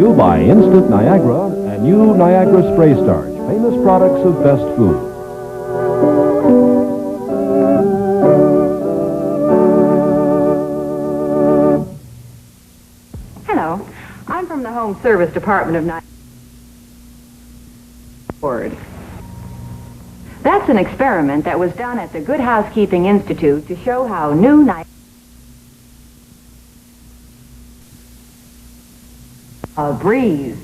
you by Instant Niagara and new Niagara Spray Starch, famous products of best food. Hello, I'm from the Home Service Department of Niagara. That's an experiment that was done at the Good Housekeeping Institute to show how new Niagara breeze,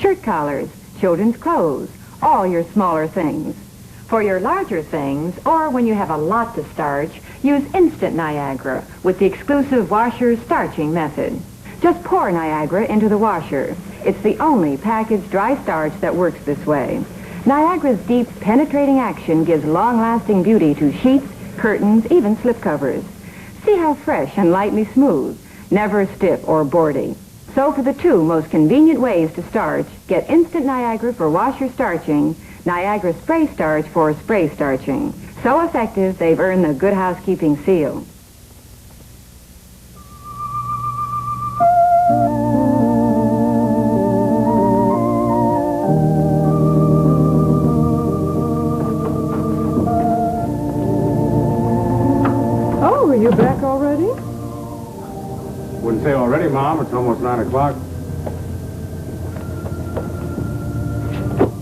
shirt collars, children's clothes, all your smaller things. For your larger things, or when you have a lot to starch, use Instant Niagara with the exclusive washer starching method. Just pour Niagara into the washer. It's the only packaged dry starch that works this way. Niagara's deep, penetrating action gives long-lasting beauty to sheets, curtains, even slipcovers. See how fresh and lightly smooth, never stiff or boardy. So for the two most convenient ways to starch, get Instant Niagara for washer starching, Niagara Spray Starch for spray starching. So effective, they've earned the Good Housekeeping seal. Oh, are you back already? Wouldn't say already, Mom. It's almost 9 o'clock.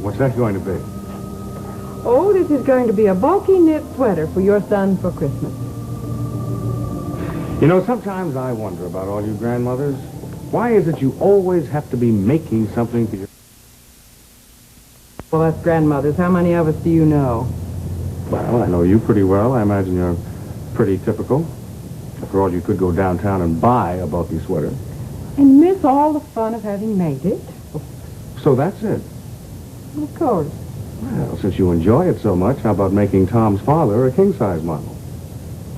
What's that going to be? Oh, this is going to be a bulky knit sweater for your son for Christmas. You know, sometimes I wonder about all you grandmothers. Why is it you always have to be making something for your... Well, that's grandmothers. How many of us do you know? Well, I know you pretty well. I imagine you're pretty typical. After all, you could go downtown and buy a bulky sweater. And miss all the fun of having made it. So that's it. Of course. Well, since you enjoy it so much, how about making Tom's father a king-size model?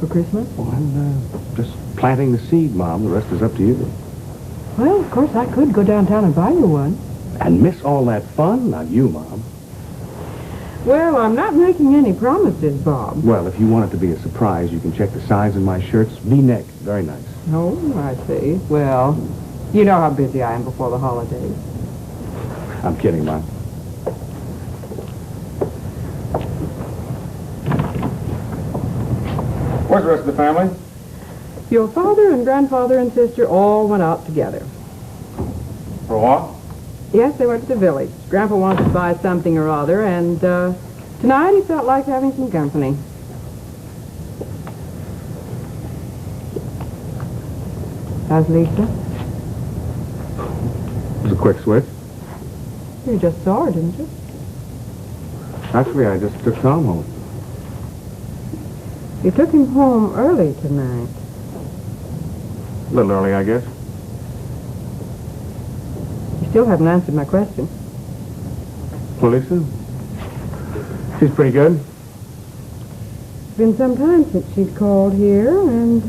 For Christmas? Well, I'm just planting the seed, Mom. The rest is up to you. Well, of course, I could go downtown and buy you one. And miss all that fun? Not you, Mom. Well, I'm not making any promises, Bob. Well, if you want it to be a surprise, you can check the size in my shirts. V-neck. Very nice. Oh, I see. Well, you know how busy I am before the holidays. I'm kidding, Mom. Where's the rest of the family? Your father and grandfather and sister all went out together. For a walk? Yes, they went to the village. Grandpa wanted to buy something or other, and tonight he felt like having some company. How's Lisa? It was a quick switch. You just saw her, didn't you? Actually, I just took Tom home. You took him home early tonight. A little early, I guess. You still haven't answered my question. Well, Lisa? She's pretty good. It's been some time since she's called here, and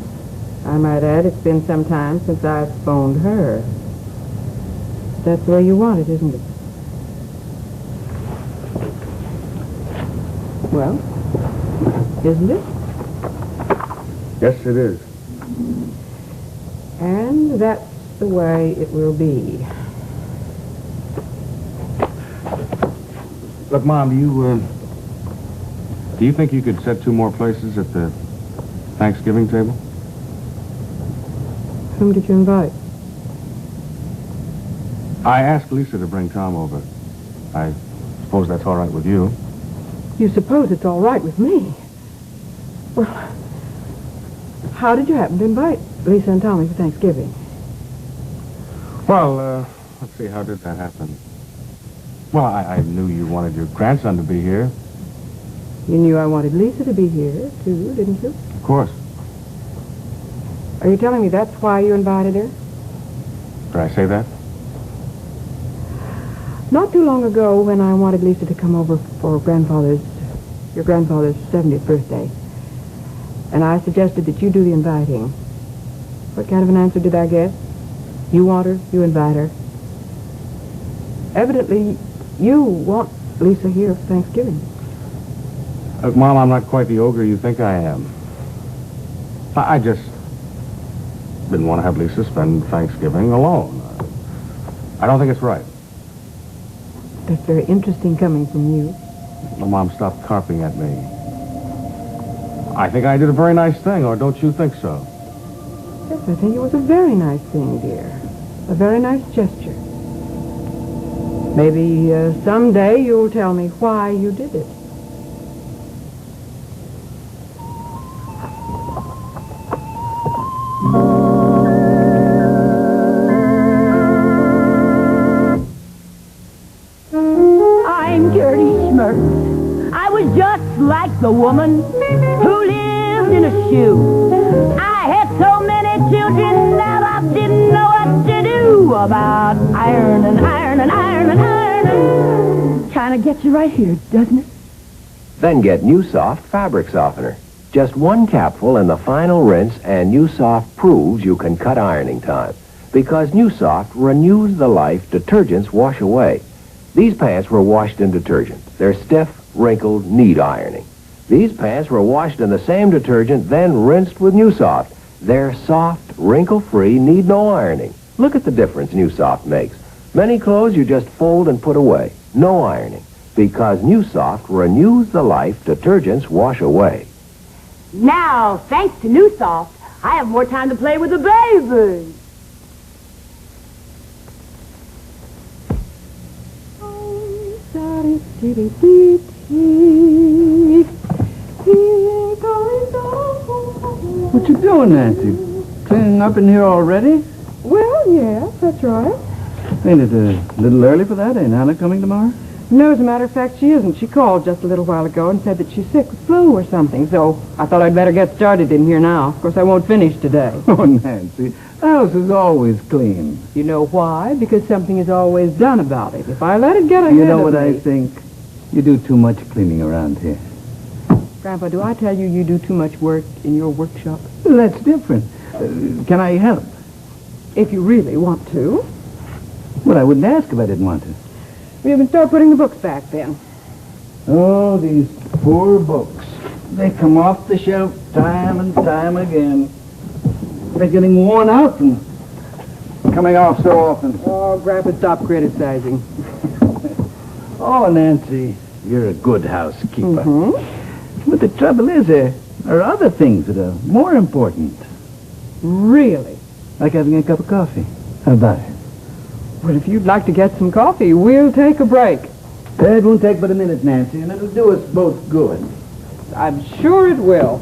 I might add it's been some time since I've phoned her. That's the way you want it, isn't it? Well, isn't it? Yes, it is. And that's the way it will be. Look, Mom, do you think you could set 2 more places at the Thanksgiving table? Whom did you invite? I asked Lisa to bring Tom over. I suppose that's all right with you. You suppose it's all right with me? Well, how did you happen to invite Lisa and Tommy for Thanksgiving? Well, let's see, how did that happen? Well, I knew you wanted your grandson to be here. You knew I wanted Lisa to be here, too, didn't you? Of course. Are you telling me that's why you invited her? Did I say that? Not too long ago, when I wanted Lisa to come over for your grandfather's 70th birthday, and I suggested that you do the inviting. What kind of an answer did I get? You want her, you invite her. Evidently, you want Lisa here for Thanksgiving. Look, Mom, I'm not quite the ogre you think I am. I just didn't want to have Lisa spend Thanksgiving alone. I don't think it's right. That's very interesting coming from you. Well, Mom, stop carping at me. I think I did a very nice thing, or don't you think so? Yes, I think it was a very nice thing, dear. A very nice gesture. Maybe someday you'll tell me why you did it. I was just like the woman who lived in a shoe. I had so many children that I didn't know what to do about ironing. Kind of gets you right here, doesn't it? Then get New Soft fabric softener. Just one capful in the final rinse, and New Soft proves you can cut ironing time. Because New Soft renews the life detergents wash away. These pants were washed in detergent. They're stiff, wrinkled, need ironing. These pants were washed in the same detergent, then rinsed with New Soft. They're soft, wrinkle-free, need no ironing. Look at the difference New Soft makes. Many clothes you just fold and put away. No ironing. Because New Soft renews the life detergents wash away. Now, thanks to New Soft, I have more time to play with the babies. What you doing, Nancy? Cleaning up in here already? Well, yes, that's right. Ain't it a little early for that? Ain't Anna coming tomorrow? No, as a matter of fact, she isn't. She called just a little while ago and said that she's sick with flu or something, so I thought I'd better get started in here now. Of course, I won't finish today. Oh, Nancy, the house is always clean. You know why? Because something is always done about it. If I let it get ahead of me... You know what I think? You do too much cleaning around here. Grandpa, do I tell you you do too much work in your workshop? Well, that's different. Can I help? If you really want to. Well, I wouldn't ask if I didn't want to. We can start putting the books back then. Oh, these poor books. They come off the shelf time and time again. They're getting worn out from coming off so often. Oh, Grandpa, stop criticizing. Oh, Nancy, you're a good housekeeper. Mm-hmm. But the trouble is, there are other things that are more important. Really? Like having a cup of coffee. How about it? Well, if you'd like to get some coffee, we'll take a break. It won't take but a minute, Nancy, and it'll do us both good. I'm sure it will.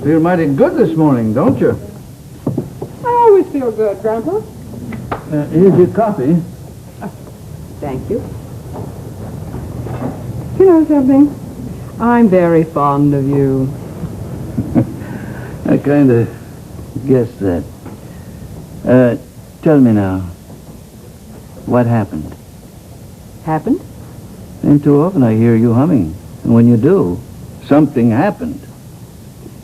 Feel mighty good this morning, don't you? I always feel good, Grandpa. Here's your coffee. Thank you. You know something? I'm very fond of you. I kind of guessed that. Tell me now, what happened? Happened? Ain't too often I hear you humming. And when you do, something happened.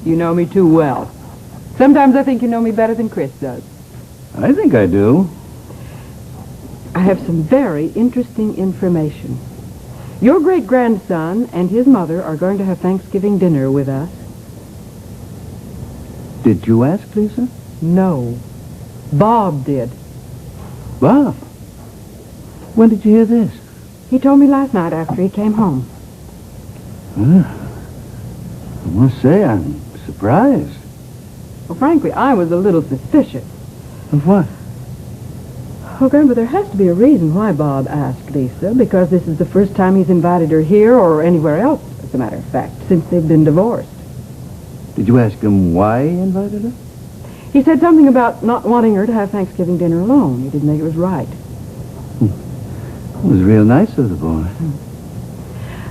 You know me too well. Sometimes I think you know me better than Chris does. I think I do. I have some very interesting information. Your great-grandson and his mother are going to have Thanksgiving dinner with us. Did you ask, Lisa? No. Bob did. Bob? When did you hear this? He told me last night after he came home. I must say, I'm surprised. Well, frankly, I was a little suspicious. Of what? Oh, Grandpa, there has to be a reason why Bob asked Lisa, because this is the first time he's invited her here or anywhere else, as a matter of fact, since they've been divorced. Did you ask him why he invited her? He said something about not wanting her to have Thanksgiving dinner alone. He didn't think it was right. It was real nice of the boy.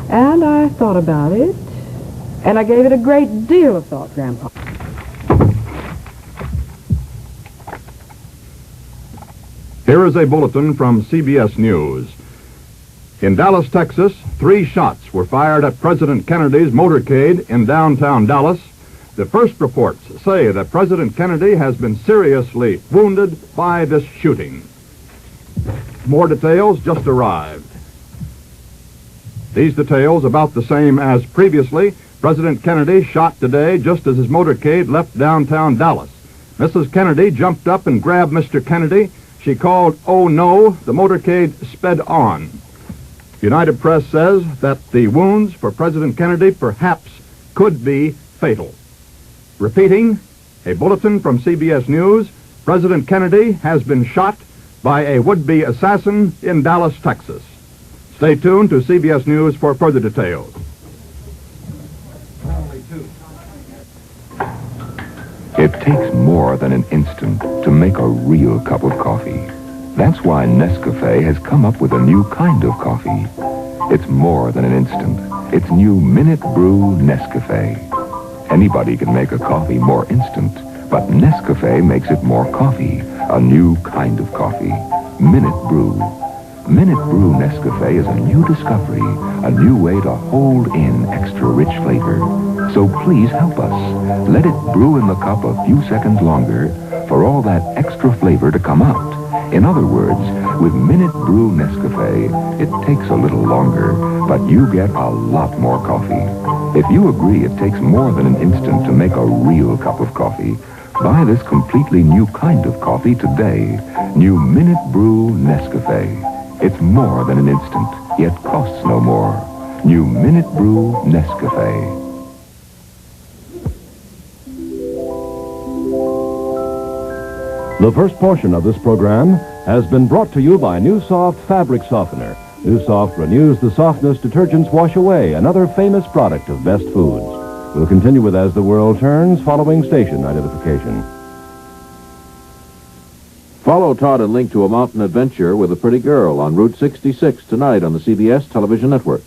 And I thought about it, and I gave it a great deal of thought, Grandpa. Here is a bulletin from CBS News. In Dallas, Texas, 3 shots were fired at President Kennedy's motorcade in downtown Dallas. The first reports say that President Kennedy has been seriously wounded by this shooting. More details just arrived. These details about the same as previously. President Kennedy shot today just as his motorcade left downtown Dallas. Mrs. Kennedy jumped up and grabbed Mr. Kennedy. She called, "Oh no," the motorcade sped on. United Press says that the wounds for President Kennedy perhaps could be fatal. Repeating, a bulletin from CBS News, President Kennedy has been shot by a would-be assassin in Dallas, Texas. Stay tuned to CBS News for further details. It takes more than an instant to make a real cup of coffee. That's why Nescafe has come up with a new kind of coffee. It's more than an instant. It's new Minute Brew Nescafe. Anybody can make a coffee more instant, but Nescafe makes it more coffee, a new kind of coffee. Minute Brew. Minute Brew Nescafe is a new discovery, a new way to hold in extra rich flavor. So please help us. Let it brew in the cup a few seconds longer for all that extra flavor to come out. In other words, with Minute Brew Nescafe, it takes a little longer, but you get a lot more coffee. If you agree it takes more than an instant to make a real cup of coffee, buy this completely new kind of coffee today. New Minute Brew Nescafe. It's more than an instant, yet costs no more. New Minute Brew Nescafe. The first portion of this program has been brought to you by New Soft Fabric Softener. New Soft renews the softness detergents wash away, another famous product of Best Foods. We'll continue with As the World Turns, following station identification. Follow Todd and Link to a mountain adventure with a pretty girl on Route 66 tonight on the CBS television network.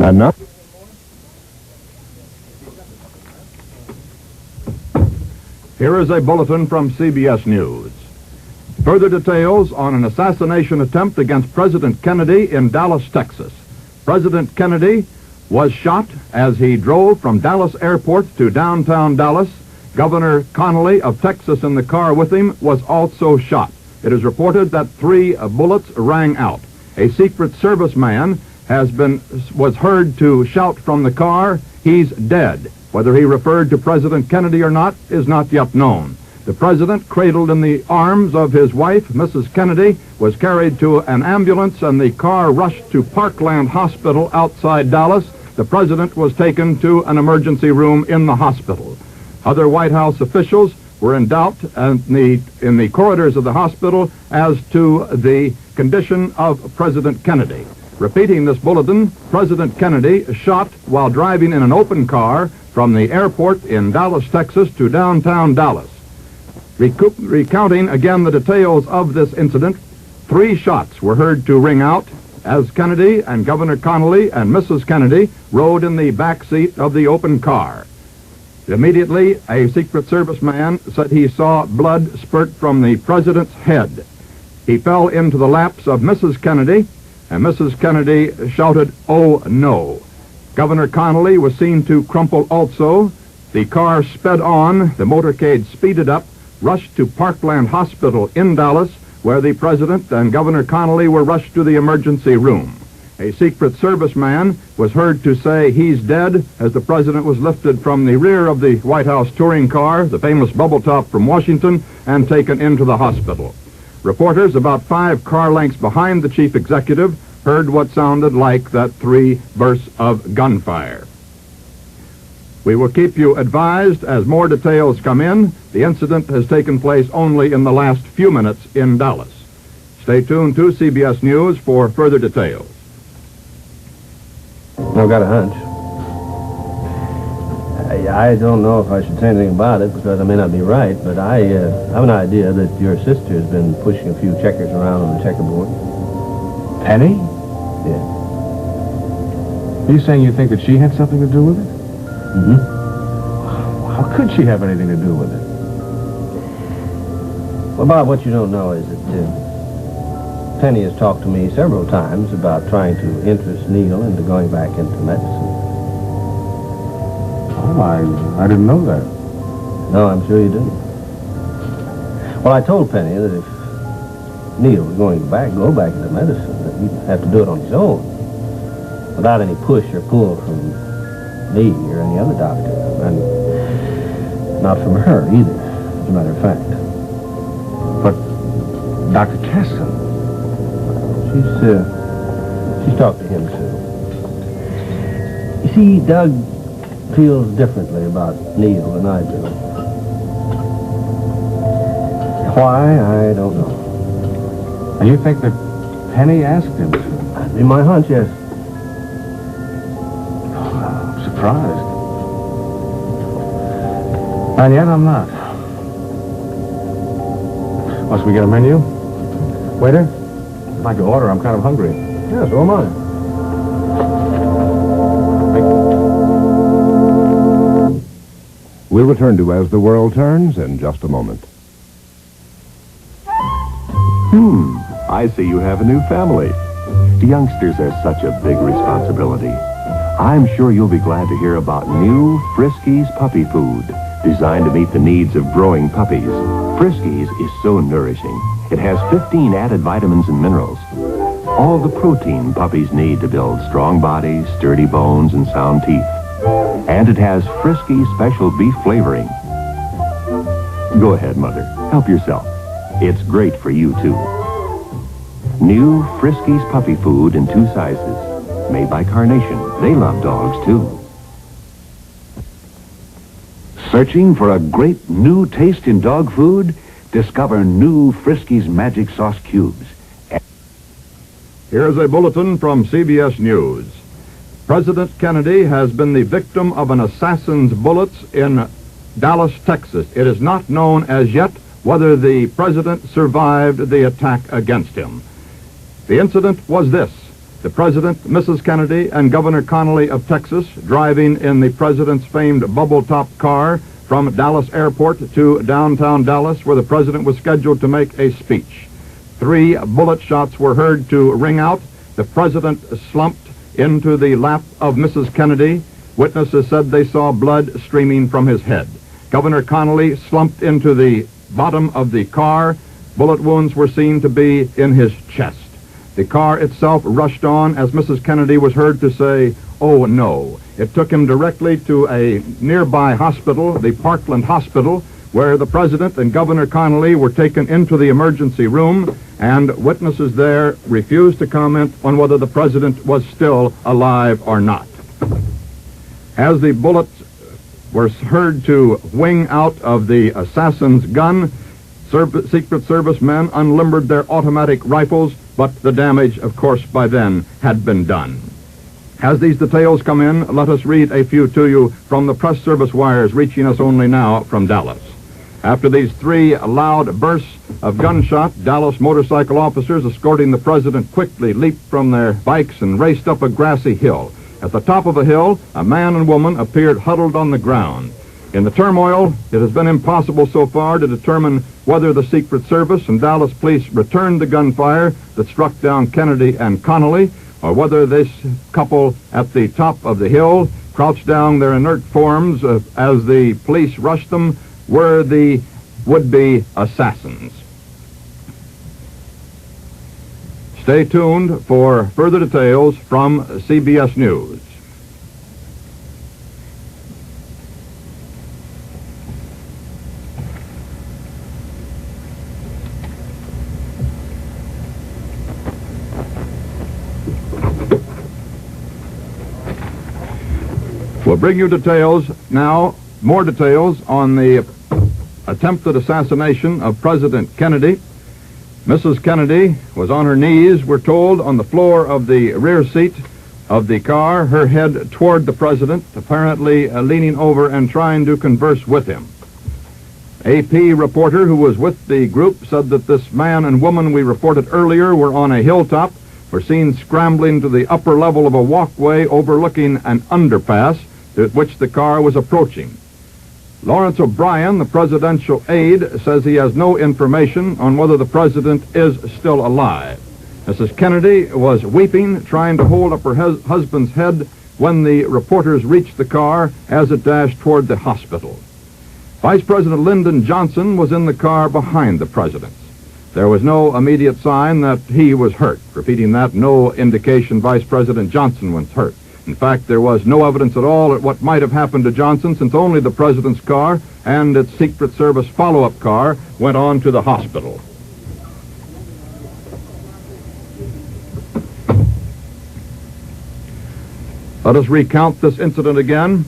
And now, here is a bulletin from CBS News. Further details on an assassination attempt against President Kennedy in Dallas, Texas. President Kennedy was shot as he drove from Dallas Airport to downtown Dallas. Governor Connolly of Texas in the car with him was also shot. It is reported that 3 bullets rang out. A Secret Service man was heard to shout from the car, "He's dead." Whether he referred to President Kennedy or not is not yet known. The president, cradled in the arms of his wife, Mrs. Kennedy, was carried to an ambulance and the car rushed to Parkland Hospital outside Dallas. The president was taken to an emergency room in the hospital. Other White House officials were in doubt in the corridors of the hospital as to the condition of President Kennedy. Repeating this bulletin, President Kennedy shot while driving in an open car from the airport in Dallas, Texas to downtown Dallas. Recounting again the details of this incident, 3 shots were heard to ring out as Kennedy and Governor Connolly and Mrs. Kennedy rode in the back seat of the open car. Immediately, a Secret Service man said he saw blood spurt from the president's head. He fell into the laps of Mrs. Kennedy, and Mrs. Kennedy shouted, "Oh, no." Governor Connolly was seen to crumple also. The car sped on, the motorcade speeded up, rushed to Parkland Hospital in Dallas, where the president and Governor Connolly were rushed to the emergency room. A Secret Service man was heard to say, "He's dead," as the president was lifted from the rear of the White House touring car, the famous bubble top from Washington, and taken into the hospital. Reporters about 5 car lengths behind the chief executive heard what sounded like that 3 bursts of gunfire. We will keep you advised as more details come in. The incident has taken place only in the last few minutes in Dallas. Stay tuned to CBS News for further details. I've got a hunch. I don't know if I should say anything about it because I may not be right, but I have an idea that your sister has been pushing a few checkers around on the checkerboard. Penny? Yeah. Are you saying you think that she had something to do with it? Mm-hmm. How could she have anything to do with it? Well, Bob, what you don't know is that Penny has talked to me several times about trying to interest Neil into going back into medicine. Oh, I didn't know that. No, I'm sure you didn't. Well, I told Penny that if Neil was going to go back into medicine, that he'd have to do it on his own, without any push or pull from me or any other doctor, and not from her either, as a matter of fact. But Dr. Keston, she's talked to him too. You see, Doug feels differently about Neil than I do. Why, I don't know. and you think that Penny asked him to? That'd be my hunch, yes. I'm surprised. And yet I'm not. Must we get a menu? Waiter? I'd like to order. I'm kind of hungry. Yeah, so am I. We'll return to As the World Turns in just a moment. I see you have a new family. Youngsters are such a big responsibility. I'm sure you'll be glad to hear about new Friskies puppy food, designed to meet the needs of growing puppies. Friskies is so nourishing. It has 15 added vitamins and minerals. All the protein puppies need to build strong bodies, sturdy bones, and sound teeth. And it has Friskies special beef flavoring. Go ahead, Mother. Help yourself. It's great for you, too. New Friskies puppy food in 2 sizes. Made by Carnation. They love dogs, too. Searching for a great new taste in dog food? Discover new Friskies Magic Sauce Cubes. Here's a bulletin from CBS News. President Kennedy has been the victim of an assassin's bullets in Dallas, Texas. It is not known as yet whether the president survived the attack against him. The incident was this. The president, Mrs. Kennedy, and Governor Connolly of Texas driving in the president's famed bubble-top car from Dallas Airport to downtown Dallas, where the president was scheduled to make a speech. 3 bullet shots were heard to ring out. The president slumped into the lap of Mrs. Kennedy. Witnesses said they saw blood streaming from his head. Governor Connolly slumped into the bottom of the car. Bullet wounds were seen to be in his chest. The car itself rushed on as Mrs. Kennedy was heard to say, "Oh, no." It took him directly to a nearby hospital, the Parkland Hospital, where the president and Governor Connolly were taken into the emergency room, and witnesses there refused to comment on whether the president was still alive or not. As the bullets were heard to wing out of the assassin's gun, Secret Service men unlimbered their automatic rifles, but the damage, of course, by then had been done. As these details come in, let us read a few to you from the press service wires reaching us only now from Dallas. After these 3 loud bursts of gunshot, Dallas motorcycle officers escorting the president quickly leaped from their bikes and raced up a grassy hill. At the top of the hill, a man and woman appeared huddled on the ground. In the turmoil, it has been impossible so far to determine whether the Secret Service and Dallas police returned the gunfire that struck down Kennedy and Connolly, or whether this couple at the top of the hill, crouched down their inert forms as the police rushed them, were the would-be assassins. Stay tuned for further details from CBS News. We'll bring you details now, more details on the attempted assassination of President Kennedy. Mrs. Kennedy was on her knees, we're told, on the floor of the rear seat of the car, her head toward the president, apparently leaning over and trying to converse with him. AP reporter who was with the group said that this man and woman we reported earlier were on a hilltop, were seen scrambling to the upper level of a walkway overlooking an underpass to which the car was approaching. Lawrence O'Brien, the presidential aide, says he has no information on whether the president is still alive. Mrs. Kennedy was weeping, trying to hold up her husband's head when the reporters reached the car as it dashed toward the hospital. Vice President Lyndon Johnson was in the car behind the president. There was no immediate sign that he was hurt. Repeating that, no indication Vice President Johnson was hurt. In fact, there was no evidence at all at what might have happened to Johnson, since only the president's car and its Secret Service follow-up car went on to the hospital. Let us recount this incident again.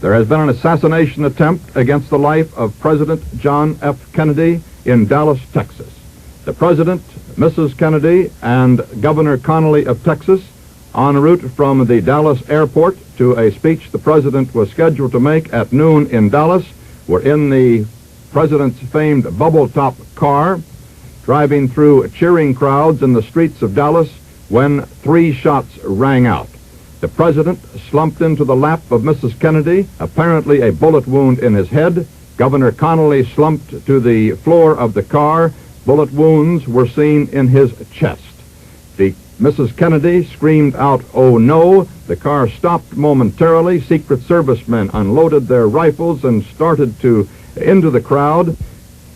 There has been an assassination attempt against the life of President John F. Kennedy in Dallas, Texas. The president, Mrs. Kennedy, and Governor Connally of Texas, en route from the Dallas airport to a speech the president was scheduled to make at noon in Dallas, were in the president's famed bubble-top car, driving through cheering crowds in the streets of Dallas when 3 shots rang out. The president slumped into the lap of Mrs. Kennedy, apparently a bullet wound in his head. Governor Connally slumped to the floor of the car. Bullet wounds were seen in his chest. Mrs. Kennedy screamed out, "Oh no!" The car stopped momentarily. Secret Service men unloaded their rifles and started into the crowd.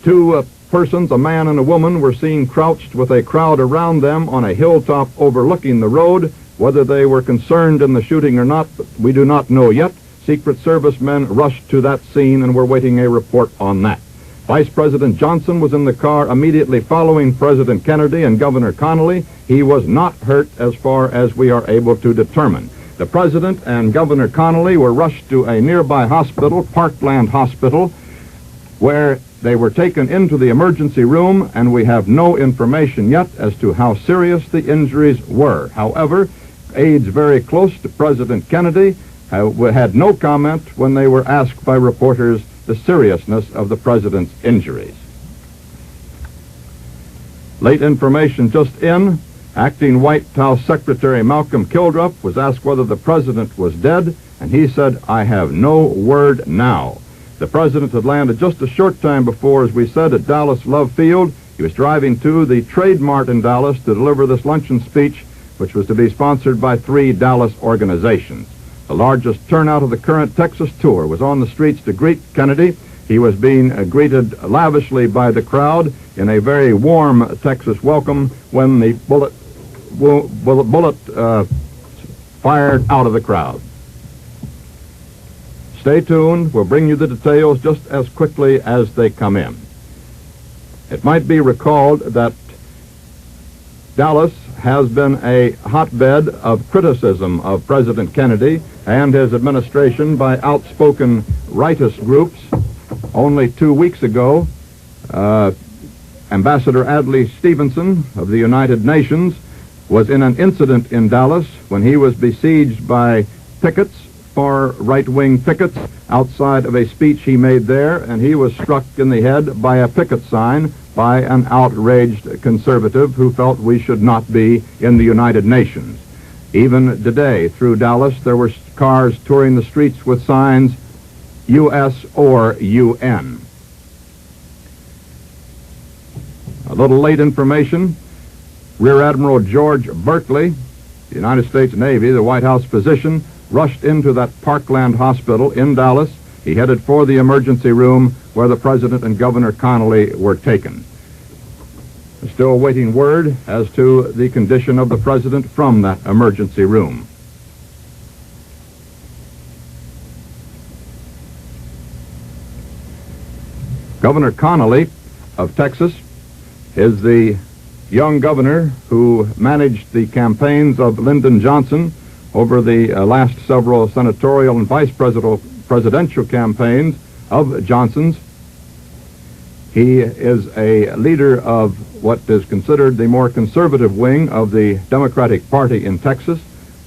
2 persons, a man and a woman, were seen crouched with a crowd around them on a hilltop overlooking the road. Whether they were concerned in the shooting or not, we do not know yet. Secret Service men rushed to that scene and were waiting a report on that. Vice President Johnson was in the car immediately following President Kennedy and Governor Connally. He was not hurt as far as we are able to determine. The president and Governor Connally were rushed to a nearby hospital, Parkland Hospital, where they were taken into the emergency room, and we have no information yet as to how serious the injuries were. However, aides very close to President Kennedy had no comment when they were asked by reporters the seriousness of the president's injuries. Late information just in. Acting White House Secretary Malcolm Kildruff was asked whether the president was dead, and he said, "I have no word now." The president had landed just a short time before, as we said, at Dallas Love Field. He was driving to the Trade Mart in Dallas to deliver this luncheon speech, which was to be sponsored by 3 Dallas organizations. The largest turnout of the current Texas tour was on the streets to greet Kennedy. He was being greeted lavishly by the crowd in a very warm Texas welcome when the bullet fired out of the crowd. Stay tuned. We'll bring you the details just as quickly as they come in. It might be recalled that Dallas has been a hotbed of criticism of President Kennedy and his administration by outspoken rightist groups. Only 2 weeks ago, Ambassador Adlai Stevenson of the United Nations was in an incident in Dallas when he was besieged by pickets, far right-wing pickets, outside of a speech he made there, and he was struck in the head by a picket sign by an outraged conservative who felt we should not be in the United Nations. Even today, through Dallas, there were cars touring the streets with signs, U.S. or UN. A little late information. Rear Admiral George Berkeley, the United States Navy, the White House physician, rushed into that Parkland Hospital in Dallas. He headed for the emergency room where the president and Governor Connally were taken. We're still awaiting word as to the condition of the president from that emergency room. Governor Connally of Texas is the young governor who managed the campaigns of Lyndon Johnson over the last several senatorial and vice presidential campaigns of Johnson's. He is a leader of what is considered the more conservative wing of the Democratic Party in Texas.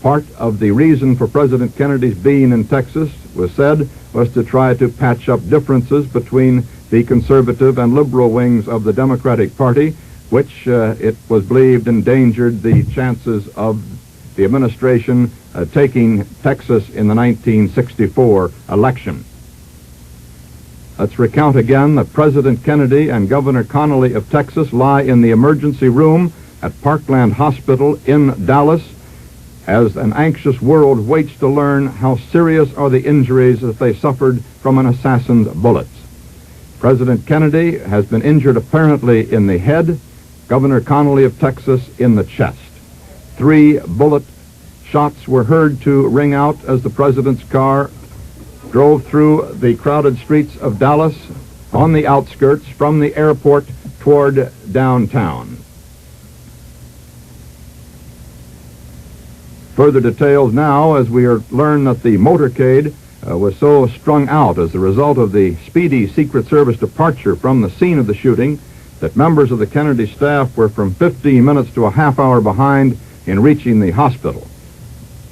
Part of the reason for President Kennedy's being in Texas was to try to patch up differences between the conservative and liberal wings of the Democratic Party, which it was believed endangered the chances of the administration taking Texas in the 1964 election. Let's recount again that President Kennedy and Governor Connally of Texas lie in the emergency room at Parkland Hospital in Dallas as an anxious world waits to learn how serious are the injuries that they suffered from an assassin's bullets. President Kennedy has been injured apparently in the head, Governor Connally of Texas in the chest. 3 bullet shots were heard to ring out as the president's car drove through the crowded streets of Dallas on the outskirts from the airport toward downtown. Further details now as we learn that the motorcade was so strung out as a result of the speedy Secret Service departure from the scene of the shooting that members of the Kennedy staff were from 15 minutes to a half hour behind in reaching the hospital.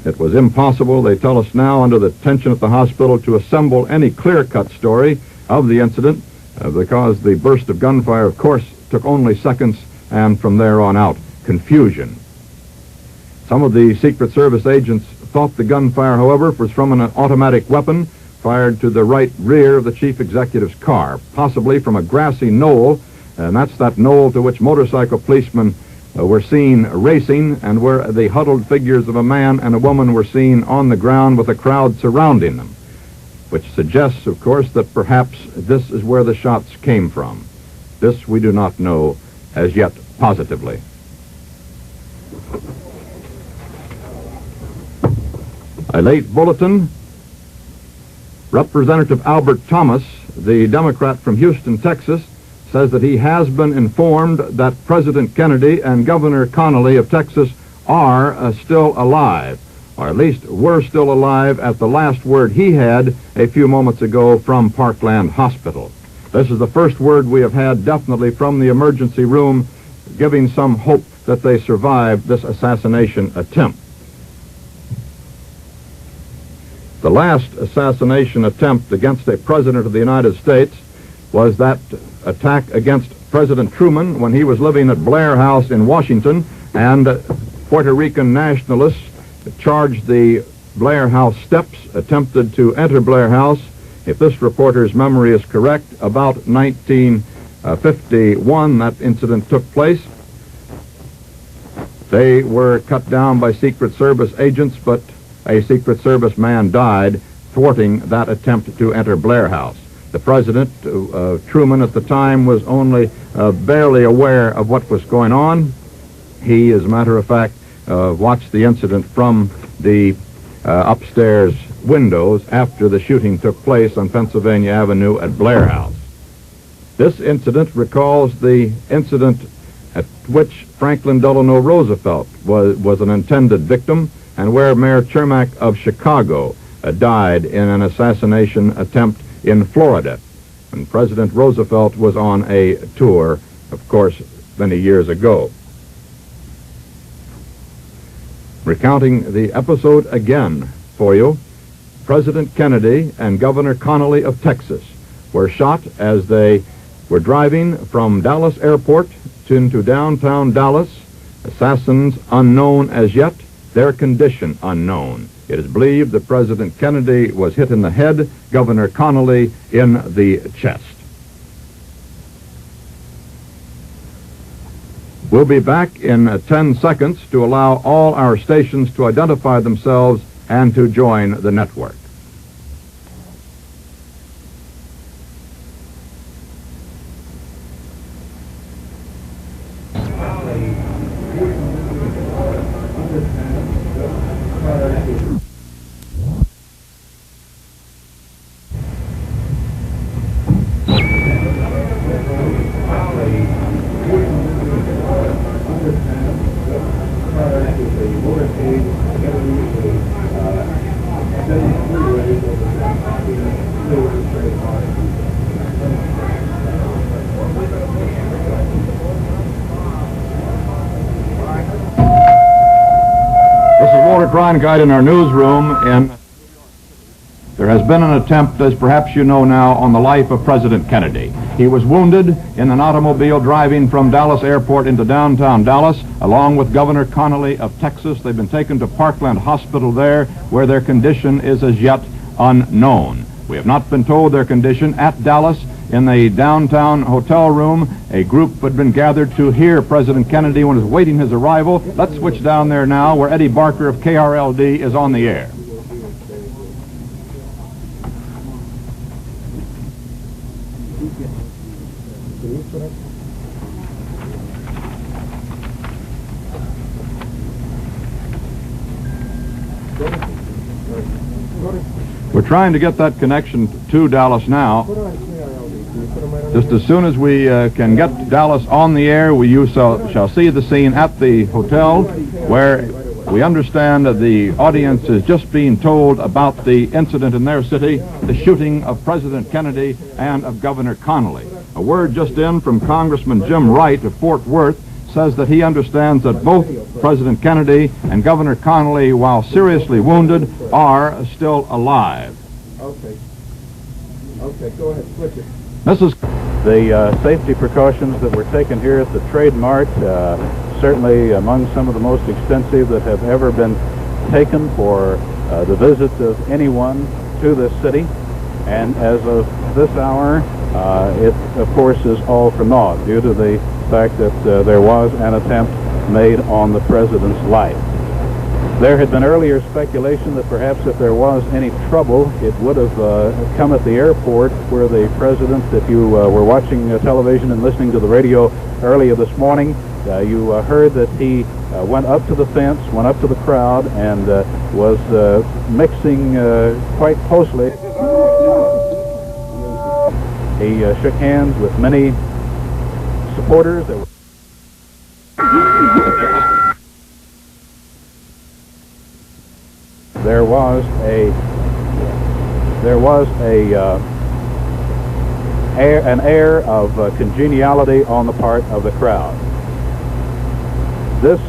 It was impossible, they tell us now, under the tension at the hospital to assemble any clear-cut story of the incident because the burst of gunfire, of course, took only seconds, and from there on out, confusion. Some of the Secret Service agents thought the gunfire, however, was from an automatic weapon fired to the right rear of the chief executive's car, possibly from a grassy knoll, and that's that knoll to which motorcycle policemen were seen racing, and where the huddled figures of a man and a woman were seen on the ground with a crowd surrounding them, which suggests, of course, that perhaps this is where the shots came from. This we do not know as yet positively. A late bulletin. Representative Albert Thomas, the Democrat from Houston, Texas, says that he has been informed that President Kennedy and Governor Connally of Texas are still alive, or at least were still alive at the last word he had a few moments ago from Parkland Hospital. This is the first word we have had definitely from the emergency room, giving some hope that they survived this assassination attempt. The last assassination attempt against a president of the United States was that attack against President Truman when he was living at Blair House in Washington, and Puerto Rican nationalists charged the Blair House steps, attempted to enter Blair House. If this reporter's memory is correct, about 1951 that incident took place. They were cut down by Secret Service agents, but a Secret Service man died thwarting that attempt to enter Blair House. The president, Truman, at the time was only barely aware of what was going on. He, as a matter of fact, watched the incident from the upstairs windows after the shooting took place on Pennsylvania Avenue at Blair House. This incident recalls the incident at which Franklin Delano Roosevelt was an intended victim, and where Mayor Chermak of Chicago died in an assassination attempt in Florida, when President Roosevelt was on a tour, of course, many years ago. Recounting the episode again for you, President Kennedy and Governor Connally of Texas were shot as they were driving from Dallas Airport into downtown Dallas. Assassins unknown as yet, their condition unknown. It is believed that President Kennedy was hit in the head, Governor Connally in the chest. We'll be back in 10 seconds to allow all our stations to identify themselves and to join the network. Cronkite in our newsroom there has been an attempt, as perhaps you know now, on the life of President Kennedy. He was wounded in an automobile driving from Dallas Airport into downtown Dallas, along with Governor Connolly of Texas. They've been taken to Parkland Hospital there, where their condition is as yet unknown. We have not been told their condition. At Dallas, in the downtown hotel room, a group had been gathered to hear President Kennedy when he was waiting his arrival. Let's switch down there now, where Eddie Barker of KRLD is on the air. We're trying to get that connection to Dallas now. Just as soon as we can get Dallas on the air, you shall see the scene at the hotel, where we understand that the audience is just being told about the incident in their city, the shooting of President Kennedy and of Governor Connolly. A word just in from Congressman Jim Wright of Fort Worth says that he understands that both President Kennedy and Governor Connolly, while seriously wounded, are still alive. Okay. Okay, go ahead, switch it. The safety precautions that were taken here at the Trade Mart, certainly among some of the most extensive that have ever been taken for the visit of anyone to this city. And as of this hour, it, of course, is all for naught due to the fact that there was an attempt made on the president's life. There had been earlier speculation that perhaps if there was any trouble, it would have come at the airport where the president, if you were watching television and listening to the radio earlier this morning, you heard that he went up to the fence, went up to the crowd, and was mixing quite closely. He shook hands with many supporters. There was an air of congeniality on the part of the crowd. This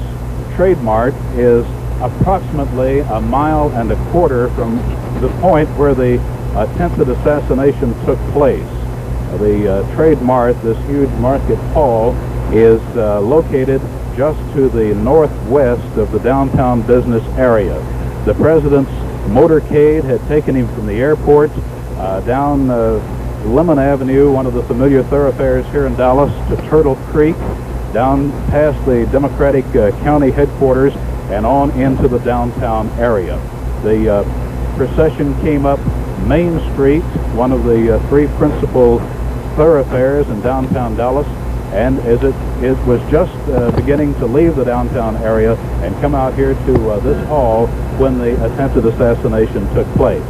Trade Mart is approximately 1.25 miles from the point where the attempted assassination took place. The Trade Mart, this huge market hall, is located just to the northwest of the downtown business area. The president's motorcade had taken him from the airport down Lemon Avenue, one of the familiar thoroughfares here in Dallas, to Turtle Creek, down past the Democratic County headquarters, and on into the downtown area. The procession came up Main Street, one of the three principal thoroughfares in downtown Dallas, and as it was just beginning to leave the downtown area and come out here to this hall when the attempted assassination took place.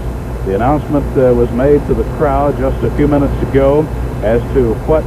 The announcement was made to the crowd just a few minutes ago as to what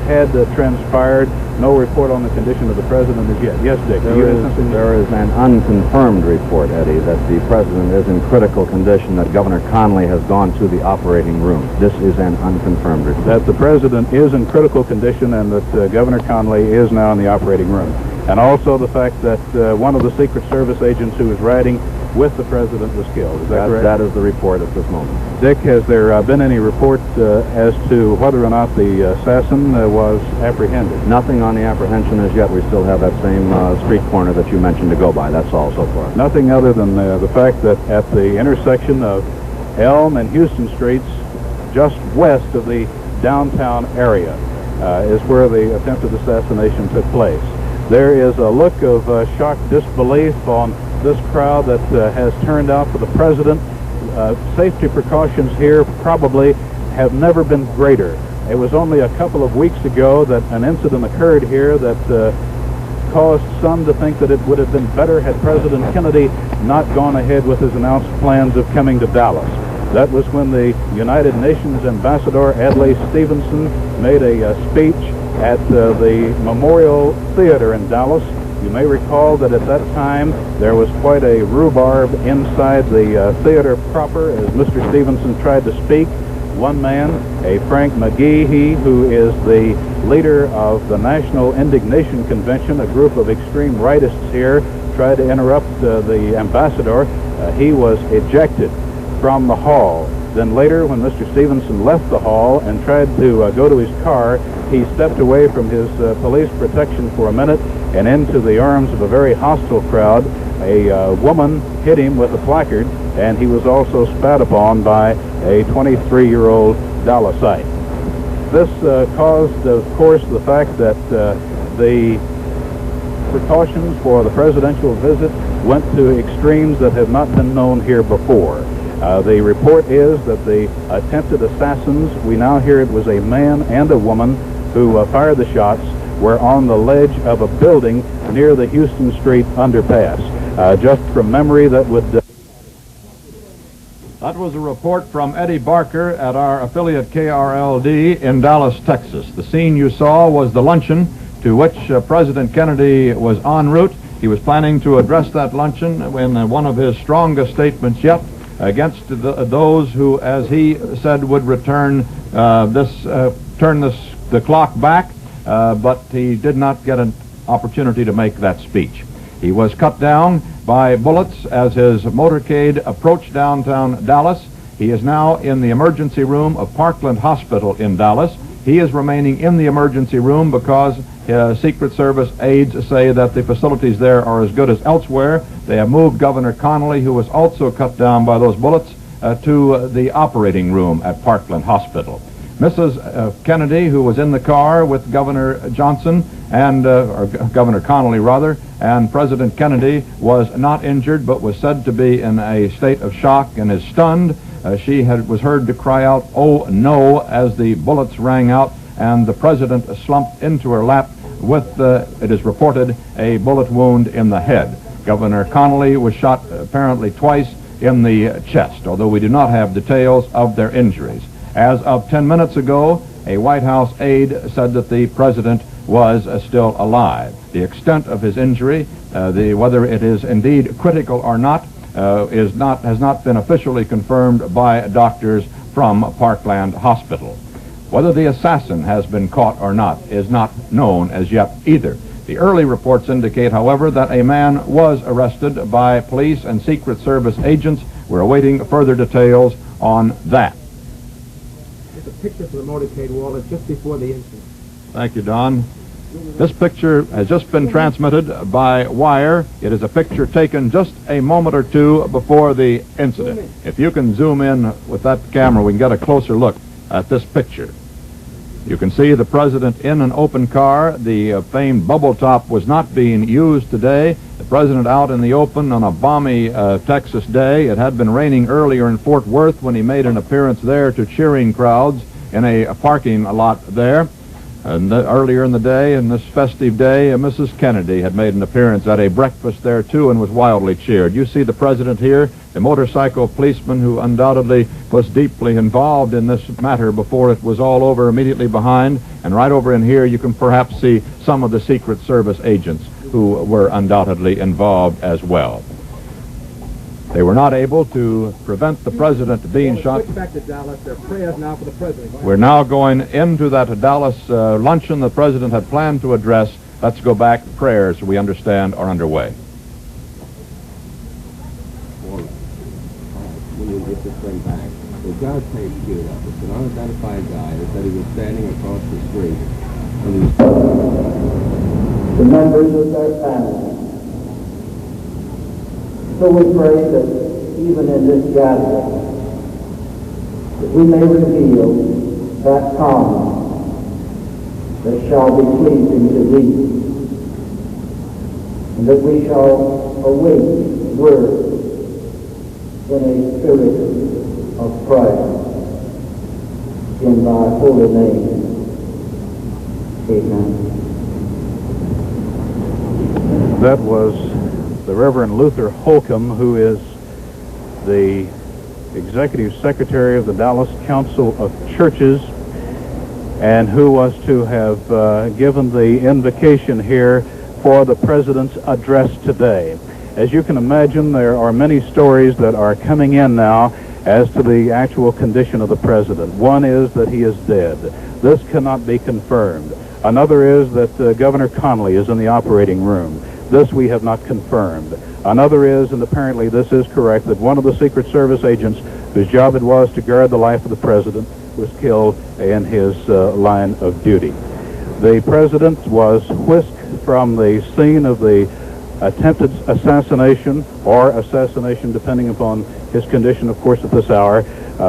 had transpired. No report on the condition of the president as yet. Yes, Dick? There is an unconfirmed report, Eddie, that the president is in critical condition, that Governor Connolly has gone to the operating room. This is an unconfirmed report. That the president is in critical condition and that Governor Connolly is now in the operating room. And also the fact that one of the Secret Service agents who was riding with the president was killed. Is that correct? That is the report at this moment. Dick, has there been any report as to whether or not the assassin was apprehended? Nothing on the apprehension as yet. We still have that same street corner that you mentioned to go by. That's all so far. Nothing other than the fact that at the intersection of Elm and Houston Streets, just west of the downtown area, is where the attempted assassination took place. There is a look of shocked disbelief on this crowd that has turned out for the president. Safety precautions here probably have never been greater. It was only a couple of weeks ago that an incident occurred here that caused some to think that it would have been better had President Kennedy not gone ahead with his announced plans of coming to Dallas. That was when the United Nations Ambassador Adlai Stevenson made a speech at the Memorial Theater in Dallas. You may recall that at that time there was quite a rhubarb inside the theater proper as Mr. Stevenson tried to speak. One man, a Frank McGehee, who is the leader of the National Indignation Convention, a group of extreme rightists here, tried to interrupt the ambassador, he was ejected from the hall. Then later, when Mr. Stevenson left the hall and tried to go to his car, he stepped away from his police protection for a minute and into the arms of a very hostile crowd. A woman hit him with a placard, and he was also spat upon by a 23-year-old Dalasite. This caused, of course, the fact that the precautions for the presidential visit went to extremes that have not been known here before. The report is that the attempted assassins, we now hear it was a man and a woman who fired the shots, were on the ledge of a building near the Houston Street underpass. Just from memory, that would... That was a report from Eddie Barker at our affiliate KRLD in Dallas, Texas. The scene you saw was the luncheon to which President Kennedy was en route. He was planning to address that luncheon in one of his strongest statements yet against those who, as he said, would turn the clock back, but he did not get an opportunity to make that speech. He was cut down by bullets as his motorcade approached downtown Dallas. He is now in the emergency room of Parkland Hospital in Dallas. He is remaining in the emergency room because Secret Service aides say that the facilities there are as good as elsewhere. They have moved Governor Connolly, who was also cut down by those bullets, to the operating room at Parkland Hospital. Mrs. Kennedy, who was in the car with Governor Johnson and or Governor Connolly rather, and President Kennedy, was not injured but was said to be in a state of shock and is stunned. She was heard to cry out, "Oh no," as the bullets rang out, and the president slumped into her lap with, it is reported, a bullet wound in the head. Governor Connolly was shot apparently twice in the chest, although we do not have details of their injuries. As of 10 minutes ago, a White House aide said that the president was still alive. The extent of his injury, whether it is indeed critical or not, has not been officially confirmed by doctors from Parkland Hospital. Whether the assassin has been caught or not is not known as yet either. The early reports indicate, however, that a man was arrested by police and Secret Service agents. We're awaiting further details on that. There's a picture for the motorcade wall. It's just before the incident. Thank you, Don. This picture has just been transmitted by wire. It is a picture taken just a moment or two before the incident. If you can zoom in with that camera, we can get a closer look at this picture. You can see the president in an open car. The famed bubble top was not being used today. The president out in the open on a balmy Texas day. It had been raining earlier in Fort Worth when he made an appearance there to cheering crowds in a parking lot there. And earlier in the day, in this festive day, Mrs. Kennedy had made an appearance at a breakfast there, too, and was wildly cheered. You see the president here, the motorcycle policeman who undoubtedly was deeply involved in this matter before it was all over, immediately behind. And right over in here, you can perhaps see some of the Secret Service agents who were undoubtedly involved as well. They were not able to prevent the president being shot. Switch back to Dallas. There are prayers now for the president. We're now going into that Dallas luncheon the president had planned to address. Let's go back. Prayers, we understand, are underway. When you get this thing back, the judge takes you up. It's an unidentified guy that said he was standing across the street. The members of their family. So we pray that even in this gathering, that we may reveal that calm that shall be pleasing to thee, and that we shall await word in a spirit of prayer in thy holy name. Amen. That was the Reverend Luther Holcomb, who is the Executive Secretary of the Dallas Council of Churches, and who was to have given the invocation here for the President's address today. As you can imagine, there are many stories that are coming in now as to the actual condition of the President. One is that he is dead. This cannot be confirmed. Another is that Governor Connolly is in the operating room. This we have not confirmed. Another is, and apparently this is correct, that one of the Secret Service agents whose job it was to guard the life of the president was killed in his line of duty. The president was whisked from the scene of the attempted assassination, or assassination depending upon his condition, of course, at this hour,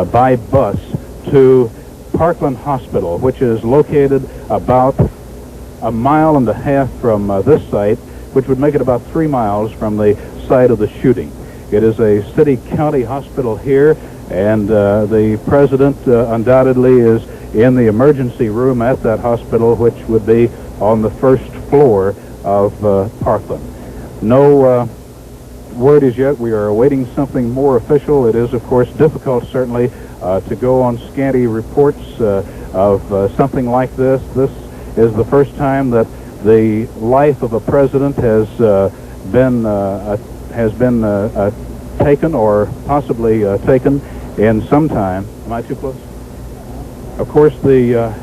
by bus to Parkland Hospital, which is located about 1.5 miles from this site, which would make it about 3 miles from the site of the shooting. It is a city-county hospital here, and the president undoubtedly is in the emergency room at that hospital, which would be on the first floor of Parkland. No word as yet. We are awaiting something more official. It is, of course, difficult, certainly, to go on scanty reports of something like this. This is the first time that the life of a president has been taken, or possibly taken, in some time. Am I too close? Of course, the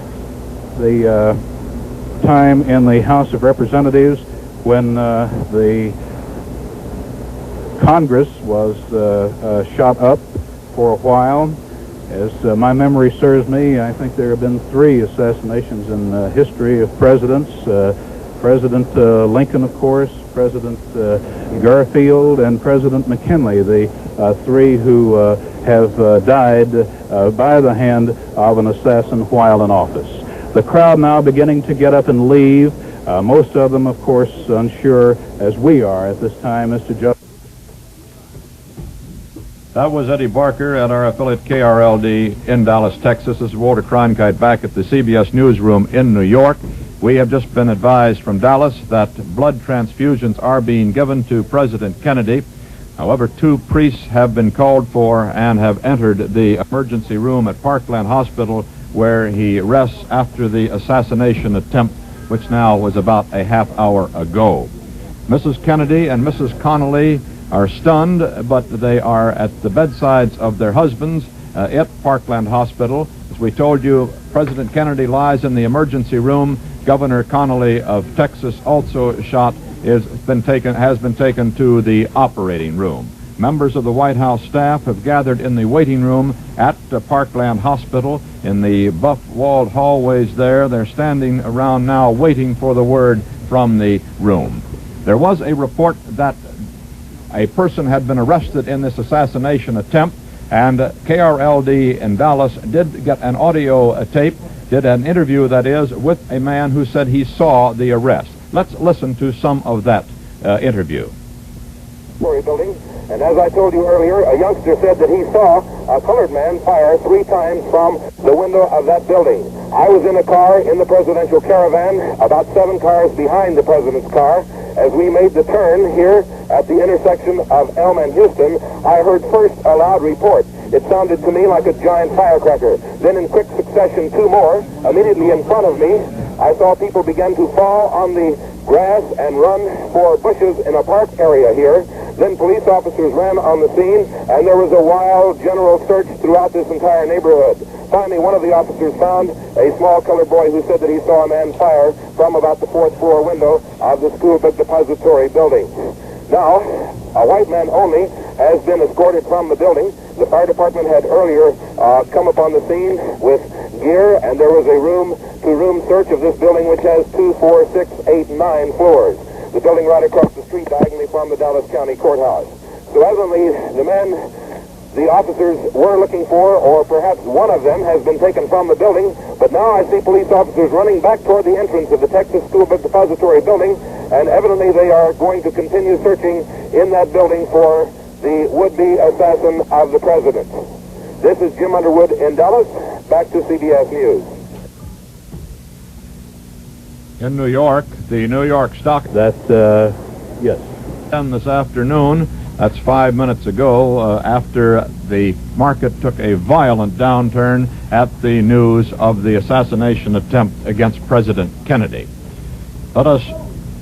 time in the House of Representatives when the Congress was shot up for a while. As my memory serves me, I think there have been 3 assassinations in the history of presidents. President Lincoln, of course, President Garfield, and President McKinley, the 3 who have died by the hand of an assassin while in office. The crowd now beginning to get up and leave. Most of them, of course, unsure, as we are at this time, as to just... That was Eddie Barker at our affiliate KRLD in Dallas, Texas. This is Walter Cronkite back at the CBS newsroom in New York. We have just been advised from Dallas that blood transfusions are being given to President Kennedy. However, 2 priests have been called for and have entered the emergency room at Parkland Hospital, where he rests after the assassination attempt, which now was about a half hour ago. Mrs. Kennedy and Mrs. Connolly are stunned, but they are at the bedsides of their husbands at Parkland Hospital. As we told you, President Kennedy lies in the emergency room. Governor Connolly of Texas, also shot, has been taken to the operating room. Members of the White House staff have gathered in the waiting room at Parkland Hospital in the buff-walled hallways there. They're standing around now waiting for the word from the room. There was a report that a person had been arrested in this assassination attempt, and KRLD in Dallas did get an audio tape, did an interview, that is, with a man who said he saw the arrest. Let's listen to some of that interview. Building, and as I told you earlier, a youngster said that he saw a colored man fire 3 times from the window of that building. I was in a car in the presidential caravan, about 7 cars behind the president's car. As we made the turn here at the intersection of Elm and Houston, I heard first a loud report. It sounded to me like a giant firecracker. Then in quick succession, 2 more. Immediately in front of me, I saw people begin to fall on the grass and run for bushes in a park area here. Then police officers ran on the scene, and there was a wild general search throughout this entire neighborhood. Finally, one of the officers found a small colored boy who said that he saw a man fire from about the 4th floor window of the school book depository building. Now, a white man only has been escorted from the building. The fire department had earlier come upon the scene with gear, and there was a room-to-room search of this building, which has 2, 4, 6, 8, 9 floors. The building right across the street diagonally from the Dallas County Courthouse. So evidently, the men the officers were looking for, or perhaps one of them, has been taken from the building, but now I see police officers running back toward the entrance of the Texas School Book Depository building, and evidently they are going to continue searching in that building for the would-be assassin of the president. This is Jim Underwood in Dallas. Back to CBS News. In New York, the New York stock... yes. This afternoon, that's 5 minutes ago, after the market took a violent downturn at the news of the assassination attempt against President Kennedy. Let us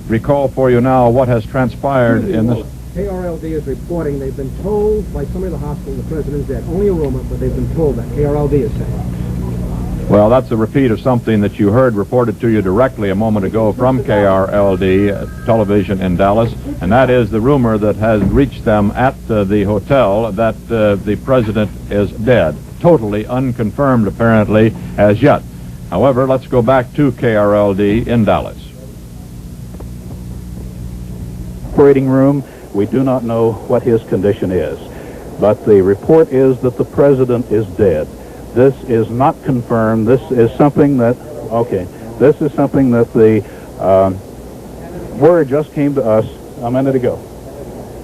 recall for you now what has transpired in this... KRLD is reporting they've been told by somebody at the hospital the president's dead. Only a rumor, but they've been told that. KRLD is saying. Well, that's a repeat of something that you heard reported to you directly a moment ago from KRLD television in Dallas, and that is the rumor that has reached them at the hotel that the president is dead. Totally unconfirmed, apparently, as yet. However, let's go back to KRLD in Dallas. Operating room, we do not know what his condition is, but the report is that the president is dead. This is not confirmed. This is something that, this is something that the word just came to us a minute ago.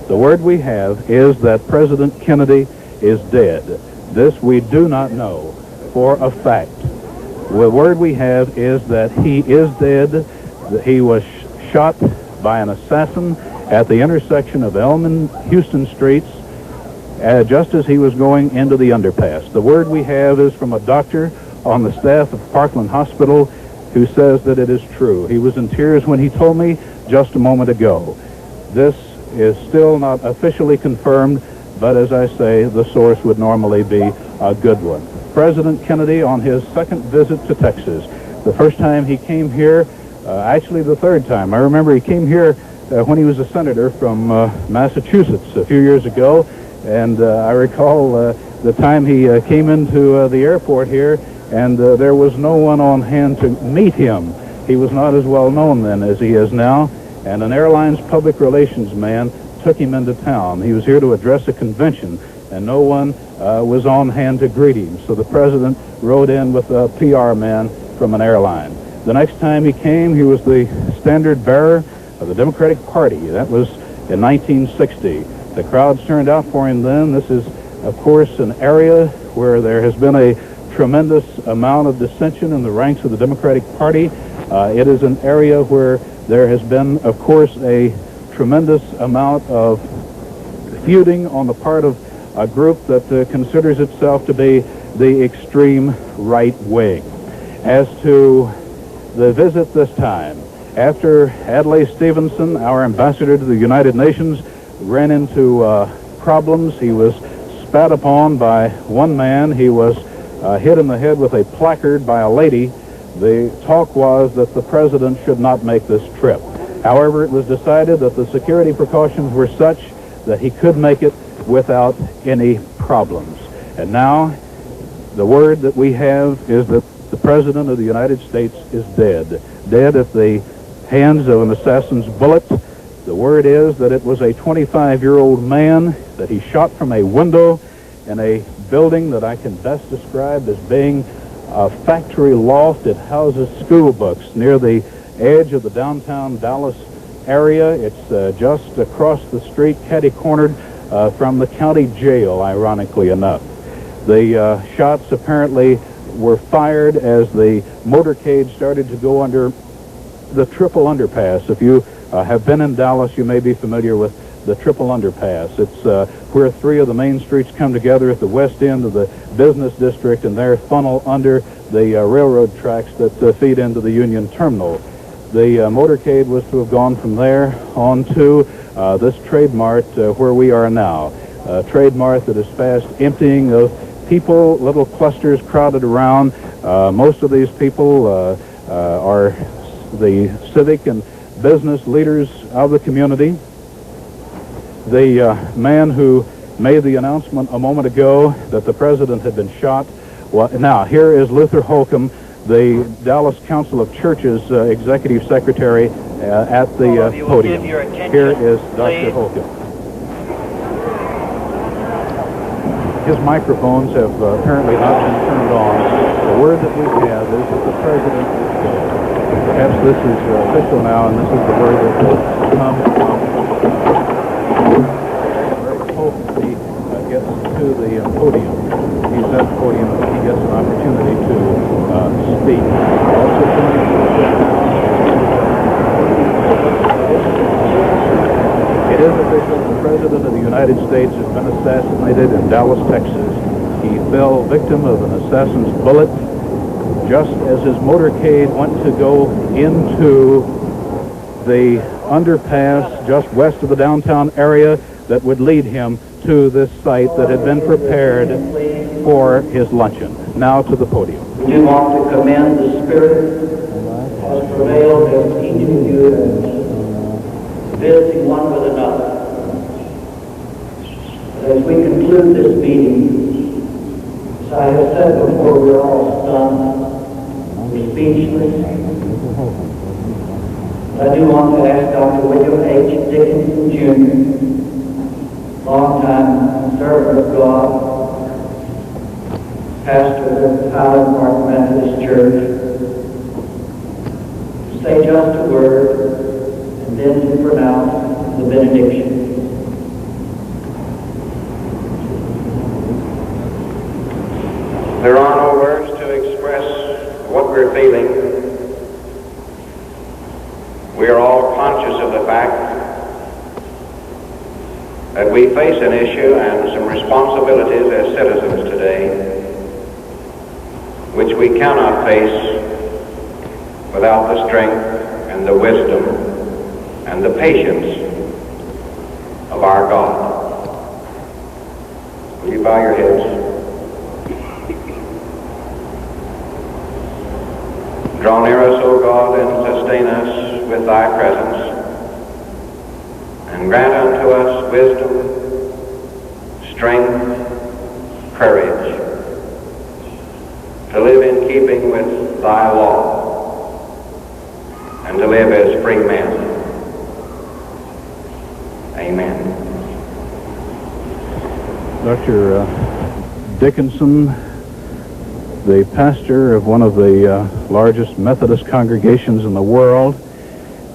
The word we have is that President Kennedy is dead. This we do not know for a fact. The word we have is that he is dead, that he was shot by an assassin at the intersection of Elm and Houston Streets, just as he was going into the underpass. The word we have is from a doctor on the staff of Parkland Hospital who says that it is true. He was in tears when he told me just a moment ago. This is still not officially confirmed, but as I say, the source would normally be a good one. President Kennedy on his second visit to Texas. The first time he came here, actually the third time. I remember he came here when he was a senator from Massachusetts a few years ago. And I recall the time he came into the airport here, and there was no one on hand to meet him. He was not as well known then as he is now, and an airline's public relations man took him into town. He was here to address a convention, and no one was on hand to greet him. So the president rode in with a PR man from an airline. The next time he came, he was the standard bearer of the Democratic Party. That was in 1960. The crowds turned out for him then. This is, of course, an area where there has been a tremendous amount of dissension in the ranks of the Democratic Party. It is an area where there has been, of course, a tremendous amount of feuding on the part of a group that considers itself to be the extreme right wing. As to the visit this time, after Adlai Stevenson, our ambassador to the United Nations, ran into problems. He was spat upon by one man. He was hit in the head with a placard by a lady. The talk was that the president should not make this trip. However, it was decided that the security precautions were such that he could make it without any problems. And now, the word that we have is that the president of the United States is dead. Dead at the hands of an assassin's bullet. The word is that it was a 25-year-old man that he shot from a window in a building that I can best describe as being a factory loft. It houses school books near the edge of the downtown Dallas area. It's just across the street, catty-cornered from the county jail, ironically enough. The shots apparently were fired as the motorcade started to go under the triple underpass. If you have been in Dallas, you may be familiar with the triple underpass. It's where three of the main streets come together at the west end of the business district and there funnel under the railroad tracks that feed into the Union Terminal. The motorcade was to have gone from there on to this Trade Mart where we are now. A Trade Mart that is fast emptying of people, little clusters crowded around. Most of these people are the civic and business leaders of the community. The man who made the announcement a moment ago that the president had been shot. Well, now, here is Luther Holcomb, the Dallas Council of Churches executive secretary at the podium. Here is Dr. Holcomb. His microphones have apparently not been turned on. The word that we have is that the president is dead. Perhaps this is official now, and this is the word that will come from Holcomb. He gets to the podium. He's at the podium, and he gets an opportunity to speak. Also joining it is official. The President of the United States has been assassinated in Dallas, Texas. He fell victim of an assassin's bullet just as his motorcade went to go into the underpass just west of the downtown area that would lead him to this site that had been prepared for his luncheon. Now to the podium. We do want to commend the spirit that has prevailed as each of you is visiting one with another. But as we conclude this meeting, as I have said before, we're all stunned, we're speechless. I do want to ask Dr. William H. Dickinson, Jr., longtime servant of God, pastor of Highland Park Methodist Church, to say just a word and then to pronounce the benediction. There are no words to express what we're feeling. We are all conscious of the fact that we face an issue and some responsibilities as citizens today which we cannot face without the strength and the wisdom and the patience of our God. Will you bow your heads? Draw near us, O God, and sustain us with thy presence, and grant unto us wisdom, strength, courage, to live in keeping with thy law, and to live as free men. Amen. Dr. Dickinson, the pastor of one of the largest Methodist congregations in the world,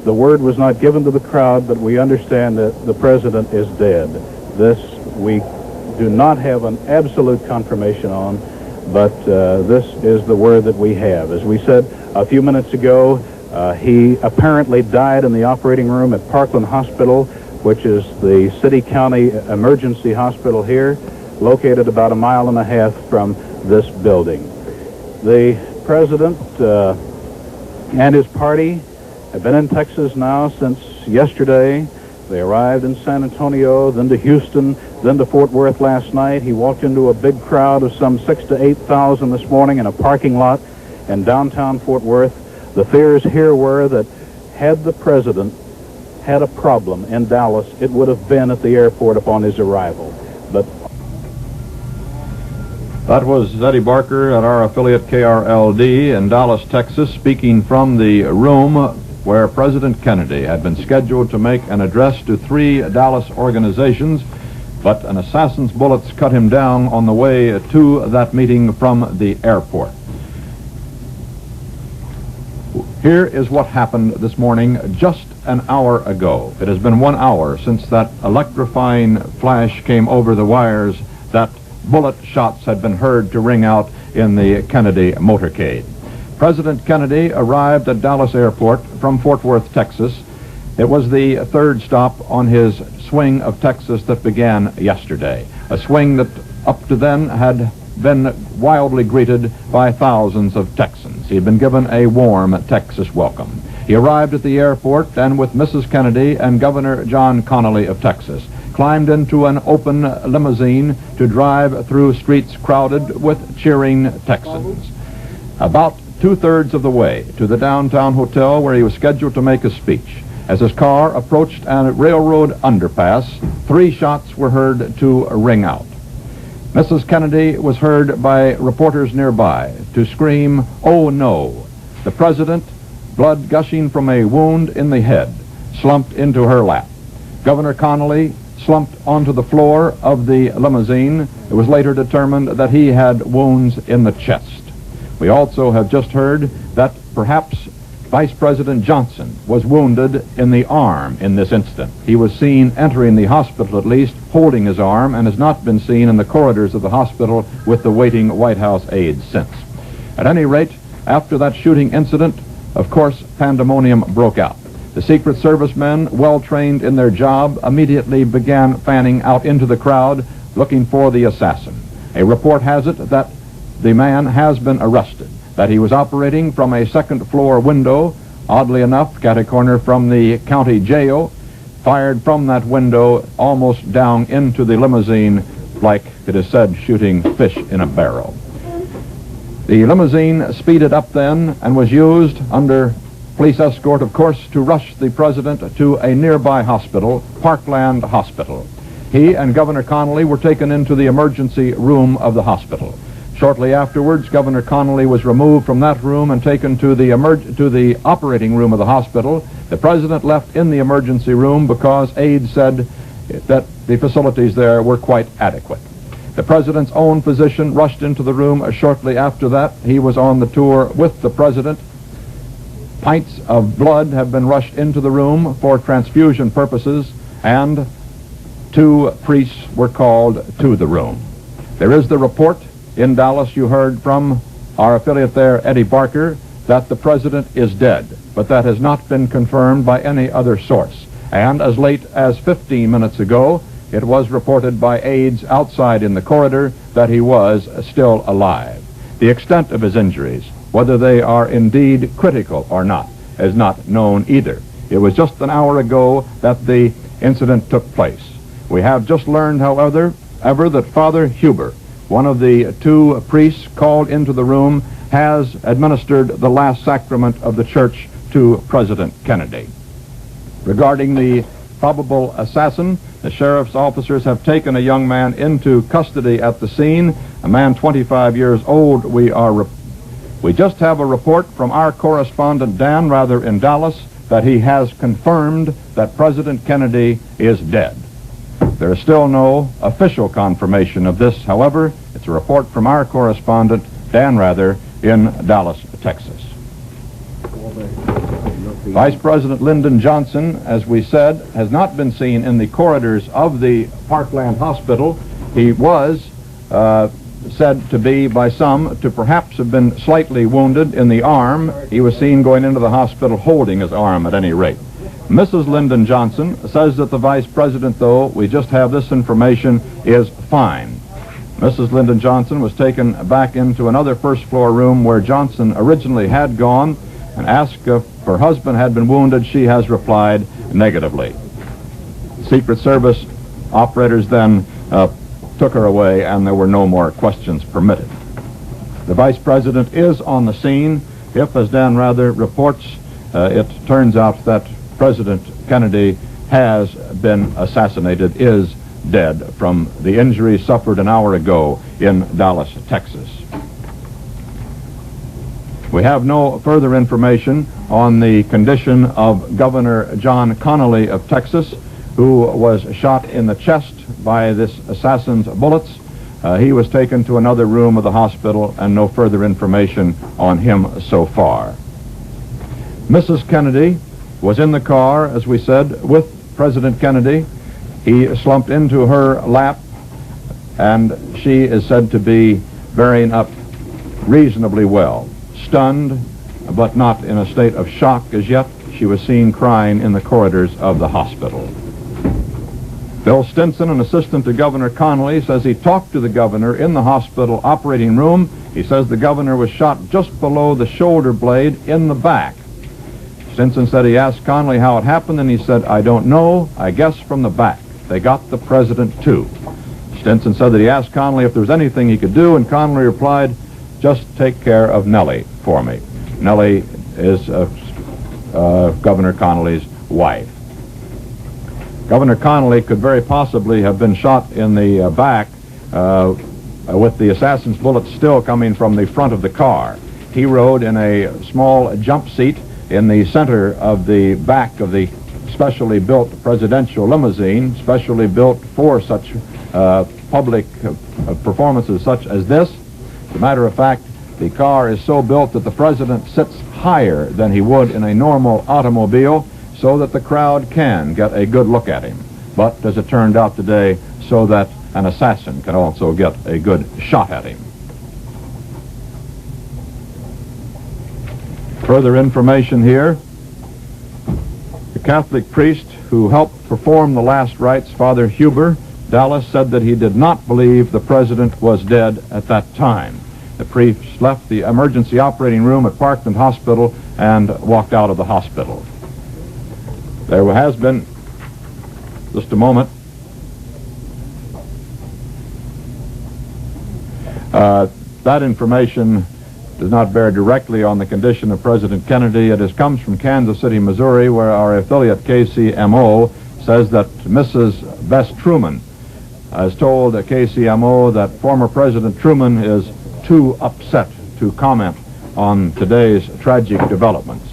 the word was not given to the crowd, but we understand that the president is dead. This we do not have an absolute confirmation on, but this is the word that we have. As we said a few minutes ago, he apparently died in the operating room at Parkland Hospital, which is the city-county emergency hospital here, located about 1.5 miles from this building. The president and his party have been in Texas now since yesterday. They arrived in San Antonio, then to Houston, then to Fort Worth last night. He walked into a big crowd of some 6,000 to 8,000 this morning in a parking lot in downtown Fort Worth. The fears here were that had the president had a problem in Dallas, it would have been at the airport upon his arrival. But that was Eddie Barker at our affiliate KRLD in Dallas, Texas, speaking from the room where President Kennedy had been scheduled to make an address to 3 Dallas organizations, but an assassin's bullets cut him down on the way to that meeting from the airport. Here is what happened this morning just an hour ago. It has been 1 hour since that electrifying flash came over the wires that bullet shots had been heard to ring out in the Kennedy motorcade. President Kennedy arrived at Dallas Airport from Fort Worth, Texas. It was the 3rd stop on his swing of Texas that began yesterday, a swing that up to then had been wildly greeted by thousands of Texans. He had been given a warm Texas welcome. He arrived at the airport and with Mrs. Kennedy and Governor John Connally of Texas climbed into an open limousine to drive through streets crowded with cheering Texans. About 2/3 of the way to the downtown hotel where he was scheduled to make a speech. As his car approached a railroad underpass, 3 shots were heard to ring out. Mrs. Kennedy was heard by reporters nearby to scream, "Oh no!" The president, blood gushing from a wound in the head, slumped into her lap. Governor Connally slumped onto the floor of the limousine. It was later determined that he had wounds in the chest. We also have just heard that perhaps Vice President Johnson was wounded in the arm in this incident. He was seen entering the hospital, at least, holding his arm, and has not been seen in the corridors of the hospital with the waiting White House aides since. At any rate, after that shooting incident, of course, pandemonium broke out. The Secret Service men, well trained in their job, immediately began fanning out into the crowd looking for the assassin. A report has it that the man has been arrested, that he was operating from a 2nd floor window, oddly enough, catty-corner from the county jail, fired from that window almost down into the limousine like it is said shooting fish in a barrel. The limousine speeded up then and was used under police escort, of course, to rush the president to a nearby hospital, Parkland Hospital. He and Governor Connolly were taken into the emergency room of the hospital. Shortly afterwards, Governor Connolly was removed from that room and taken to the operating room of the hospital. The president left in the emergency room because aides said that the facilities there were quite adequate. The president's own physician rushed into the room shortly after that. He was on the tour with the president. Pints of blood have been rushed into the room for transfusion purposes, and 2 priests were called to the room. There is the report in Dallas, you heard from our affiliate there, Eddie Barker, that the president is dead, but that has not been confirmed by any other source. And as late as 15 minutes ago, it was reported by aides outside in the corridor that he was still alive. The extent of his injuries, whether they are indeed critical or not, is not known either. It was just an hour ago that the incident took place. We have just learned, however, that Father Huber, one of the 2 priests called into the room, has administered the last sacrament of the church to President Kennedy. Regarding the probable assassin, the sheriff's officers have taken a young man into custody at the scene, a man 25 years old. We just have a report from our correspondent Dan Rather in Dallas that he has confirmed that President Kennedy is dead. There is still no official confirmation of this, however. It's a report from our correspondent Dan Rather in Dallas, Texas. Vice President Lyndon Johnson, as we said, has not been seen in the corridors of the Parkland Hospital. He was said to be by some to perhaps have been slightly wounded in the arm. He was seen going into the hospital holding his arm at any rate. Mrs. Lyndon Johnson says that the vice president, though we just have this information, is fine. Mrs. Lyndon Johnson was taken back into another first-floor room where Johnson originally had gone and asked if her husband had been wounded. She has replied negatively. Secret Service operators then took her away, and there were no more questions permitted. The vice president is on the scene. If, as Dan Rather reports, it turns out that President Kennedy has been assassinated, is dead from the injuries suffered an hour ago in Dallas, Texas. We have no further information on the condition of Governor John Connolly of Texas, who was shot in the chest by this assassin's bullets. He was taken to another room of the hospital, and no further information on him so far. Mrs. Kennedy was in the car, as we said, with President Kennedy. He slumped into her lap, and she is said to be bearing up reasonably well. Stunned, but not in a state of shock as yet. She was seen crying in the corridors of the hospital. Bill Stinson, an assistant to Governor Connolly, says he talked to the governor in the hospital operating room. He says the governor was shot just below the shoulder blade in the back. Stinson said he asked Connolly how it happened, and he said, "I don't know, I guess from the back. They got the president too." Stinson said that he asked Connolly if there was anything he could do, and Connolly replied, "Just take care of Nellie for me." Nellie is Governor Connolly's wife. Governor Connolly could very possibly have been shot in the back with the assassin's bullets still coming from the front of the car. He rode in a small jump seat in the center of the back of the specially built presidential limousine, specially built for such public performances such as this. As a matter of fact, the car is so built that the president sits higher than he would in a normal automobile, so that the crowd can get a good look at him. But, as it turned out today, so that an assassin can also get a good shot at him. Further information here. The Catholic priest who helped perform the last rites, Father Huber, Dallas, said that he did not believe the president was dead at that time. The priest left the emergency operating room at Parkland Hospital and walked out of the hospital. There has been, just a moment, that information does not bear directly on the condition of President Kennedy. It comes from Kansas City, Missouri, where our affiliate KCMO says that Mrs. Bess Truman has told KCMO that former President Truman is too upset to comment on today's tragic developments.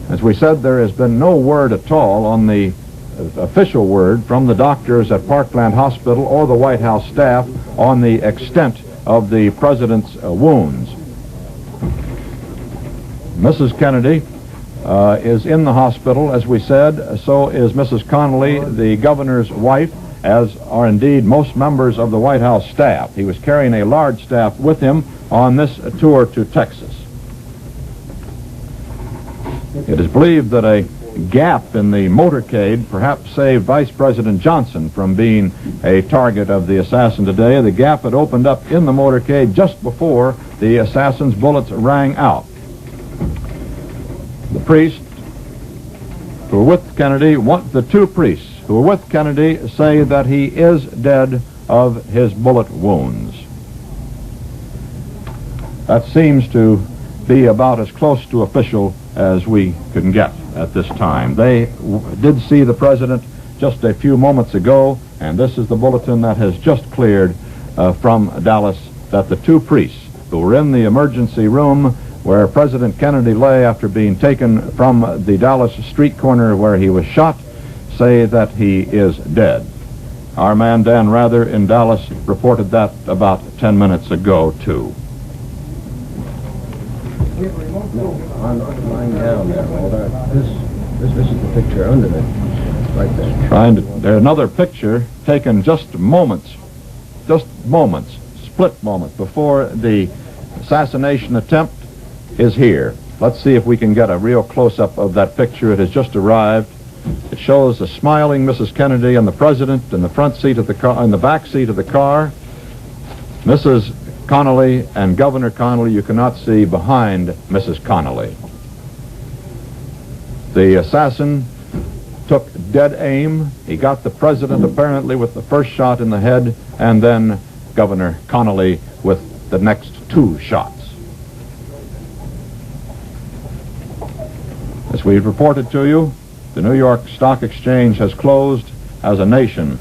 As we said, there has been no word at all on the official word from the doctors at Parkland Hospital or the White House staff on the extent of the president's wounds. Mrs. Kennedy is in the hospital, as we said. So is Mrs. Connolly, the governor's wife, as are indeed most members of the White House staff. He was carrying a large staff with him on this tour to Texas. It is believed that a gap in the motorcade perhaps saved Vice President Johnson from being a target of the assassin today. The gap had opened up in the motorcade just before the assassin's bullets rang out. The priests who were with Kennedy, the two priests who were with Kennedy, say that he is dead of his bullet wounds. That seems to be about as close to official as we can get at this time. They did see the president just a few moments ago, and this is the bulletin that has just cleared from Dallas, that the two priests who were in the emergency room where President Kennedy lay after being taken from the Dallas street corner where he was shot say that he is dead. Our man Dan Rather in Dallas reported that about 10 minutes ago, too. I'm lying down there, Walter. This is the picture under it, right there. There's another picture taken just moments, split moments before the assassination attempt is here. Let's see if we can get a real close-up of that picture. It has just arrived. It shows a smiling Mrs. Kennedy and the president in the front seat of the car, in the back seat of the car. Mrs. Connolly and Governor Connolly you cannot see behind Mrs. Connolly. The assassin took dead aim. He got the president apparently with the first shot in the head, and then Governor Connolly with the next two shots. As we've reported to you, the New York Stock Exchange has closed as a nation.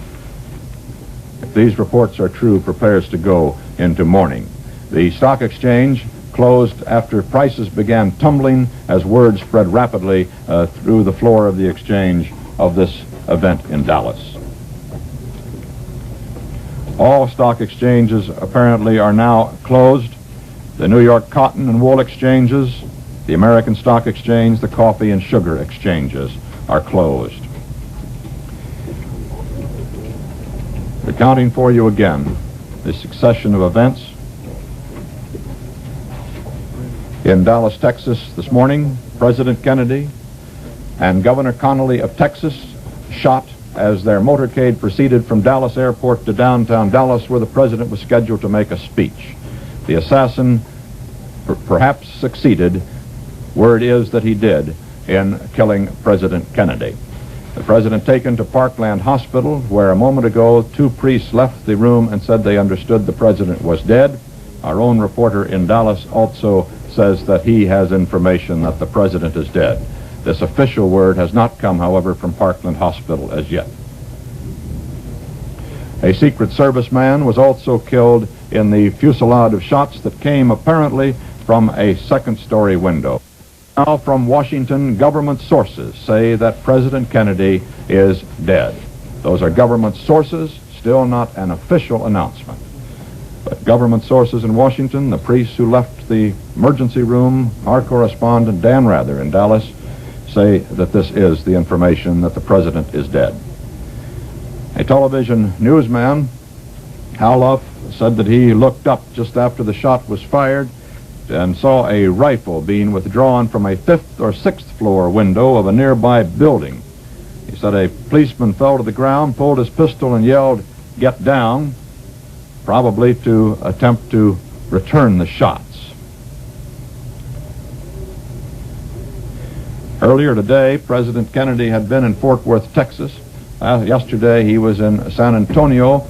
If these reports are true, prepares to go into mourning. The stock exchange closed after prices began tumbling as word spread rapidly through the floor of the exchange of this event in Dallas. All stock exchanges apparently are now closed. The New York Cotton and Wool exchanges, the American Stock Exchange, the coffee and sugar exchanges are closed. Recounting for you again the succession of events. In Dallas, Texas this morning, President Kennedy and Governor Connolly of Texas shot as their motorcade proceeded from Dallas Airport to downtown Dallas, where the president was scheduled to make a speech. The assassin perhaps succeeded, word is that he did, in killing President Kennedy. The president taken to Parkland Hospital, where a moment ago two priests left the room and said they understood the president was dead. Our own reporter in Dallas also says that he has information that the president is dead. This official word has not come, however, from Parkland Hospital as yet. A Secret Service man was also killed in the fusillade of shots that came apparently from a second-story window. Now from Washington, government sources say that President Kennedy is dead. Those are government sources, still not an official announcement. But government sources in Washington, the priests who left the emergency room, our correspondent Dan Rather in Dallas, say that this is the information that the president is dead. A television newsman, Hal Luff, said that he looked up just after the shot was fired and saw a rifle being withdrawn from a 5th or 6th floor window of a nearby building. He said a policeman fell to the ground, pulled his pistol and yelled, "Get down," probably to attempt to return the shots. Earlier today, President Kennedy had been in Fort Worth, Texas. Yesterday he was in San Antonio.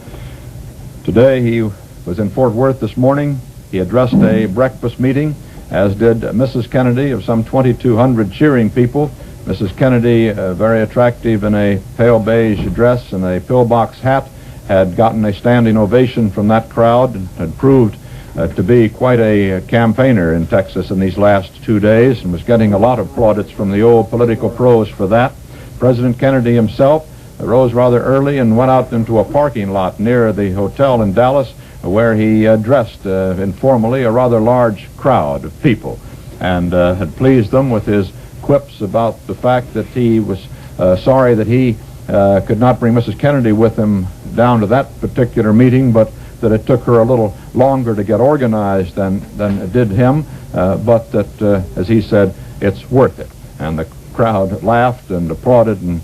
Today he was in Fort Worth this morning. He addressed a breakfast meeting, as did Mrs. Kennedy, of some 2,200 cheering people. Mrs. Kennedy, very attractive in a pale beige dress and a pillbox hat, had gotten a standing ovation from that crowd and had proved to be quite a campaigner in Texas in these last 2 days and was getting a lot of plaudits from the old political pros for that. President Kennedy himself rose rather early and went out into a parking lot near the hotel in Dallas, where he addressed informally a rather large crowd of people and had pleased them with his quips about the fact that he was sorry that he could not bring Mrs. Kennedy with him down to that particular meeting, but that it took her a little longer to get organized than it did him, but that, as he said, it's worth it. And the crowd laughed and applauded and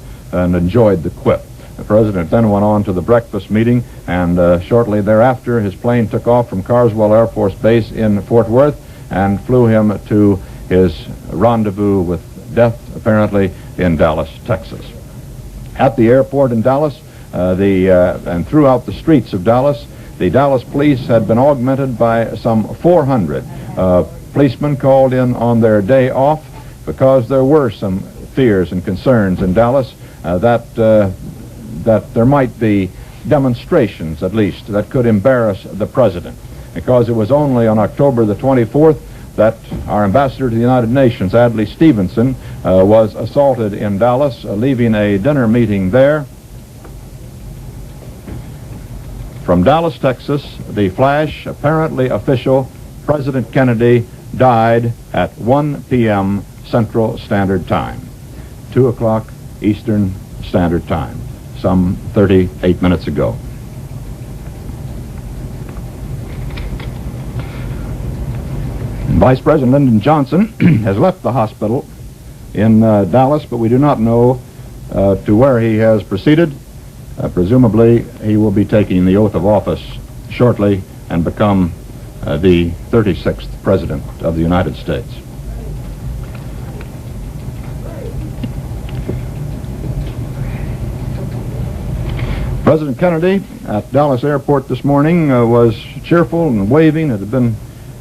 enjoyed the quip. The president then went on to the breakfast meeting, and shortly thereafter his plane took off from Carswell Air Force Base in Fort Worth and flew him to his rendezvous with death, apparently, in Dallas, Texas. At the airport in Dallas, and throughout the streets of Dallas, the Dallas police had been augmented by some 400 policemen called in on their day off because there were some fears and concerns in Dallas that there might be demonstrations, at least, that could embarrass the president, because it was only on October the 24th that our ambassador to the United Nations, Adlai Stevenson, was assaulted in Dallas, leaving a dinner meeting there. From Dallas, Texas, the flash, apparently official, President Kennedy died at 1 p.m. Central Standard Time, 2 o'clock Eastern Standard Time, some 38 minutes ago. Vice President Lyndon Johnson has left the hospital in Dallas, but we do not know to where he has proceeded. Presumably, he will be taking the oath of office shortly and become the 36th President of the United States. President Kennedy at Dallas Airport this morning was cheerful and waving. It had been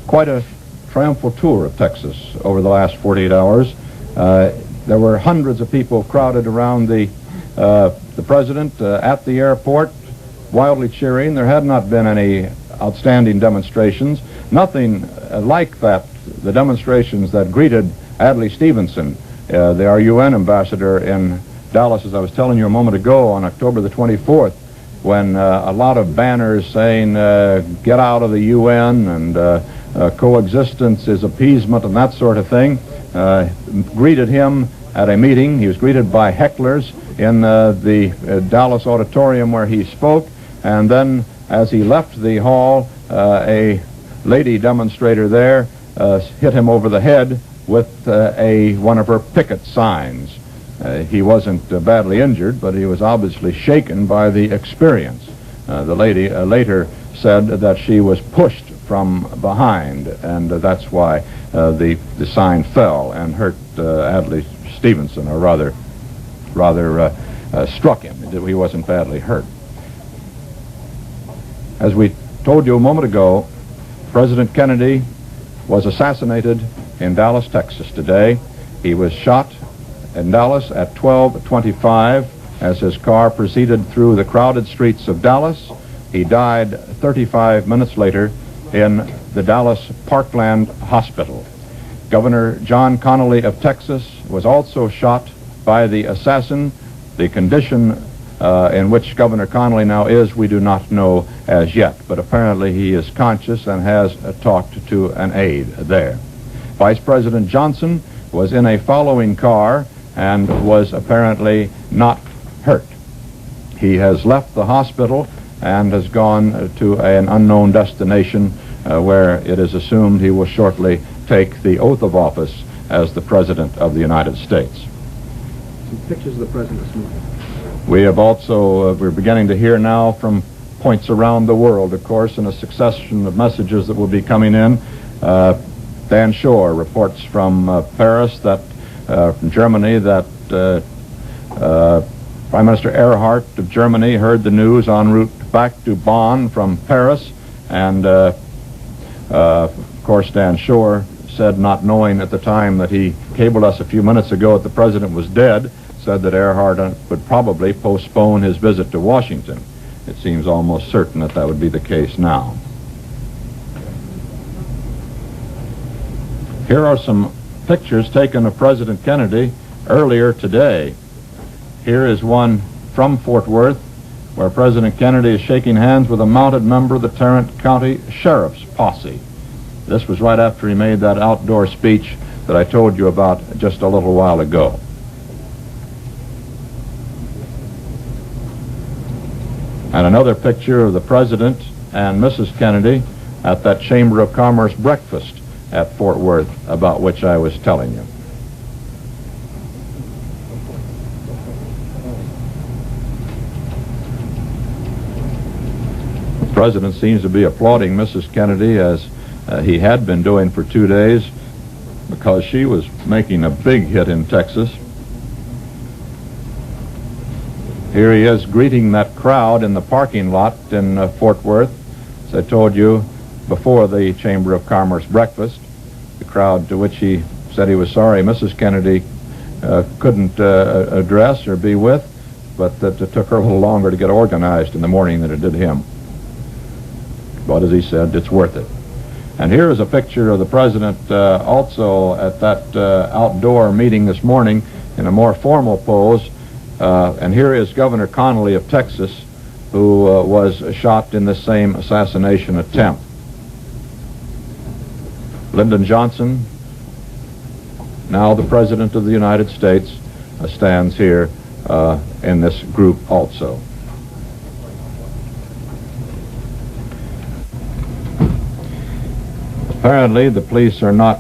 quite a triumphal tour of Texas over the last 48 hours. There were hundreds of people crowded around the president at the airport, wildly cheering. There had not been any outstanding demonstrations. Nothing like that, the demonstrations that greeted Adlai Stevenson, our UN ambassador in Dallas, as I was telling you a moment ago, on October the 24th, when a lot of banners saying, get out of the UN and coexistence is appeasement and that sort of thing, greeted him at a meeting. He was greeted by hecklers in the Dallas auditorium where he spoke, and then as he left the hall, a lady demonstrator there hit him over the head with one of her picket signs. He wasn't badly injured, but he was obviously shaken by the experience. The lady later said that she was pushed from behind, and that's why the sign fell and hurt Adlai Stevenson, or rather struck him. He wasn't badly hurt. As we told you a moment ago, President Kennedy was assassinated in Dallas, Texas today. He was shot in Dallas at 12:25 as his car proceeded through the crowded streets of Dallas. He died 35 minutes later in the Dallas Parkland Hospital. Governor John Connally of Texas was also shot by the assassin. The condition in which Governor Connally now is, we do not know as yet, but apparently he is conscious and has talked to an aide there. Vice President Johnson was in a following car and was apparently not hurt. He has left the hospital and has gone to an unknown destination where it is assumed he will shortly take the oath of office as the President of the United States. Some pictures of the President this morning. We have also, we're beginning to hear now from points around the world, of course, in a succession of messages that will be coming in. Dan Shore reports from Paris that, from Germany, that Prime Minister Erhard of Germany heard the news en route back to Bonn from Paris, and Of course, Dan Shore said, not knowing at the time that he cabled us a few minutes ago that the president was dead, said that Earhart would probably postpone his visit to Washington. It seems almost certain that that would be the case now. Here are some pictures taken of President Kennedy earlier today. Here is one from Fort Worth, where President Kennedy is shaking hands with a mounted member of the Tarrant County Sheriff's Posse. This was right after he made that outdoor speech that I told you about just a little while ago. And another picture of the President and Mrs. Kennedy at that Chamber of Commerce breakfast at Fort Worth, about which I was telling you. The President seems to be applauding Mrs. Kennedy, as he had been doing for 2 days, because she was making a big hit in Texas. Here he is greeting that crowd in the parking lot in Fort Worth, as I told you, before the Chamber of Commerce breakfast, the crowd to which he said he was sorry Mrs. Kennedy couldn't address or be with, but that it took her a little longer to get organized in the morning than it did him. But as he said, it's worth it. And here is a picture of the President also at that outdoor meeting this morning in a more formal pose. And here is Governor Connally of Texas, who was shot in the same assassination attempt. Lyndon Johnson, now the President of the United States, stands here in this group also. Apparently, the police are not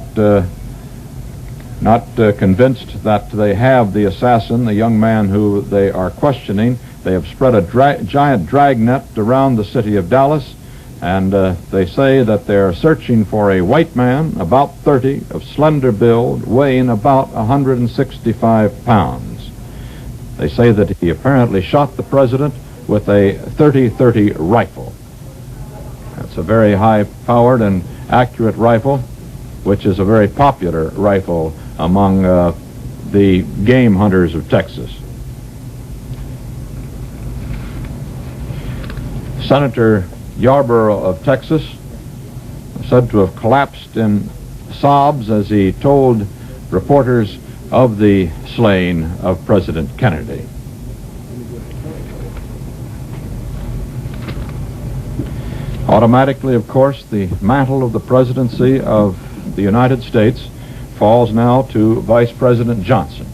convinced that they have the assassin, the young man who they are questioning. They have spread a giant dragnet around the city of Dallas, and they say that they're searching for a white man, about 30, of slender build, weighing about 165 pounds. They say that he apparently shot the president with a .30-30 rifle. That's a very high-powered and accurate rifle, which is a very popular rifle among the game hunters of Texas. Senator Yarborough of Texas said to have collapsed in sobs as he told reporters of the slaying of President Kennedy. Automatically, of course, the mantle of the presidency of the United States falls now to Vice President Johnson,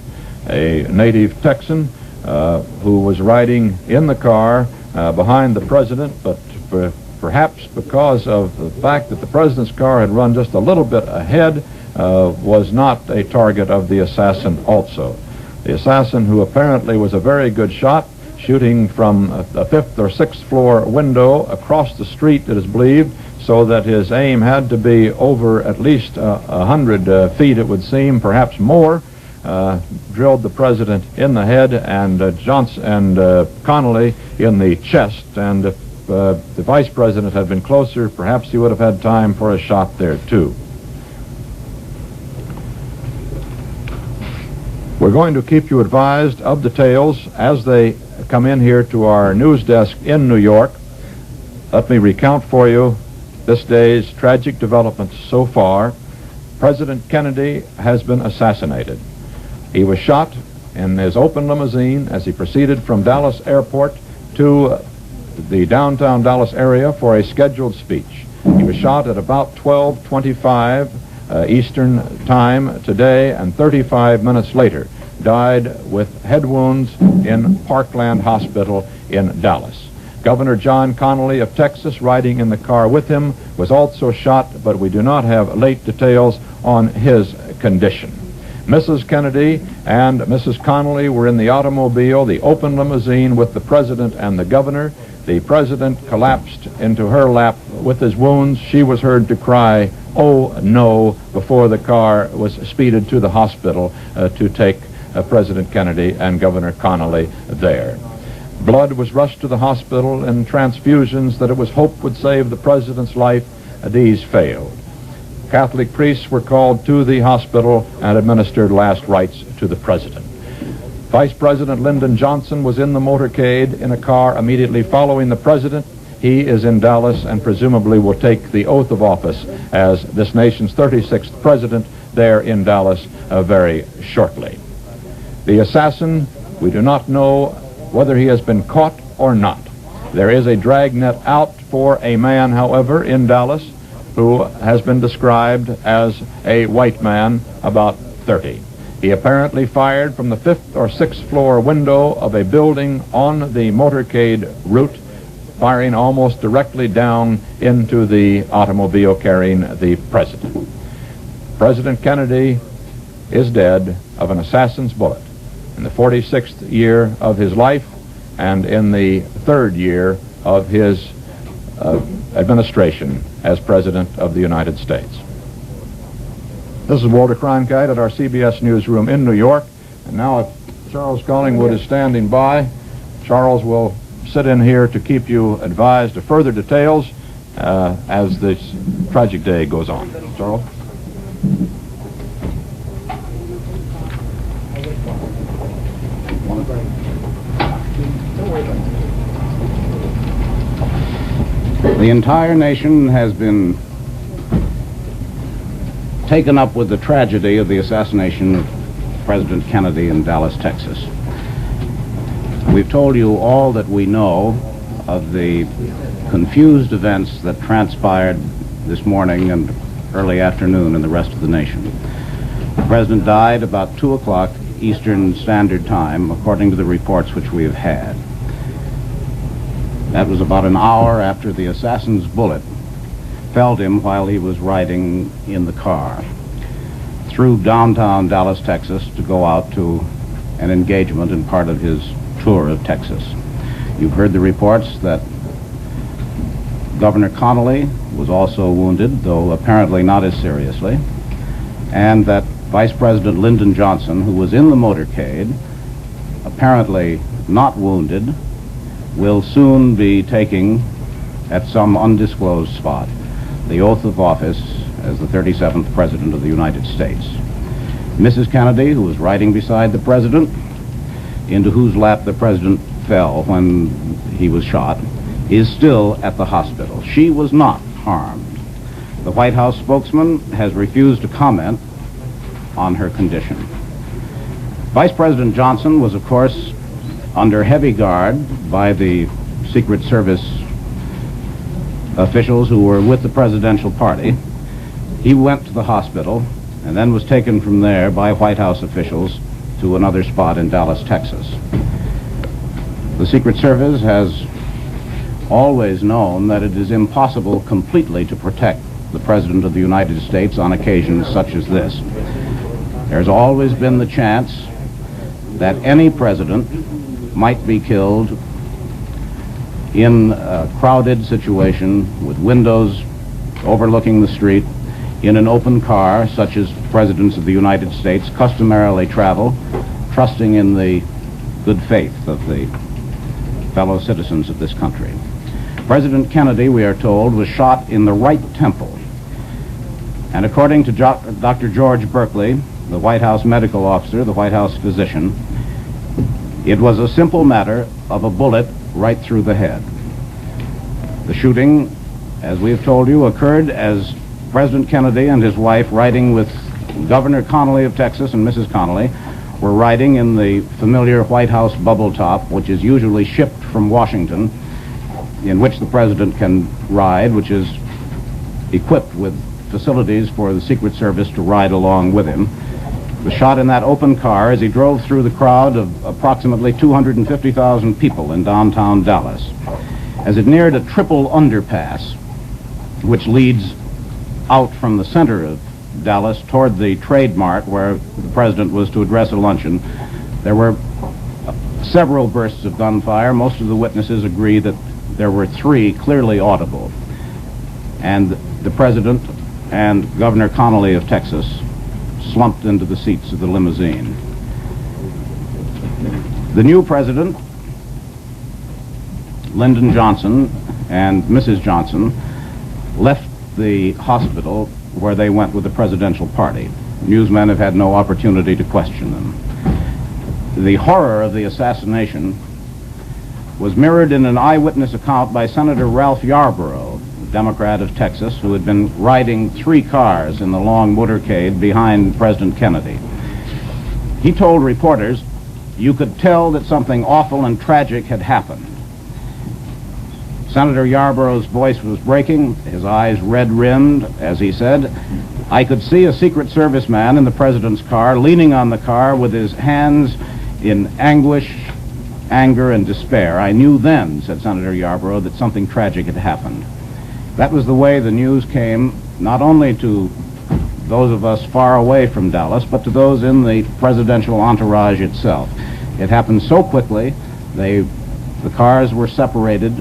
a native Texan who was riding in the car behind the president, but perhaps because of the fact that the president's car had run just a little bit ahead, was not a target of the assassin also. The assassin, who apparently was a very good shot, shooting from a 5th or 6th floor window across the street, it is believed, so that his aim had to be over at least 100 feet, it would seem, perhaps more, drilled the president in the head and Connally in the chest. And if the vice president had been closer, perhaps he would have had time for a shot there too. We're going to keep you advised of details as they come in here to our news desk in New York. Let me recount for you this day's tragic developments so far. President Kennedy has been assassinated. He was shot in his open limousine as he proceeded from Dallas Airport to the downtown Dallas area for a scheduled speech. He was shot at about 12:25 Eastern Time today, and 35 minutes later died with head wounds in Parkland Hospital in Dallas. Governor John Connally of Texas, riding in the car with him, was also shot, but we do not have late details on his condition. Mrs. Kennedy and Mrs. Connally were in the automobile, the open limousine, with the president and the governor. The president collapsed into her lap with his wounds. She was heard to cry, "Oh no," before the car was speeded to the hospital to take President Kennedy and Governor Connally there. Blood was rushed to the hospital in transfusions that it was hoped would save the president's life. these failed. Catholic priests were called to the hospital and administered last rites to the president. Vice President Lyndon Johnson was in the motorcade in a car immediately following the president. He is in Dallas and presumably will take the oath of office as this nation's 36th president there in Dallas very shortly. The assassin, we do not know whether he has been caught or not. There is a dragnet out for a man, however, in Dallas who has been described as a white man, about 30. He apparently fired from the 5th or 6th floor window of a building on the motorcade route, firing almost directly down into the automobile carrying the president. President Kennedy is dead of an assassin's bullet in the 46th year of his life and in the 3rd year of his administration as President of the United States. This is Walter Cronkite at our CBS newsroom in New York. And now if Charles Collingwood is standing by, Charles will sit in here to keep you advised of further details as this tragic day goes on. Charles? The entire nation has been taken up with the tragedy of the assassination of President Kennedy in Dallas, Texas. We've told you all that we know of the confused events that transpired this morning and early afternoon in the rest of the nation. The president died about 2 o'clock Eastern Standard Time, according to the reports which we have had. That was about an hour after the assassin's bullet felled him while he was riding in the car through downtown Dallas, Texas, to go out to an engagement in part of his tour of Texas. You've heard the reports that Governor Connolly was also wounded, though apparently not as seriously, and that Vice President Lyndon Johnson, who was in the motorcade, apparently not wounded, will soon be taking, at some undisclosed spot, the oath of office as the 37th President of the United States. Mrs. Kennedy, who was riding beside the President, into whose lap the President fell when he was shot, is still at the hospital. She was not harmed. The White House spokesman has refused to comment on her condition. Vice President Johnson was, of course, under heavy guard by the Secret Service officials who were with the presidential party. He went to the hospital and then was taken from there by White House officials to another spot in Dallas, Texas. The Secret Service has always known that it is impossible completely to protect the President of the United States on occasions such as this. There's always been the chance that any president might be killed in a crowded situation with windows overlooking the street in an open car, such as presidents of the United States customarily travel, trusting in the good faith of the fellow citizens of this country. President Kennedy, we are told, was shot in the right temple. And according to Dr. George Berkeley, the White House medical officer, the White House physician, it was a simple matter of a bullet right through the head. The shooting, as we have told you, occurred as President Kennedy and his wife, riding with Governor Connolly of Texas and Mrs. Connolly, were riding in the familiar White House bubble top, which is usually shipped from Washington, in which the president can ride, which is equipped with facilities for the Secret Service to ride along with him. Was shot in that open car as he drove through the crowd of approximately 250,000 people in downtown Dallas. As it neared a triple underpass, which leads out from the center of Dallas toward the Trade Mart where the president was to address a luncheon, there were several bursts of gunfire. Most of the witnesses agree that there were 3 clearly audible. And the president and Governor Connolly of Texas slumped into the seats of the limousine. The new president, Lyndon Johnson, and Mrs. Johnson left the hospital where they went with the presidential party. Newsmen have had no opportunity to question them. The horror of the assassination was mirrored in an eyewitness account by Senator Ralph Yarborough, a Democrat of Texas, who had been riding 3 cars in the long motorcade behind President Kennedy. He told reporters, "You could tell that something awful and tragic had happened." Senator Yarborough's voice was breaking, his eyes red-rimmed, as he said, "I could see a Secret Service man in the president's car, leaning on the car with his hands in anguish, anger, and despair. I knew then," said Senator Yarborough, "that something tragic had happened." That was the way the news came, not only to those of us far away from Dallas, but to those in the presidential entourage itself. It happened so quickly, the cars were separated.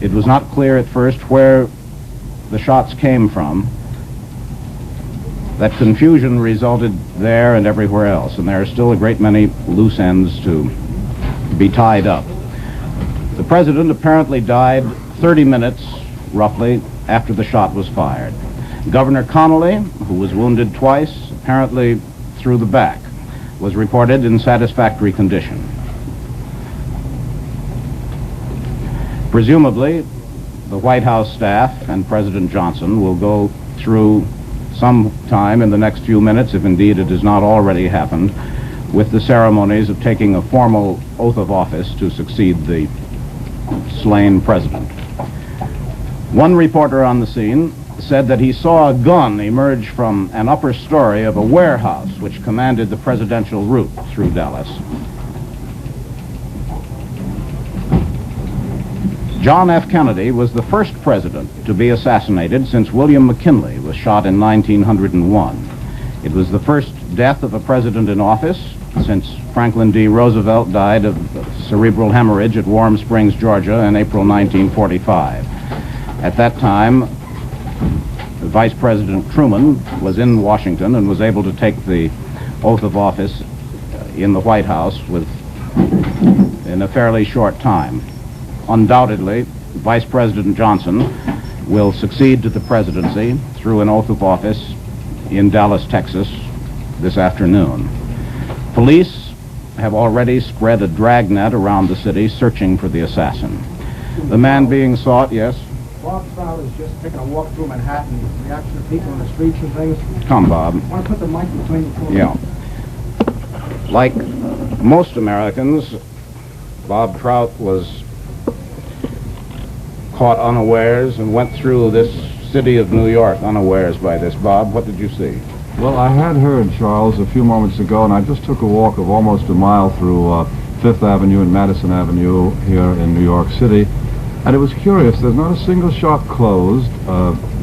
It was not clear at first where the shots came from. That confusion resulted there and everywhere else, and there are still a great many loose ends to be tied up. The president apparently died 30 minutes, roughly, after the shot was fired. Governor Connolly, who was wounded twice, apparently through the back, was reported in satisfactory condition. Presumably, the White House staff and President Johnson will go through some time in the next few minutes, if indeed it has not already happened, with the ceremonies of taking a formal oath of office to succeed the slain president. One reporter on the scene said that he saw a gun emerge from an upper story of a warehouse which commanded the presidential route through Dallas. John F. Kennedy was the first president to be assassinated since William McKinley was shot in 1901. It was the first death of a president in office since Franklin D. Roosevelt died of cerebral hemorrhage at Warm Springs, Georgia in April 1945. At that time, Vice President Truman was in Washington and was able to take the oath of office in the White House in a fairly short time. Undoubtedly, Vice President Johnson will succeed to the presidency through an oath of office in Dallas, Texas this afternoon. Police have already spread a dragnet around the city searching for the assassin. The man being sought, yes? Bob Trout is just taking a walk through Manhattan, reaction of people in the streets and things. Come, Bob. I want to put the mic between the two. Yeah. Like most Americans, Bob Trout was caught unawares and went through this city of New York unawares by this. Bob, what did you see? Well, I had heard, Charles, a few moments ago, and I just took a walk of almost a mile through Fifth Avenue and Madison Avenue here in New York City. And it was curious, there's not a single shop closed.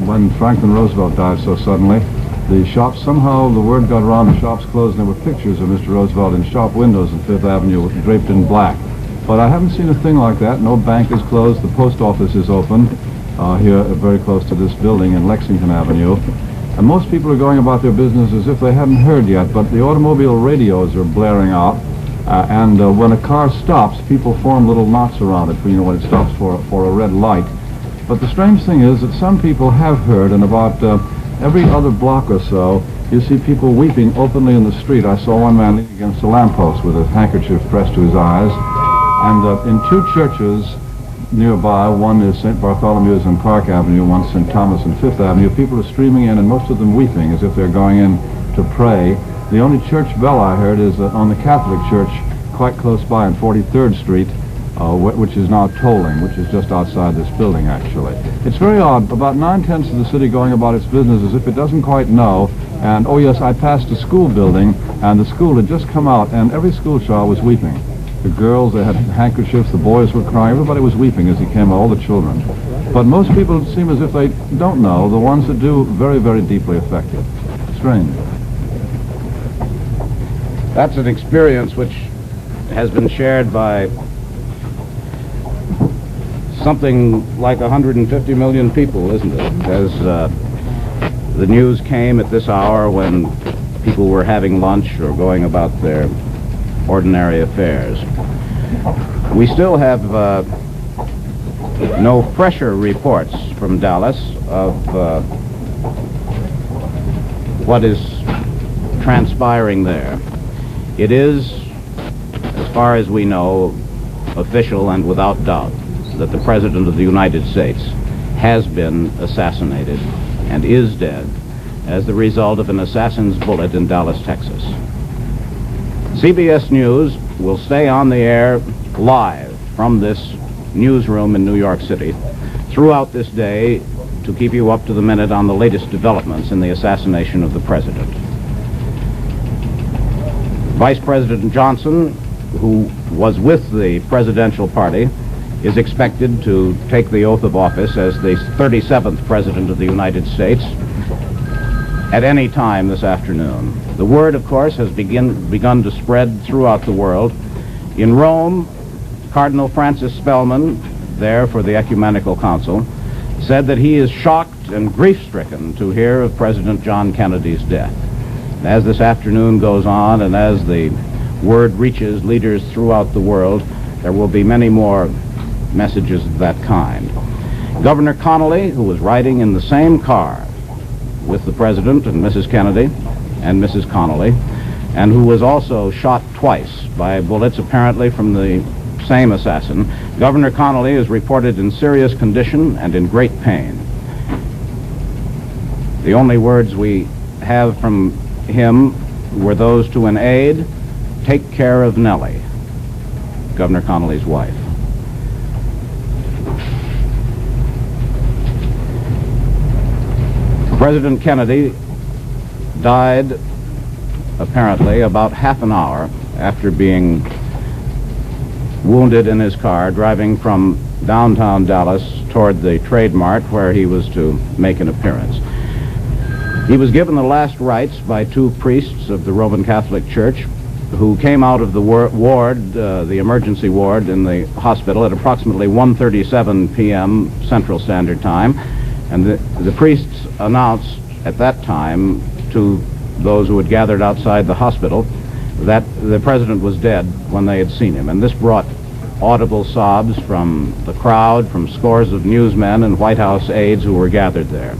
When Franklin Roosevelt died so suddenly, the shops, somehow the word got around, the shops closed, and there were pictures of Mr. Roosevelt in shop windows in Fifth Avenue draped in black. But I haven't seen a thing like that. No bank is closed. The post office is open here very close to this building in Lexington Avenue. And most people are going about their business as if they hadn't heard yet, but the automobile radios are blaring out. And when a car stops, people form little knots around it, you know, when it stops for a red light. But the strange thing is that some people have heard, and about every other block or so, you see people weeping openly in the street. I saw one man leaning against a lamppost with a handkerchief pressed to his eyes. And in two churches nearby, one is St. Bartholomew's and Park Avenue, one St. Thomas and Fifth Avenue, people are streaming in, and most of them weeping as if they're going in to pray. The only church bell I heard is on the Catholic church quite close by on 43rd Street, which is now tolling, which is just outside this building, actually. It's very odd. About 9/10 of the city going about its business as if it doesn't quite know. And, oh yes, I passed a school building, and the school had just come out, and every school child was weeping. The girls, they had handkerchiefs, the boys were crying, everybody was weeping as he came out, all the children. But most people seem as if they don't know, the ones that do, very, very deeply affected. Strange. That's an experience which has been shared by something like 150 million people, isn't it? As the news came at this hour when people were having lunch or going about their ordinary affairs. We still have no fresher reports from Dallas of what is transpiring there. It is, as far as we know, official and without doubt that the President of the United States has been assassinated and is dead as the result of an assassin's bullet in Dallas, Texas. CBS News will stay on the air live from this newsroom in New York City throughout this day to keep you up to the minute on the latest developments in the assassination of the President. Vice President Johnson, who was with the presidential party, is expected to take the oath of office as the 37th President of the United States at any time this afternoon. The word, of course, has begun to spread throughout the world. In Rome, Cardinal Francis Spellman, there for the Ecumenical Council, said that he is shocked and grief-stricken to hear of President John Kennedy's death. And as this afternoon goes on and as the word reaches leaders throughout the world, there will be many more messages of that kind. Governor Connolly, who was riding in the same car with the President and Mrs. Kennedy and Mrs. Connolly, and who was also shot twice by bullets apparently from the same assassin, Governor Connolly is reported in serious condition and in great pain. The only words we have from him were those to an aide: "Take care of Nellie," Governor Connolly's wife. President Kennedy died apparently about half an hour after being wounded in his car driving from downtown Dallas toward the Trade Mart where he was to make an appearance. He was given the last rites by two priests of the Roman Catholic Church who came out of the ward, the emergency ward in the hospital at approximately 1:37 p.m. Central Standard Time. And the priests announced at that time to those who had gathered outside the hospital that the President was dead when they had seen him. And this brought audible sobs from the crowd, from scores of newsmen and White House aides who were gathered there.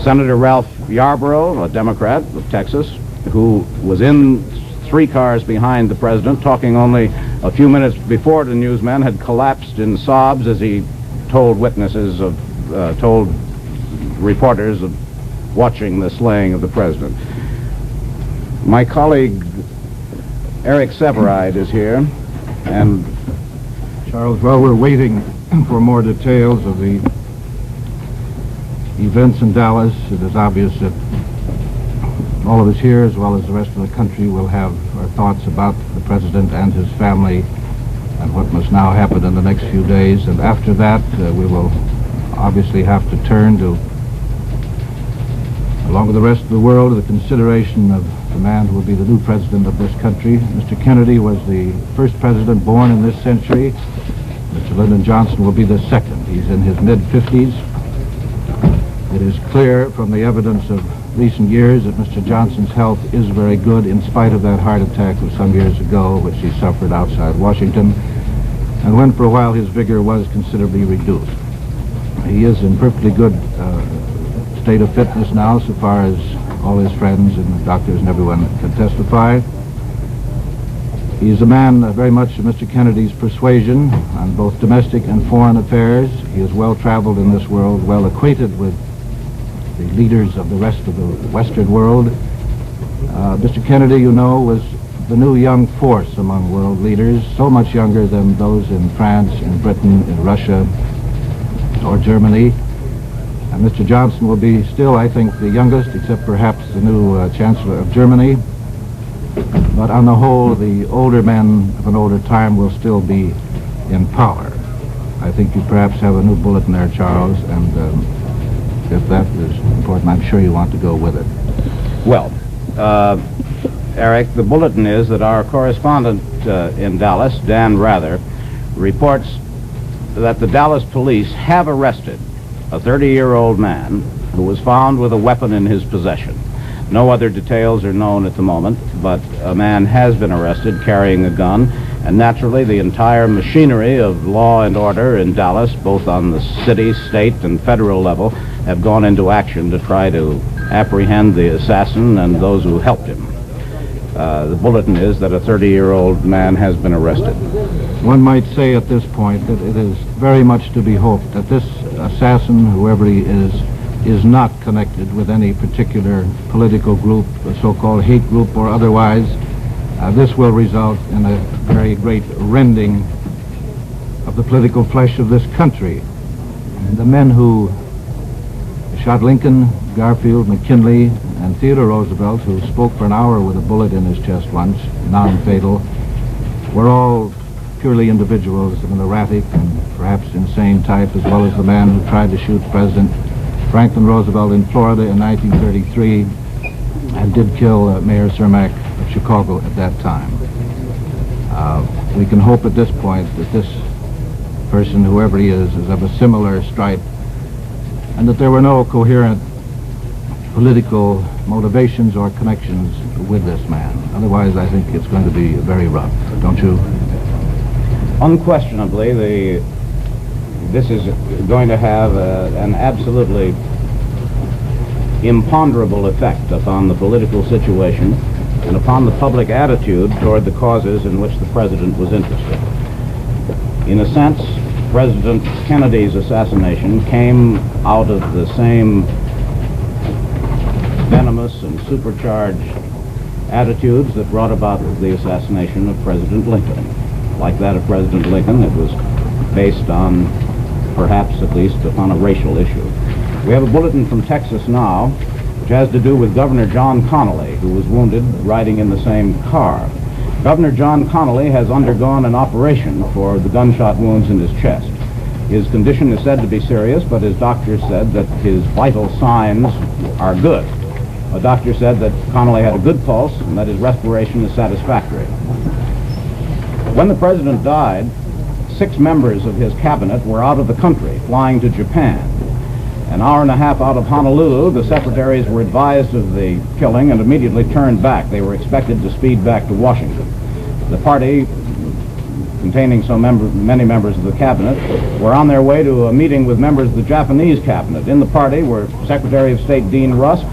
Senator Ralph Yarborough, a Democrat of Texas, who was in 3 cars behind the President, talking only a few minutes before the newsmen, had collapsed in sobs as he told witnesses of told reporters of watching the slaying of the President. My colleague Eric Severide is here, and Charles, while we're waiting for more details of the events in Dallas, it is obvious that all of us here, as well as the rest of the country, will have our thoughts about the President and his family and what must now happen in the next few days. And after that, we will obviously have to turn to, along with the rest of the world, the consideration of the man who will be the new president of this country. Mr. Kennedy was the first president born in this century. Mr. Lyndon Johnson will be the second. He's in his mid-50s. It is clear from the evidence of recent years that Mr. Johnson's health is very good in spite of that heart attack of some years ago, which he suffered outside Washington, and when for a while his vigor was considerably reduced. He is in perfectly good state of fitness now, so far as all his friends and the doctors and everyone can testify. He's a man very much of Mr. Kennedy's persuasion on both domestic and foreign affairs. He is well traveled in this world, well acquainted with the leaders of the rest of the Western world. Mr. Kennedy, you know, was the new young force among world leaders, so much younger than those in France, in Britain, in Russia, or Germany. And Mr. Johnson will be still, I think, the youngest, except perhaps the new Chancellor of Germany. But on the whole, the older men of an older time will still be in power. I think you perhaps have a new bulletin there, Charles, and if that is important, I'm sure you want to go with it. Well, Eric, the bulletin is that our correspondent in Dallas, Dan Rather, reports that the Dallas police have arrested a 30-year-old man who was found with a weapon in his possession. No other details are known at the moment, but a man has been arrested carrying a gun, And naturally, the entire machinery of law and order in Dallas, both on the city, state, and federal level, have gone into action to try to apprehend the assassin and those who helped him. The bulletin is that a 30-year-old man has been arrested. One might say at this point that it is very much to be hoped that this assassin, whoever he is not connected with any particular political group, a so-called hate group or otherwise. This will result in a very great rending of the political flesh of this country. And the men who shot Lincoln, Garfield, McKinley, and Theodore Roosevelt, who spoke for an hour with a bullet in his chest once, non-fatal, were all purely individuals of an erratic and perhaps insane type, as well as the man who tried to shoot President Franklin Roosevelt in Florida in 1933 and did kill Mayor Cermak of Chicago at that time. We can hope at this point that this person, whoever he is of a similar stripe, and that there were no coherent political motivations or connections with this man. Otherwise, I think it's going to be very rough, don't you? Unquestionably, this is going to have an absolutely imponderable effect upon the political situation and upon the public attitude toward the causes in which the president was interested. In a sense, President Kennedy's assassination came out of the same venomous and supercharged attitudes that brought about the assassination of President Lincoln. Like that of President Lincoln, it was based on, perhaps at least, upon a racial issue. We have a bulletin from Texas now, which has to do with Governor John Connally, who was wounded riding in the same car. Governor John Connally has undergone an operation for the gunshot wounds in his chest. His condition is said to be serious, but his doctor said that his vital signs are good. A doctor said that Connally had a good pulse and that his respiration is satisfactory. When the president died, 6 members of his cabinet were out of the country, flying to Japan. An hour and a half out of Honolulu, the secretaries were advised of the killing and immediately turned back. They were expected to speed back to Washington. The party, containing so many members of the cabinet, were on their way to a meeting with members of the Japanese cabinet. In the party were Secretary of State Dean Rusk,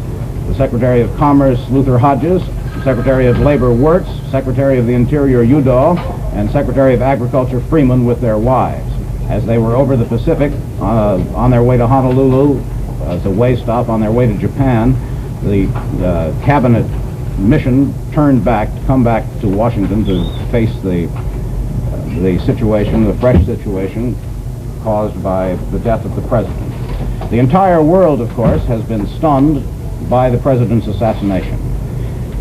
the Secretary of Commerce Luther Hodges, Secretary of Labor Wirtz, Secretary of the Interior Udall, and Secretary of Agriculture Freeman with their wives. As they were over the Pacific on their way to Honolulu, as a way stop on their way to Japan, the cabinet mission turned back to come back to Washington to face the situation, the fresh situation caused by the death of the president. The entire world, of course, has been stunned by the president's assassination.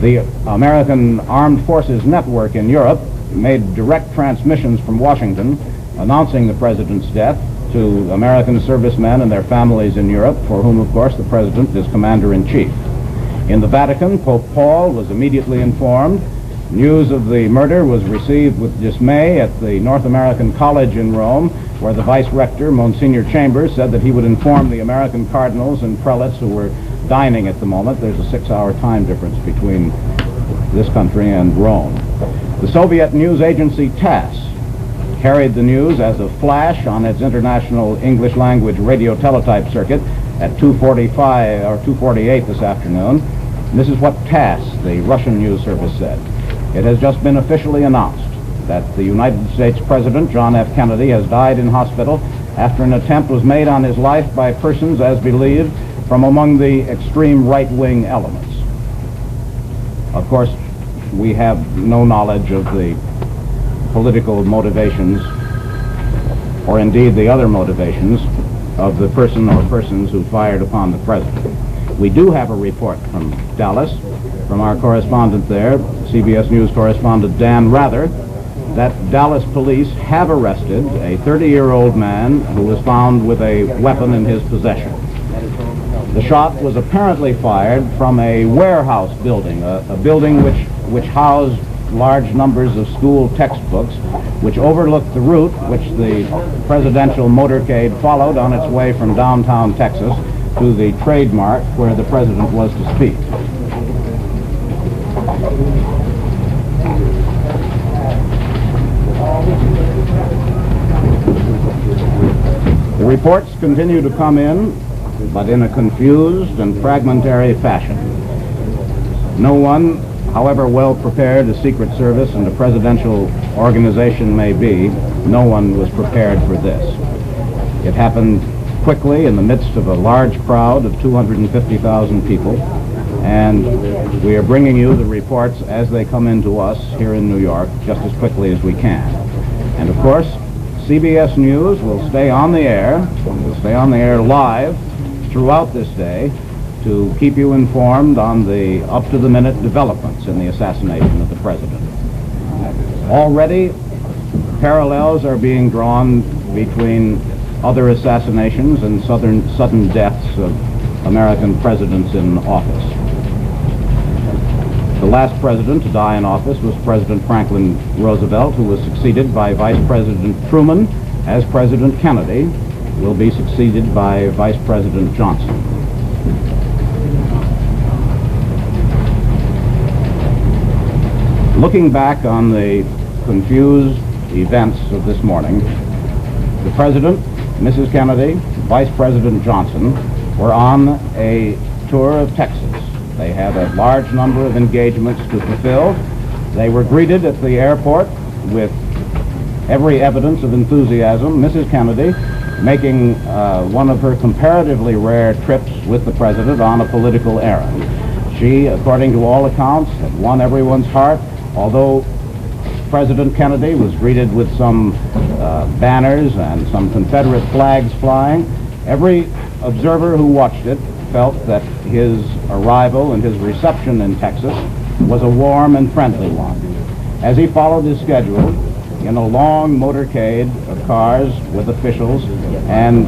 The American Armed Forces Network in Europe made direct transmissions from Washington announcing the president's death to American servicemen and their families in Europe, for whom, of course, the president is commander-in-chief. In the Vatican, Pope Paul was immediately informed. News of the murder was received with dismay at the North American College in Rome, where the vice rector, Monsignor Chambers, said that he would inform the American cardinals and prelates who were dining at the moment. There's a 6-hour time difference between this country and Rome. The Soviet news agency TASS carried the news as a flash on its international English language radio teletype circuit at 2:45 or 2:48 this afternoon. And this is what TASS, the Russian news service, said. It has just been officially announced that the United States President, John F. Kennedy, has died in hospital after an attempt was made on his life by persons, as believed, from among the extreme right-wing elements. Of course, we have no knowledge of the political motivations, or indeed the other motivations, of the person or persons who fired upon the president. We do have a report from Dallas, from our correspondent there, CBS News correspondent Dan Rather, that Dallas police have arrested a 30-year-old man who was found with a weapon in his possession. The shot was apparently fired from a warehouse building, a building which housed large numbers of school textbooks, which overlooked the route which the presidential motorcade followed on its way from downtown Texas to the Trade Mart where the president was to speak. The reports continue to come in, but in a confused and fragmentary fashion. No one, however well prepared a Secret Service and a presidential organization may be, no one was prepared for this. It happened quickly in the midst of a large crowd of 250,000 people, and we are bringing you the reports as they come into us here in New York just as quickly as we can. And of course, CBS News will stay on the air, live throughout this day to keep you informed on the up-to-the-minute developments in the assassination of the president. Already, parallels are being drawn between other assassinations and sudden deaths of American presidents in office. The last president to die in office was President Franklin Roosevelt, who was succeeded by Vice President Truman, as President Kennedy will be succeeded by Vice President Johnson. Looking back on the confused events of this morning, the President, Mrs. Kennedy, Vice President Johnson were on a tour of Texas. They had a large number of engagements to fulfill. They were greeted at the airport with every evidence of enthusiasm. Mrs. Kennedy making one of her comparatively rare trips with the President on a political errand. She, according to all accounts, had won everyone's heart, although President Kennedy was greeted with some banners and some Confederate flags flying. Every observer who watched it felt that his arrival and his reception in Texas was a warm and friendly one. As he followed his schedule in a long motorcade of cars with officials and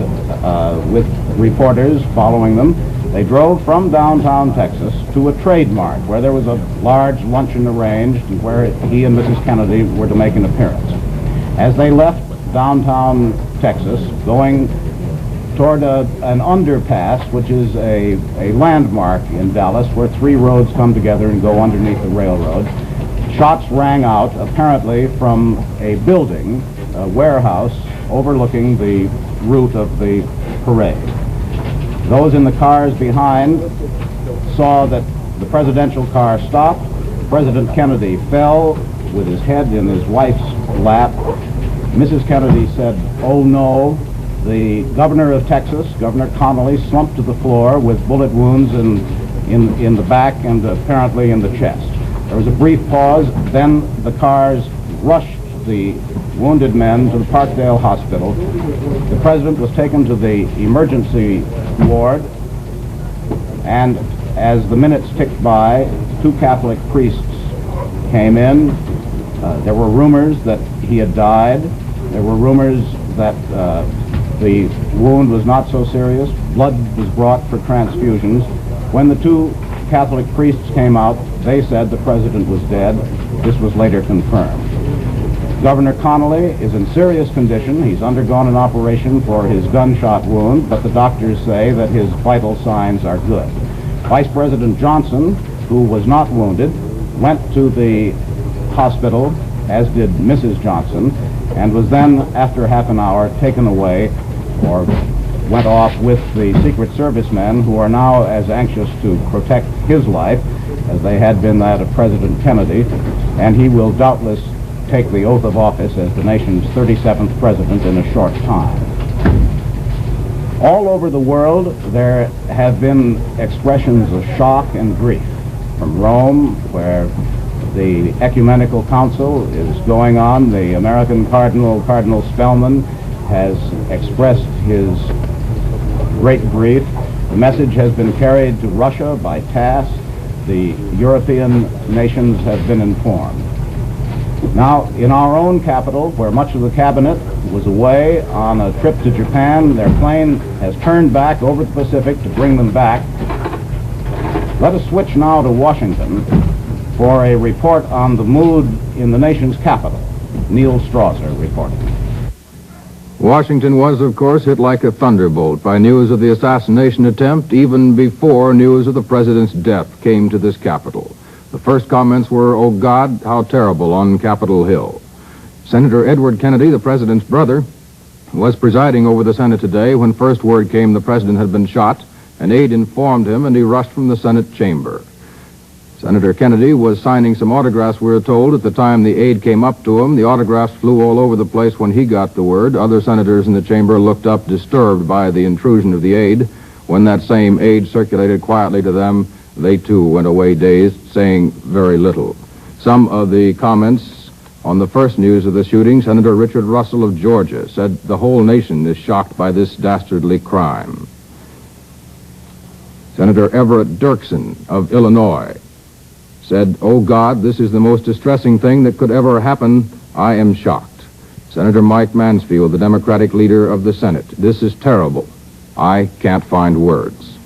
with reporters following them, they drove from downtown Texas to a trade mart where there was a large luncheon arranged and where he and Mrs. Kennedy were to make an appearance. As they left downtown Texas, going toward an underpass, which is a landmark in Dallas where three roads come together and go underneath the railroad, shots rang out apparently from a building, a warehouse, overlooking the route of the parade. Those in the cars behind saw that the presidential car stopped. President Kennedy fell with his head in his wife's lap. Mrs. Kennedy said, "Oh no." The governor of Texas, Governor Connolly, slumped to the floor with bullet wounds in the back and apparently in the chest. There was a brief pause, then the cars rushed the wounded men to the Parkdale Hospital. The president was taken to the emergency ward, and as the minutes ticked by, two Catholic priests came in. There were rumors that he had died. There were rumors that the wound was not so serious. Blood was brought for transfusions. When the two Catholic priests came out, they said the president was dead. This was later confirmed. Governor Connolly is in serious condition. He's undergone an operation for his gunshot wound, but the doctors say that his vital signs are good. Vice President Johnson, who was not wounded, went to the hospital, as did Mrs. Johnson, and was then, after half an hour, taken away or went off with the Secret Service men who are now as anxious to protect his life as they had been that of President Kennedy, and he will doubtless take the oath of office as the nation's 37th president in a short time. All over the world, there have been expressions of shock and grief. From Rome, where the Ecumenical Council is going on, the American Cardinal Spellman, has expressed his great grief. The message has been carried to Russia by TASS. The European nations have been informed. Now, in our own capital, where much of the cabinet was away on a trip to Japan, their plane has turned back over the Pacific to bring them back. Let us switch now to Washington for a report on the mood in the nation's capital. Neil Strasser reporting. Washington was, of course, hit like a thunderbolt by news of the assassination attempt even before news of the president's death came to this capital. The first comments were, "Oh God, how terrible," on Capitol Hill. Senator Edward Kennedy, the president's brother, was presiding over the Senate today when first word came the president had been shot. An aide informed him, and he rushed from the Senate chamber. Senator Kennedy was signing some autographs, we were told. At the time the aide came up to him, the autographs flew all over the place when he got the word. Other senators in the chamber looked up, disturbed by the intrusion of the aide. When that same aide circulated quietly to them, they too went away dazed, saying very little. Some of the comments on the first news of the shooting, Senator Richard Russell of Georgia said the whole nation is shocked by this dastardly crime. Senator Everett Dirksen of Illinois said, "Oh God, this is the most distressing thing that could ever happen. I am shocked." Senator Mike Mansfield, the Democratic leader of the Senate, "This is terrible. I can't find words."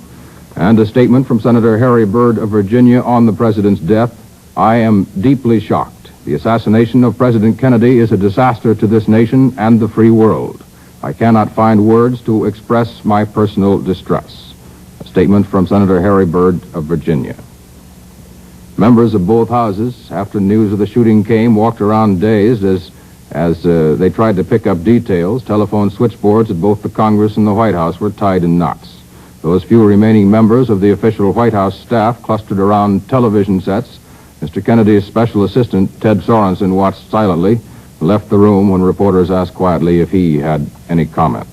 And a statement from Senator Harry Byrd of Virginia on the president's death, "I am deeply shocked. The assassination of President Kennedy is a disaster to this nation and the free world. I cannot find words to express my personal distress." A statement from Senator Harry Byrd of Virginia. Members of both houses, after news of the shooting came, walked around dazed as they tried to pick up details. Telephone switchboards at both the Congress and the White House were tied in knots. Those few remaining members of the official White House staff clustered around television sets. Mr. Kennedy's special assistant, Ted Sorensen, watched silently, left the room when reporters asked quietly if he had any comment.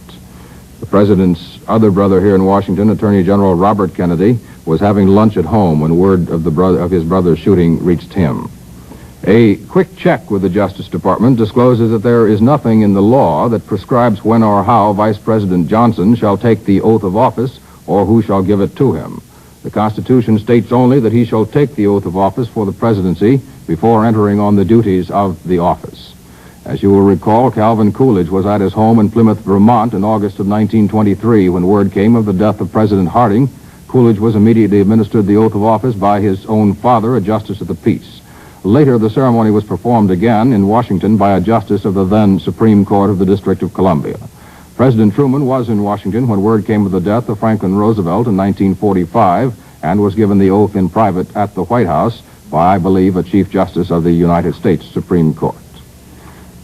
The president's other brother here in Washington, Attorney General Robert Kennedy, was having lunch at home when word of his brother's shooting reached him. A quick check with the Justice Department discloses that there is nothing in the law that prescribes when or how Vice President Johnson shall take the oath of office or who shall give it to him. The Constitution states only that he shall take the oath of office for the presidency before entering on the duties of the office. As you will recall, Calvin Coolidge was at his home in Plymouth, Vermont in August of 1923 when word came of the death of President Harding. Coolidge was immediately administered the oath of office by his own father, a justice of the peace. Later, the ceremony was performed again in Washington by a justice of the then Supreme Court of the District of Columbia. President Truman was in Washington when word came of the death of Franklin Roosevelt in 1945 and was given the oath in private at the White House by, I believe, a Chief Justice of the United States Supreme Court.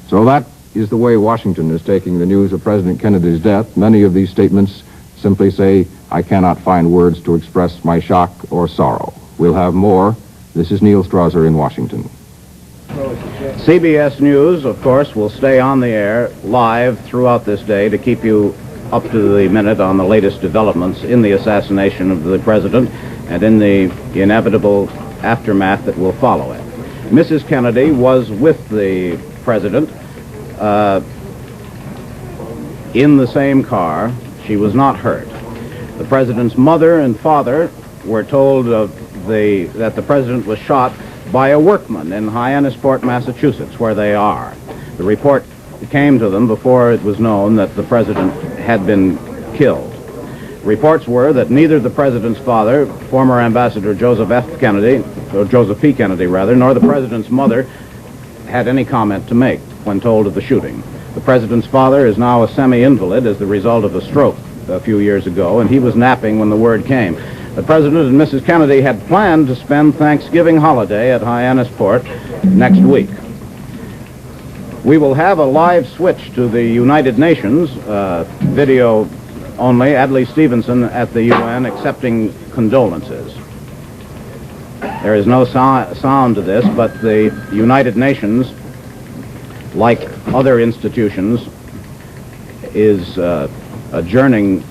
So that is the way Washington is taking the news of President Kennedy's death. Many of these statements simply say, "I cannot find words to express my shock or sorrow." We'll have more. This is Neil Strasser in Washington. CBS News, of course, will stay on the air live throughout this day to keep you up to the minute on the latest developments in the assassination of the president and in the inevitable aftermath that will follow it. Mrs. Kennedy was with the president in the same car. She was not hurt. The president's mother and father were told that the president was shot by a workman in Hyannisport, Massachusetts, where they are. The report came to them before it was known that the president had been killed. Reports were that neither the president's father, former Ambassador Joseph P. Kennedy, nor the president's mother had any comment to make when told of the shooting. The president's father is now a semi-invalid as the result of a stroke a few years ago, and he was napping when the word came. The president and Mrs. Kennedy had planned to spend Thanksgiving holiday at Hyannisport next week. We will have a live switch to the United Nations, video only, Adlai Stevenson at the UN accepting condolences. There is no sound to this, but the United Nations, like other institutions, is adjourning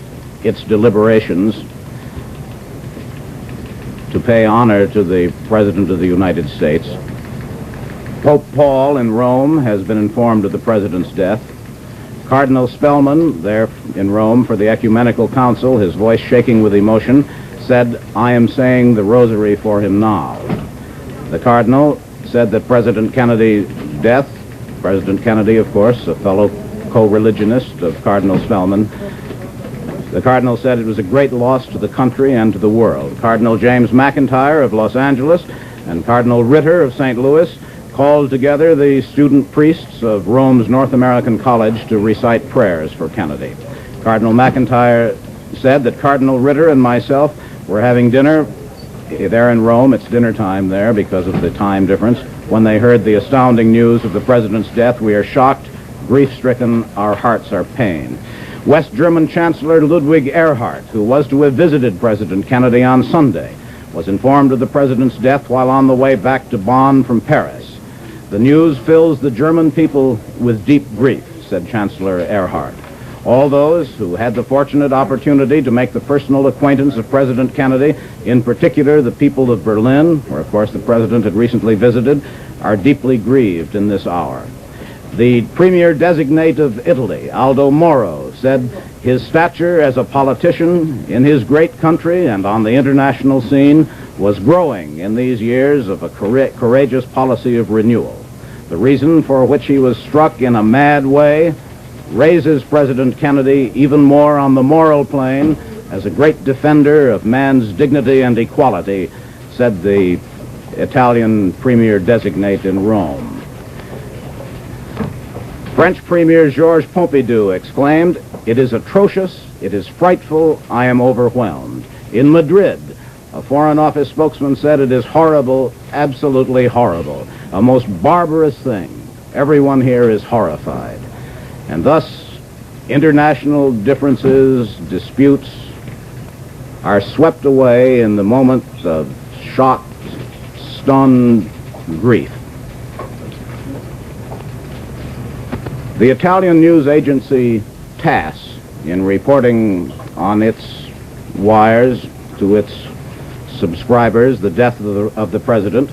its deliberations to pay honor to the President of the United States. Pope Paul in Rome has been informed of the President's death. Cardinal Spellman, there in Rome for the Ecumenical Council, his voice shaking with emotion, said, "I am saying the rosary for him now." The Cardinal said that President Kennedy's death, President Kennedy, of course, a fellow co-religionist of Cardinal Spellman, the Cardinal said it was a great loss to the country and to the world. Cardinal James McIntyre of Los Angeles and Cardinal Ritter of St. Louis called together the student priests of Rome's North American College to recite prayers for Kennedy. Cardinal McIntyre said that Cardinal Ritter and myself were having dinner there in Rome, it's dinner time there because of the time difference. When they heard the astounding news of the president's death, we are shocked, grief-stricken, our hearts are pained. West German Chancellor Ludwig Erhard, who was to have visited President Kennedy on Sunday, was informed of the president's death while on the way back to Bonn from Paris. The news fills the German people with deep grief, said Chancellor Erhard. All those who had the fortunate opportunity to make the personal acquaintance of President Kennedy, in particular the people of Berlin, where of course the president had recently visited, are deeply grieved in this hour. The premier-designate of Italy, Aldo Moro, said his stature as a politician in his great country and on the international scene was growing in these years of a courageous policy of renewal. The reason for which he was struck in a mad way raises President Kennedy even more on the moral plane as a great defender of man's dignity and equality, said the Italian premier-designate in Rome. French Premier Georges Pompidou exclaimed, "It is atrocious, it is frightful, I am overwhelmed." In Madrid, a Foreign Office spokesman said, "It is horrible, absolutely horrible, a most barbarous thing. Everyone here is horrified." And thus, international differences, disputes, are swept away in the moment of shocked, stunned grief. The Italian news agency TASS, in reporting on its wires to its subscribers the death of the president,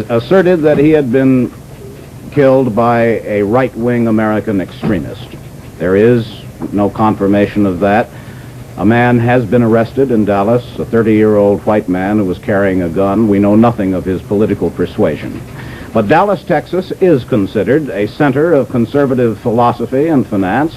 asserted that he had been killed by a right-wing American extremist. There is no confirmation of that. A man has been arrested in Dallas, a 30-year-old white man who was carrying a gun. We know nothing of his political persuasion. But Dallas, Texas is considered a center of conservative philosophy and finance.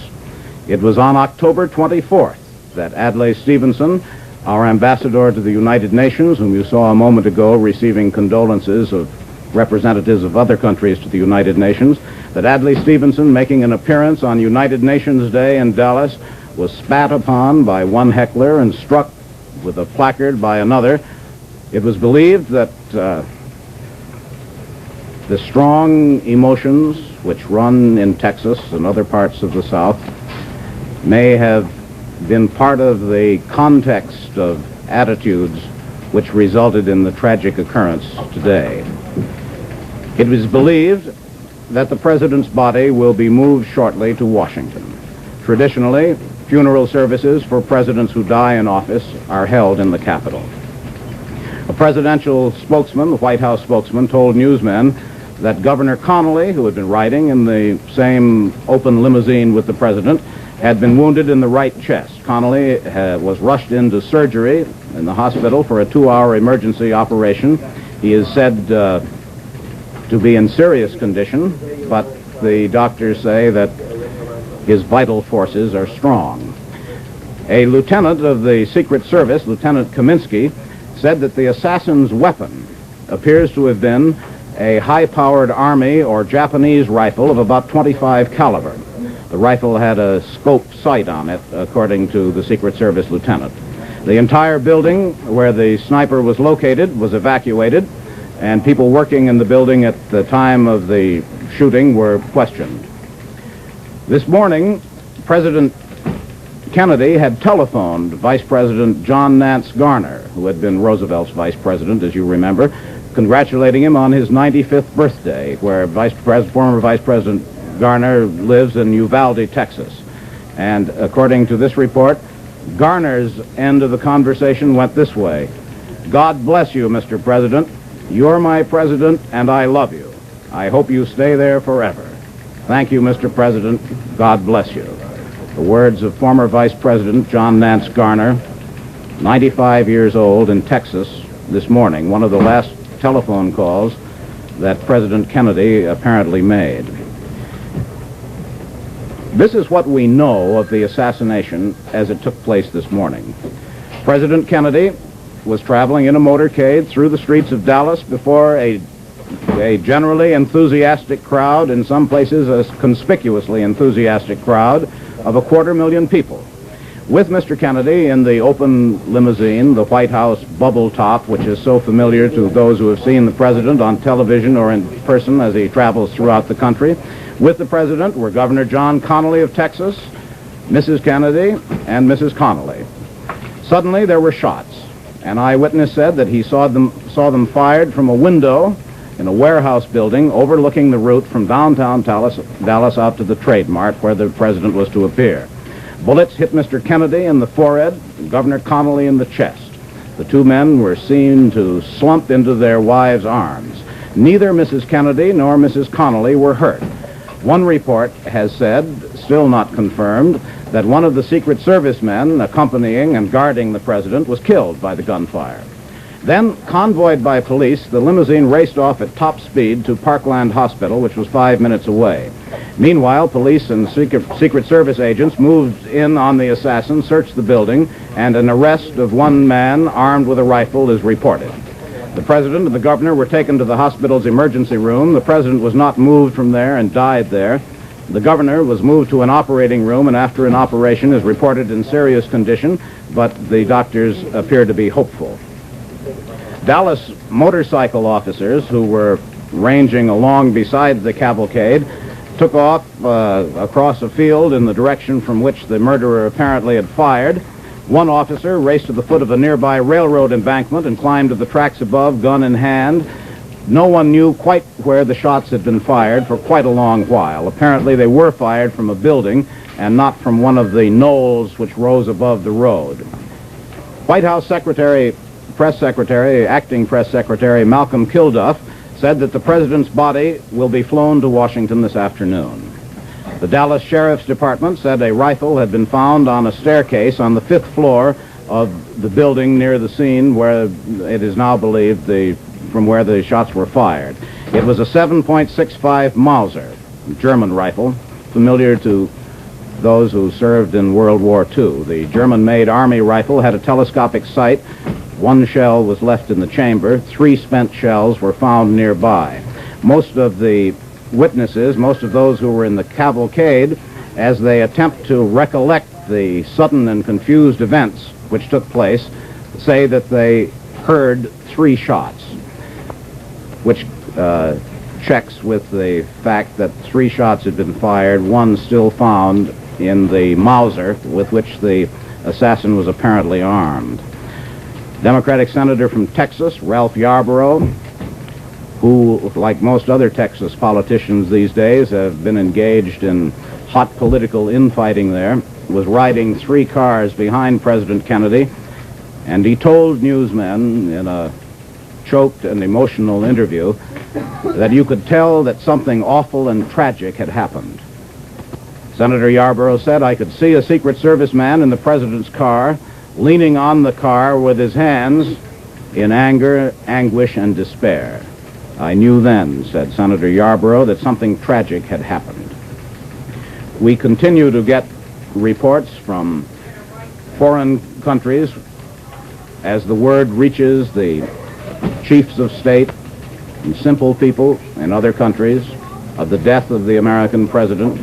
It was on October 24th that Adlai Stevenson, our ambassador to the United Nations, whom you saw a moment ago receiving condolences of representatives of other countries to the United Nations, that Adlai Stevenson, making an appearance on United Nations Day in Dallas, was spat upon by one heckler and struck with a placard by another. It was believed that the strong emotions which run in Texas and other parts of the South may have been part of the context of attitudes which resulted in the tragic occurrence today. It was believed that the president's body will be moved shortly to Washington. Traditionally, funeral services for presidents who die in office are held in the Capitol. A presidential spokesman, the White House spokesman, told newsmen that Governor Connolly, who had been riding in the same open limousine with the president, had been wounded in the right chest. Connolly was rushed into surgery in the hospital for a 2-hour emergency operation. He is said to be in serious condition, but the doctors say that his vital forces are strong. A lieutenant of the Secret Service, Lieutenant Kaminsky, said that the assassin's weapon appears to have been a high-powered Army or Japanese rifle of about .25 caliber. The rifle had a scope sight on it, according to the Secret Service lieutenant. The entire building where the sniper was located was evacuated, and people working in the building at the time of the shooting were questioned. This morning, President Kennedy had telephoned Vice President John Nance Garner, who had been Roosevelt's vice president, as you remember, congratulating him on his 95th birthday, where former Vice President Garner lives in Uvalde, Texas. And according to this report, Garner's end of the conversation went this way: "God bless you, Mr. President. You're my president, and I love you. I hope you stay there forever. Thank you, Mr. President. God bless you." The words of former Vice President John Nance Garner, 95 years old, in Texas this morning, one of the last telephone calls that President Kennedy apparently made. This is what we know of the assassination as it took place this morning. President Kennedy was traveling in a motorcade through the streets of Dallas before a generally enthusiastic crowd, in some places a conspicuously enthusiastic crowd, of 250,000 people. With Mr. Kennedy in the open limousine, the White House bubble top, which is so familiar to those who have seen the president on television or in person as he travels throughout the country. With the president were Governor John Connally of Texas, Mrs. Kennedy, and Mrs. Connally. Suddenly there were shots. An eyewitness said that he saw them fired from a window in a warehouse building overlooking the route from downtown Dallas out to the Trade Mart where the president was to appear. Bullets hit Mr. Kennedy in the forehead and Governor Connally in the chest. The two men were seen to slump into their wives' arms. Neither Mrs. Kennedy nor Mrs. Connally were hurt. One report has said, still not confirmed, that one of the Secret Service men accompanying and guarding the president was killed by the gunfire. Then, convoyed by police, the limousine raced off at top speed to Parkland Hospital, which was 5 minutes away. Meanwhile, police and Secret Service agents moved in on the assassin, searched the building, and an arrest of one man armed with a rifle is reported. The president and the governor were taken to the hospital's emergency room. The president was not moved from there and died there. The governor was moved to an operating room and after an operation is reported in serious condition, but the doctors appear to be hopeful. Dallas motorcycle officers who were ranging along beside the cavalcade took off across a field in the direction from which the murderer apparently had fired. One officer raced to the foot of a nearby railroad embankment and climbed to the tracks above, gun in hand. No one knew quite where the shots had been fired for quite a long while. Apparently they were fired from a building and not from one of the knolls which rose above the road. White House Acting Press Secretary Malcolm Kilduff said that the president's body will be flown to Washington this afternoon. The Dallas Sheriff's Department said a rifle had been found on a staircase on the 5th floor of the building near the scene where it is now believed from where the shots were fired. It was a 7.65 Mauser, German rifle, familiar to those who served in World War II. The German-made Army rifle had a telescopic sight. One shell was left in the chamber. 3 spent shells were found nearby. Most of the witnesses, most of those who were in the cavalcade, as they attempt to recollect the sudden and confused events which took place, say that they heard 3 shots, which checks with the fact that 3 shots had been fired, one still found in the Mauser with which the assassin was apparently armed. Democratic Senator from Texas, Ralph Yarborough, who, like most other Texas politicians these days, have been engaged in hot political infighting there, was riding 3 cars behind President Kennedy, and he told newsmen in a choked and emotional interview that you could tell that something awful and tragic had happened. Senator Yarborough said, "I could see a Secret Service man in the president's car, leaning on the car with his hands in anger, anguish, and despair. I knew then," said Senator Yarborough, "that something tragic had happened." We continue to get reports from foreign countries as the word reaches the chiefs of state and simple people in other countries of the death of the American president.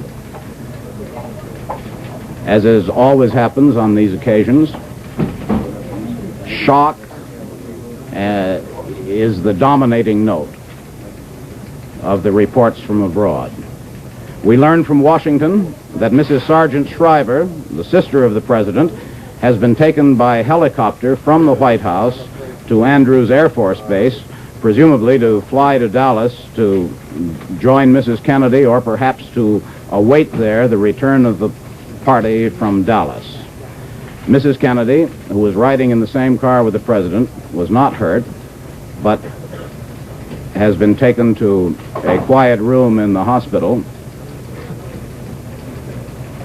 As always happens on these occasions, shock is the dominating note of the reports from abroad. We learn from Washington that Mrs. Sargent Shriver, the sister of the president, has been taken by helicopter from the White House to Andrews Air Force Base, presumably to fly to Dallas to join Mrs. Kennedy or perhaps to await there the return of the party from Dallas. Mrs. Kennedy, who was riding in the same car with the president, was not hurt, but has been taken to a quiet room in the hospital.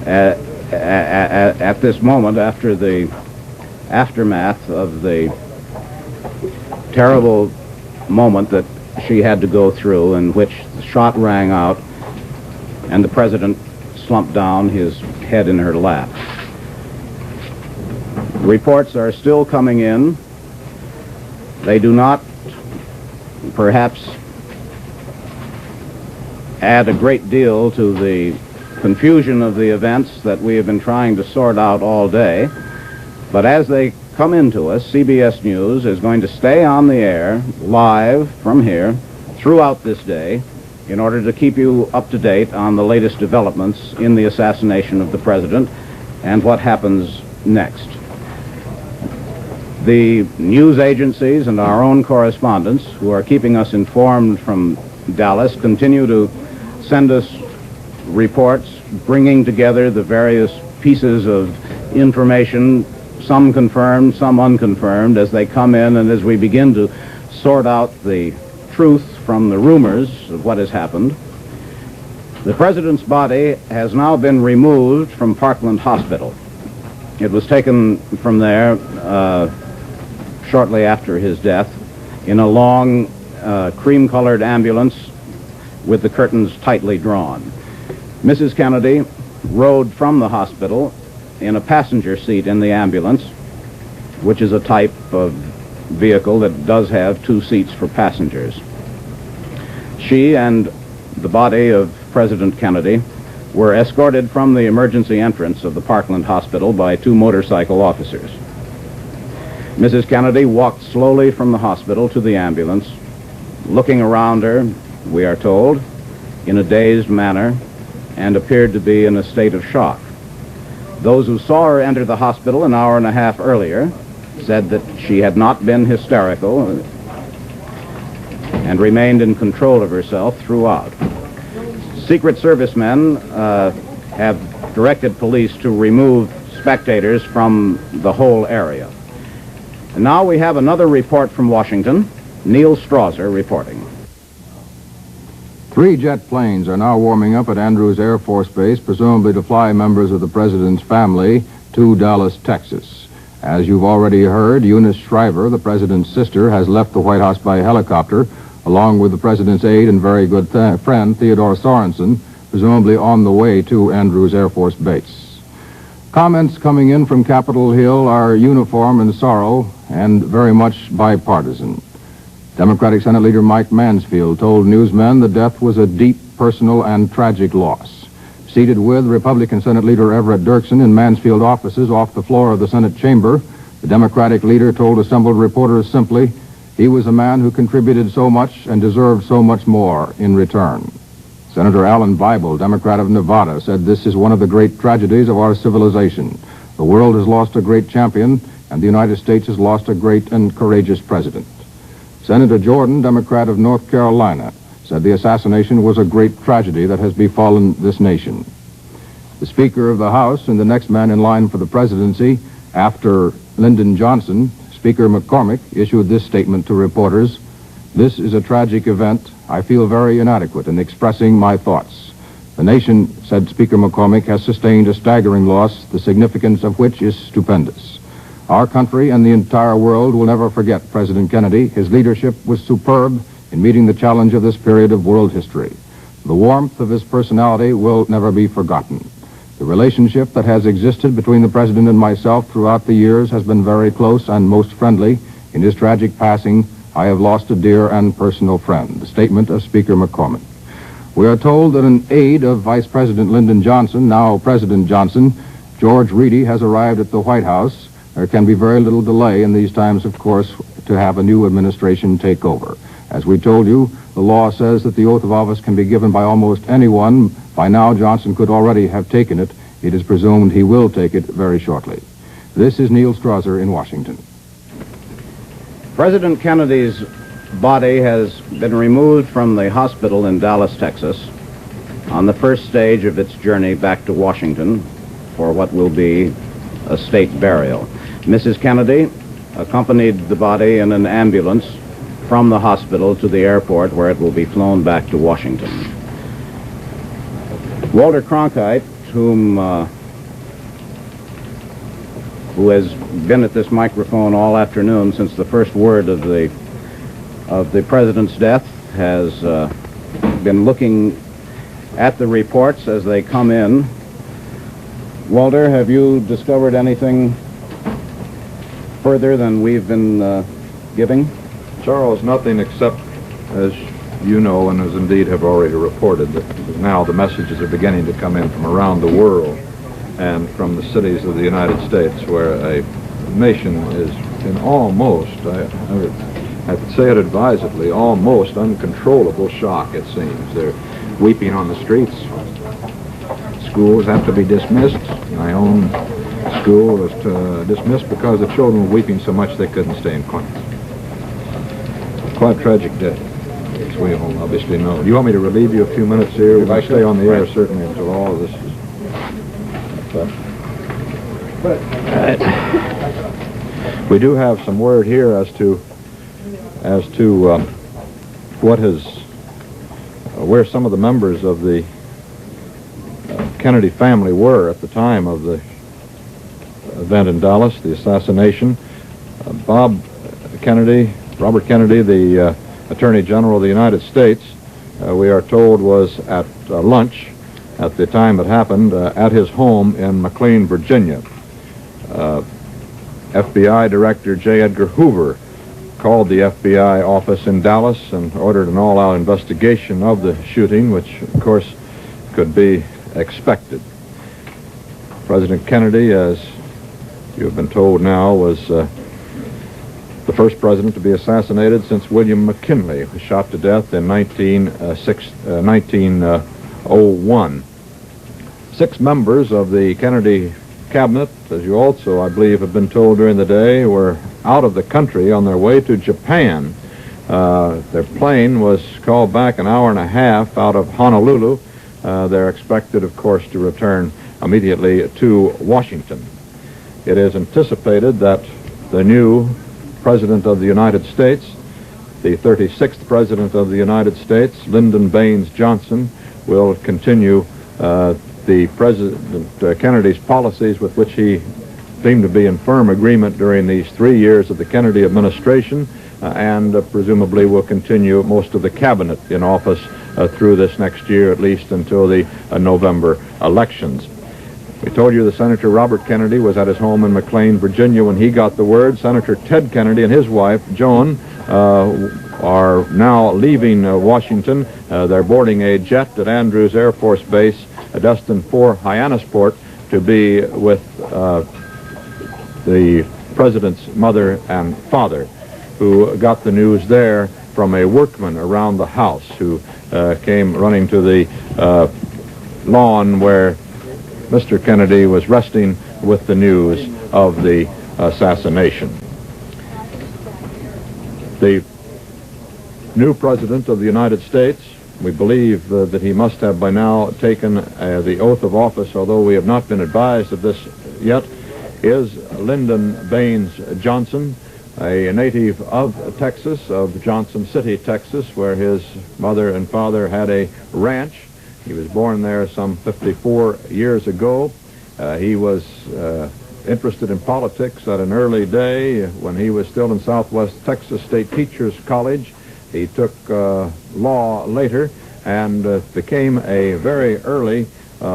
At this moment, after the aftermath of the terrible moment that she had to go through, in which the shot rang out and the president slumped down, his head in her lap. Reports are still coming in. They do not perhaps add a great deal to the confusion of the events that we have been trying to sort out all day. But as they come into us, CBS News is going to stay on the air live from here throughout this day in order to keep you up to date on the latest developments in the assassination of the president and what happens next. The news agencies and our own correspondents who are keeping us informed from Dallas continue to send us reports bringing together the various pieces of information, some confirmed, some unconfirmed, as they come in and as we begin to sort out the truth from the rumors of what has happened. The president's body has now been removed from Parkland Hospital. It was taken from there shortly after his death in a long cream-colored ambulance with the curtains tightly drawn. Mrs. Kennedy rode from the hospital in a passenger seat in the ambulance, which is a type of vehicle that does have 2 seats for passengers. She and the body of President Kennedy were escorted from the emergency entrance of the Parkland Hospital by 2 motorcycle officers. Mrs. Kennedy walked slowly from the hospital to the ambulance, looking around her, we are told, in a dazed manner, and appeared to be in a state of shock. Those who saw her enter the hospital an hour and a half earlier said that she had not been hysterical and remained in control of herself throughout. Secret Service men have directed police to remove spectators from the whole area. And now we have another report from Washington. Neil Strasser reporting. 3 jet planes are now warming up at Andrews Air Force Base, presumably to fly members of the president's family to Dallas, Texas. As you've already heard, Eunice Shriver, the president's sister, has left the White House by helicopter, along with the president's aide and very good friend, Theodore Sorensen, presumably on the way to Andrews Air Force Base. Comments coming in from Capitol Hill are uniform in sorrow and very much bipartisan. Democratic Senate Leader Mike Mansfield told newsmen the death was a deep, personal, and tragic loss. Seated with Republican Senate Leader Everett Dirksen in Mansfield offices off the floor of the Senate chamber, the Democratic leader told assembled reporters simply, he was a man who contributed so much and deserved so much more in return. Senator Alan Bible, Democrat of Nevada, said this is one of the great tragedies of our civilization. The world has lost a great champion, and the United States has lost a great and courageous president. Senator Jordan, Democrat of North Carolina, said the assassination was a great tragedy that has befallen this nation. The Speaker of the House and the next man in line for the presidency after Lyndon Johnson, Speaker McCormick, issued this statement to reporters, "This is a tragic event. I feel very inadequate in expressing my thoughts. The nation," said Speaker McCormick, "has sustained a staggering loss, the significance of which is stupendous. Our country and the entire world will never forget President Kennedy. His leadership was superb in meeting the challenge of this period of world history. The warmth of his personality will never be forgotten. The relationship that has existed between the President and myself throughout the years has been very close and most friendly. In his tragic passing, I have lost a dear and personal friend." The statement of Speaker McCormick. We are told that an aide of Vice President Lyndon Johnson, now President Johnson, George Reedy, has arrived at the White House. There can be very little delay in these times, of course, to have a new administration take over. As we told you, the law says that the oath of office can be given by almost anyone. By now, Johnson could already have taken it. It is presumed he will take it very shortly. This is Neil Strasser in Washington. President Kennedy's body has been removed from the hospital in Dallas, Texas, on the first stage of its journey back to Washington for what will be a state burial. Mrs. Kennedy accompanied the body in an ambulance from the hospital to the airport where it will be flown back to Washington. Walter Cronkite, who has been at this microphone all afternoon since the first word of the president's death, has been looking at the reports as they come in. Walter, have you discovered anything further than we've been giving? Charles, nothing except, as you know, and as indeed have already reported, that now the messages are beginning to come in from around the world and from the cities of the United States, where a nation is in almost, I could say it advisedly, almost uncontrollable shock, it seems. They're weeping on the streets. Schools have to be dismissed. My own school was dismissed because the children were weeping so much they couldn't stay in class. Quite a tragic day, as we all obviously know. Do you want me to relieve you a few minutes here? If I stay on the air, certainly, until all of this is... We do have some word here as to what has, where some of the members of the Kennedy family were at the time of the event in Dallas, the assassination. Robert Kennedy, the Attorney General of the United States, we are told was at lunch at the time it happened at his home in McLean, Virginia. FBI Director J. Edgar Hoover called the FBI office in Dallas and ordered an all-out investigation of the shooting, which, of course, could be expected. President Kennedy, as you have been told now, was the first president to be assassinated since William McKinley was shot to death in 1901. 6 members of the Kennedy cabinet, as you also, I believe, have been told during the day, were out of the country on their way to Japan. Their plane was called back an hour and a half out of Honolulu. They're expected, of course, to return immediately to Washington. It is anticipated that the new President of the United States, the 36th President of the United States, Lyndon Baines Johnson, will continue the President Kennedy's policies with which he seemed to be in firm agreement during these 3 years of the Kennedy administration, and presumably will continue most of the cabinet in office through this next year, at least until the November elections. We told you that Senator Robert Kennedy was at his home in McLean, Virginia, when he got the word. Senator Ted Kennedy and his wife, Joan, are now leaving Washington. They're boarding a jet at Andrews Air Force Base, destined for Hyannisport, to be with the President's mother and father, who got the news there from a workman around the house who came running to the lawn where Mr. Kennedy was resting with the news of the assassination. The new President of the United States, we believe that he must have by now taken the oath of office, although we have not been advised of this yet, is Lyndon Baines Johnson, a native of Texas, of Johnson City, Texas, where his mother and father had a ranch. He was born there some 54 years ago. He was interested in politics at an early day. When he was still in Southwest Texas State Teachers College, he took law later and became a very early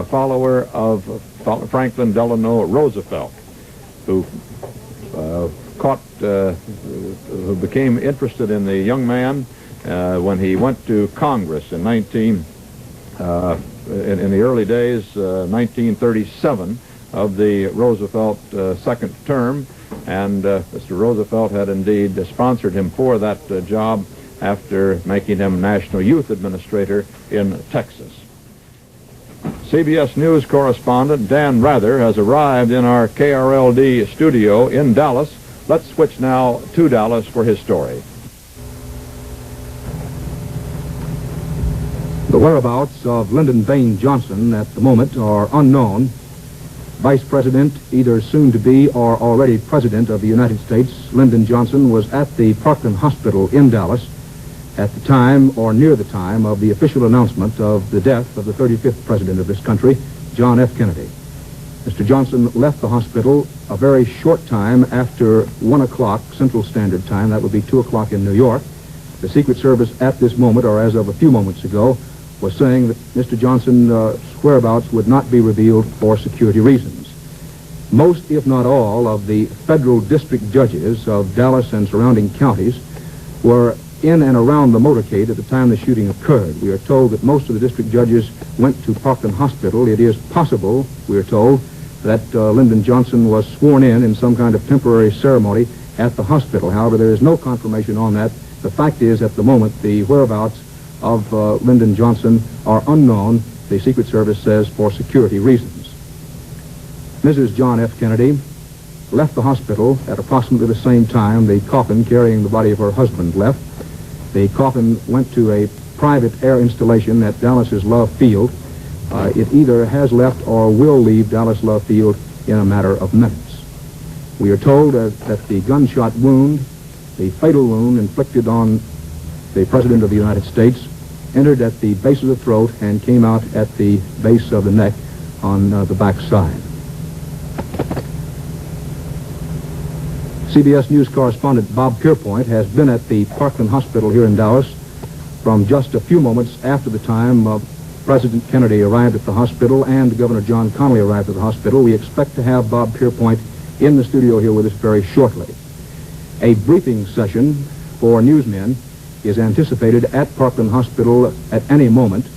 follower of Franklin Delano Roosevelt, who who became interested in the young man when he went to Congress in in the early days, 1937, of the Roosevelt second term, and Mr. Roosevelt had indeed sponsored him for that job after making him National Youth Administrator in Texas. CBS News correspondent Dan Rather has arrived in our KRLD studio in Dallas. Let's switch now to Dallas for his story. The whereabouts of Lyndon Baines Johnson at the moment are unknown. Vice President, either soon to be or already President of the United States, Lyndon Johnson, was at the Parkland Hospital in Dallas at the time or near the time of the official announcement of the death of the 35th President of this country, John F. Kennedy. Mr. Johnson left the hospital a very short time after 1 o'clock Central Standard Time. That would be 2 o'clock in New York. The Secret Service at this moment, or as of a few moments ago, was saying that Mr. Johnson's whereabouts would not be revealed for security reasons. Most, if not all, of the federal district judges of Dallas and surrounding counties were in and around the motorcade at the time the shooting occurred. We are told that most of the district judges went to Parkland Hospital. It is possible, we are told, that Lyndon Johnson was sworn in some kind of temporary ceremony at the hospital. However, there is no confirmation on that. The fact is, at the moment, the whereabouts of Lyndon Johnson are unknown, the Secret Service says, for security reasons. Mrs. John F. Kennedy left the hospital at approximately the same time the coffin carrying the body of her husband left. The coffin went to a private air installation at Dallas's Love Field. It either has left or will leave Dallas Love Field in a matter of minutes. We are told that the gunshot wound, the fatal wound inflicted on the President of the United States, entered at the base of the throat and came out at the base of the neck on the back side. CBS News correspondent Bob Pierpoint has been at the Parkland Hospital here in Dallas from just a few moments after the time President Kennedy arrived at the hospital and Governor John Connally arrived at the hospital. We expect to have Bob Pierpoint in the studio here with us very shortly. A briefing session for newsmen is anticipated at Parkland Hospital at any moment.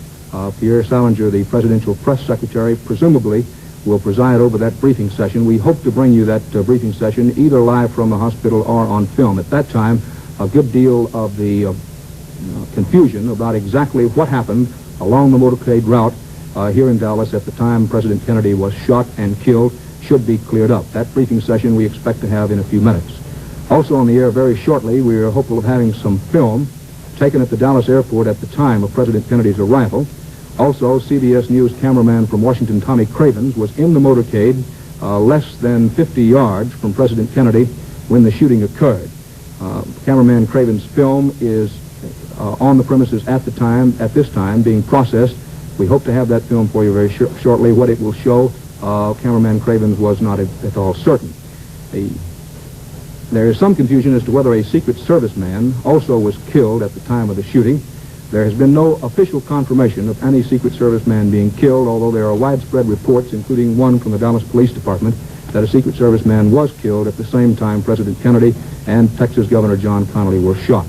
Pierre Salinger, the presidential press secretary, presumably will preside over that briefing session. We hope to bring you that briefing session either live from the hospital or on film. At that time, a good deal of the confusion about exactly what happened along the motorcade route here in Dallas at the time President Kennedy was shot and killed should be cleared up. That briefing session we expect to have in a few minutes. Also on the air very shortly, we are hopeful of having some film taken at the Dallas airport at the time of President Kennedy's arrival. Also, CBS News cameraman from Washington, Tommy Cravens, was in the motorcade less than 50 yards from President Kennedy when the shooting occurred. Cameraman Cravens' film is on the premises at this time, being processed. We hope to have that film for you very shortly. What it will show, Cameraman Cravens was not at all certain. There is some confusion as to whether a Secret Service man also was killed at the time of the shooting. There has been no official confirmation of any Secret Service man being killed, although there are widespread reports, including one from the Dallas Police Department, that a Secret Service man was killed at the same time President Kennedy and Texas Governor John Connally were shot.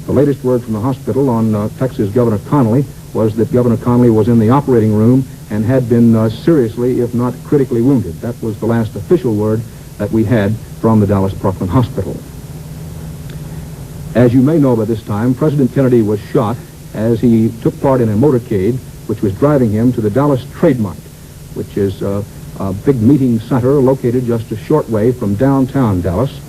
The latest word from the hospital on Texas Governor Connally was that Governor Connally was in the operating room and had been seriously, if not critically wounded. That was the last official word that we had from the Dallas Parkland Hospital. As you may know by this time, President Kennedy was shot as he took part in a motorcade which was driving him to the Dallas Trade Mart, which is a big meeting center located just a short way from downtown Dallas.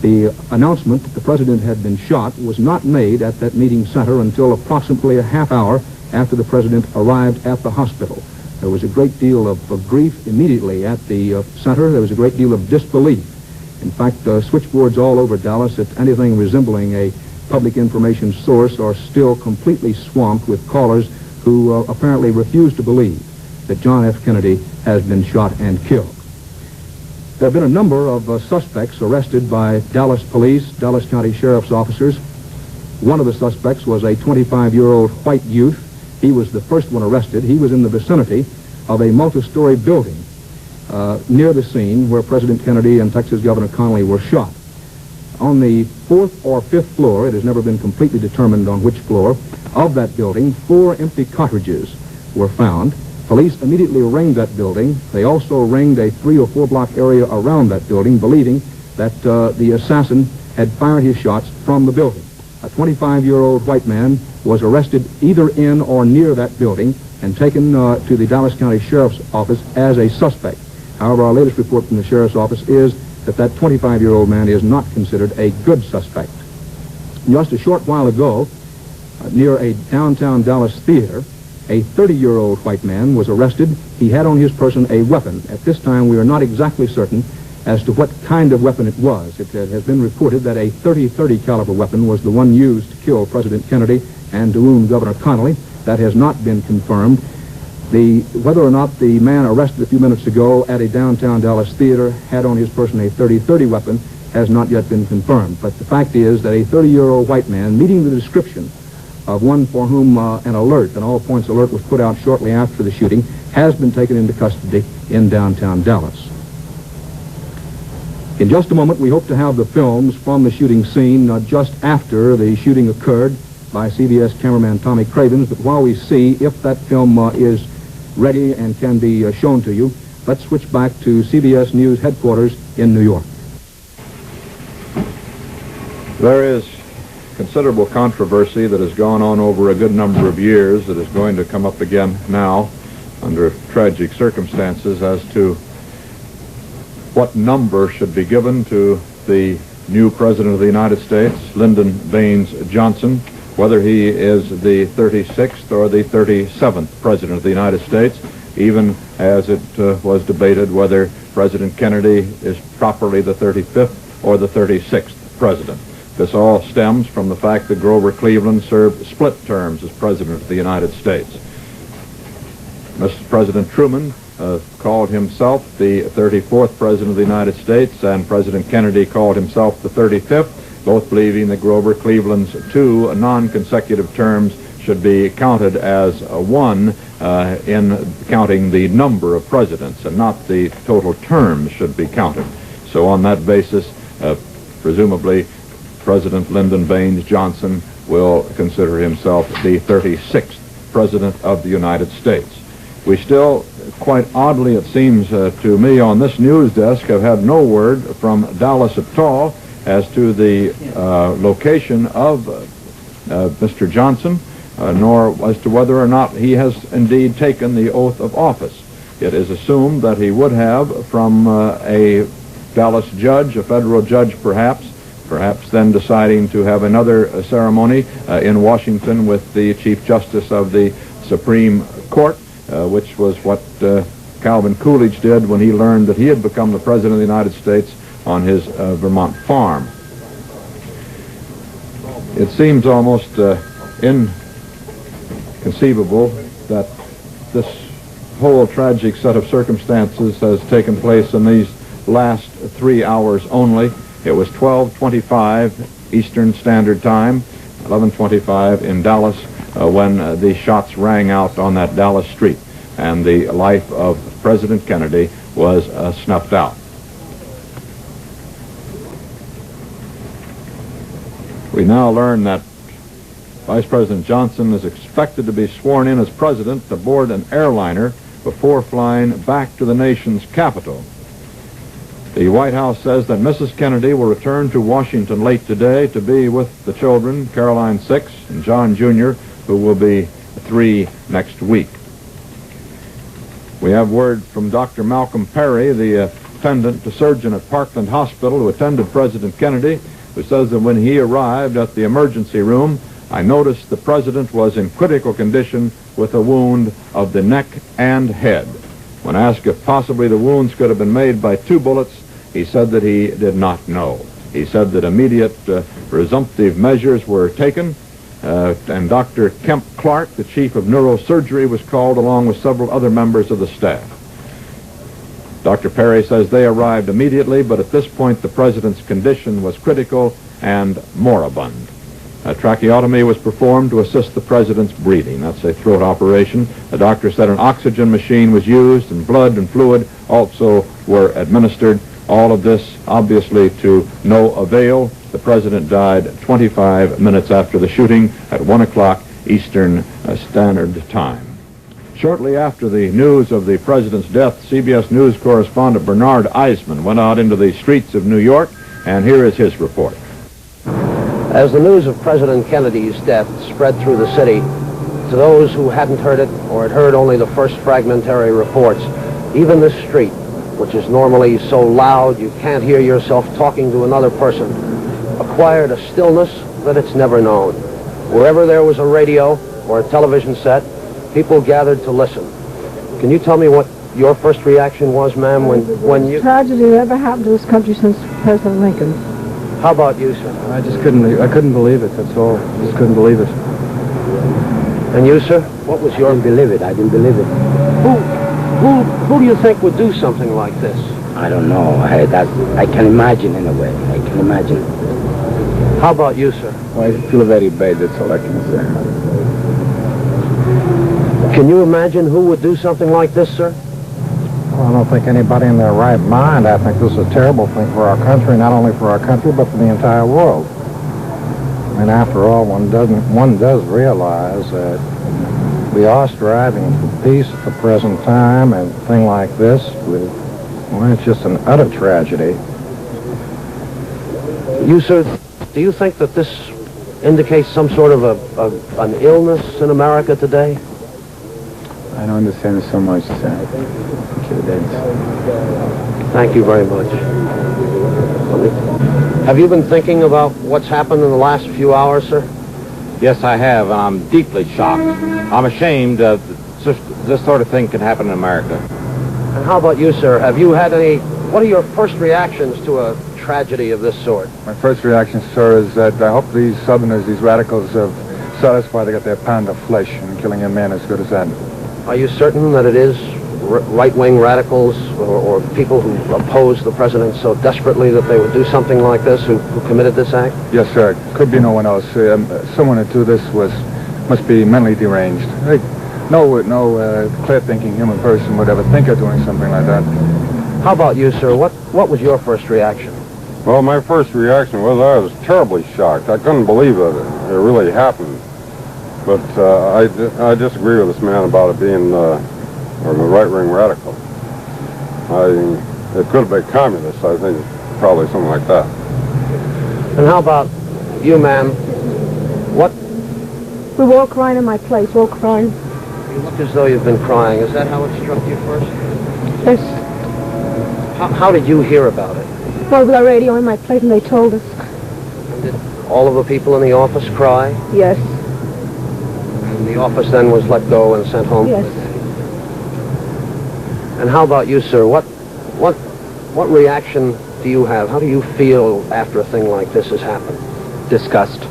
The announcement that the president had been shot was not made at that meeting center until approximately a half hour after the president arrived at the hospital. There was a great deal of grief immediately at the center. There was a great deal of disbelief. In fact, switchboards all over Dallas at anything resembling a public information source are still completely swamped with callers who apparently refuse to believe that John F. Kennedy has been shot and killed. There have been a number of suspects arrested by Dallas police, Dallas County Sheriff's officers. One of the suspects was a 25-year-old white youth. He was the first one arrested. He was in the vicinity of a multi-story building near the scene where President Kennedy and Texas Governor Connally were shot. On the 4th or 5th floor, it has never been completely determined on which floor, of that building, 4 empty cartridges were found. Police immediately ringed that building. They also ringed a 3 or 4 block area around that building, believing that the assassin had fired his shots from the building. A 25-year-old white man was arrested either in or near that building and taken to the Dallas County Sheriff's Office as a suspect. However, our latest report from the Sheriff's Office is that 25-year-old man is not considered a good suspect. Just a short while ago, near a downtown Dallas theater, a 30-year-old white man was arrested. He had on his person a weapon. At this time, we are not exactly certain as to what kind of weapon it was. It has been reported that a .30 caliber weapon was the one used to kill President Kennedy and to wound Governor Connally. That has not been confirmed. Whether or not the man arrested a few minutes ago at a downtown Dallas theater had on his person a .30 weapon has not yet been confirmed. But the fact is that a 30-year-old white man, meeting the description of one for whom an all points alert was put out shortly after the shooting, has been taken into custody in downtown Dallas. In just a moment, we hope to have the films from the shooting scene just after the shooting occurred by CBS cameraman Tommy Cravens. But while we see if that film is ready and can be shown to you, let's switch back to CBS News headquarters in New York. There is considerable controversy that has gone on over a good number of years that is going to come up again now under tragic circumstances as to what number should be given to the new President of the United States, Lyndon Baines Johnson, whether he is the 36th or the 37th President of the United States, even as it was debated whether President Kennedy is properly the 35th or the 36th President. This all stems from the fact that Grover Cleveland served split terms as President of the United States. Mr. President Truman called himself the 34th President of the United States, and President Kennedy called himself the 35th, both believing that Grover Cleveland's 2 non-consecutive terms should be counted as one in counting the number of presidents, and not the total terms should be counted. So on that basis, presumably, President Lyndon Baines Johnson will consider himself the 36th President of the United States. We still, quite oddly it seems to me on this news desk, have had no word from Dallas at all as to the location of Mr. Johnson, nor as to whether or not he has indeed taken the oath of office. It is assumed that he would have from a Dallas judge, a federal judge perhaps then deciding to have another ceremony in Washington with the Chief Justice of the Supreme Court, which was what Calvin Coolidge did when he learned that he had become the President of the United States on his Vermont farm. It seems almost inconceivable that this whole tragic set of circumstances has taken place in these last 3 hours only. It was 12:25 Eastern Standard Time, 11:25 in Dallas, when the shots rang out on that Dallas street, and the life of President Kennedy was snuffed out. We now learn that Vice President Johnson is expected to be sworn in as president aboard an airliner before flying back to the nation's capital. The White House says that Mrs. Kennedy will return to Washington late today to be with the children, Caroline 6 and John Jr., who will be 3 next week. We have word from Dr. Malcolm Perry, the attendant surgeon at Parkland Hospital who attended President Kennedy, who says that when he arrived at the emergency room, I noticed the president was in critical condition with a wound of the neck and head. When asked if possibly the wounds could have been made by 2 bullets, he said that he did not know. He said that immediate presumptive measures were taken, and Dr. Kemp Clark, the chief of neurosurgery, was called along with several other members of the staff. Dr. Perry says they arrived immediately, but at this point the president's condition was critical and moribund. A tracheotomy was performed to assist the president's breathing. That's a throat operation. The doctor said an oxygen machine was used, and blood and fluid also were administered. All of this, obviously, to no avail. The president died 25 minutes after the shooting at 1 o'clock Eastern Standard Time. Shortly after the news of the president's death, CBS News correspondent Bernard Eisman went out into the streets of New York, and here is his report. As the news of President Kennedy's death spread through the city, to those who hadn't heard it or had heard only the first fragmentary reports, even this street, which is normally so loud you can't hear yourself talking to another person, acquired a stillness that it's never known. Wherever there was a radio or a television set, people gathered to listen. Can you tell me what your first reaction was, ma'am, when you... Tragedy that ever happened to this country since President Lincoln. How about you, sir? I couldn't believe it, that's all. I just couldn't believe it. And you, sir? What was your... I didn't believe it. I didn't believe it. Who do you think would do something like this? I don't know. I can imagine in a way. I can imagine. How about you, sir? Well, I feel very bad. That's all I can say. Can you imagine who would do something like this, sir? Well, I don't think anybody in their right mind. I think this is a terrible thing for our country, not only for our country, but for the entire world. I mean, after all, one does realize that we are striving for peace at the present time, and a thing like this, well, it's just an utter tragedy. You, sir, do you think that this indicates some sort of an illness in America today? I don't understand so much, Thank you very much. Have you been thinking about what's happened in the last few hours, sir? Yes, I have, and I'm deeply shocked. I'm ashamed this sort of thing can happen in America. And how about you, sir? Have you had any... What are your first reactions to a tragedy of this sort? My first reaction, sir, is that I hope these Southerners, these radicals, have satisfied they got their pound of flesh, and killing a man as good as that. Are you certain that it is right-wing radicals or people who oppose the president so desperately that they would do something like this, who committed this act? Yes, sir. Could be no one else. Someone who do this must be mentally deranged. No clear-thinking human person would ever think of doing something like that. How about you, sir? What was your first reaction? Well, my first reaction was I was terribly shocked. I couldn't believe it really happened. But I disagree with this man about it being a right-wing radical. It could have been communists, I think, probably something like that. And how about you, ma'am? What? We were all crying in my place, all crying. You look as though you've been crying. Is that how it struck you first? Yes. How did you hear about it? Well, with our radio in my place, and they told us. Did all of the people in the office cry? Yes. And the office then was let go and sent home? Yes. And how about you, sir? What reaction do you have? How do you feel after a thing like this has happened? Disgust.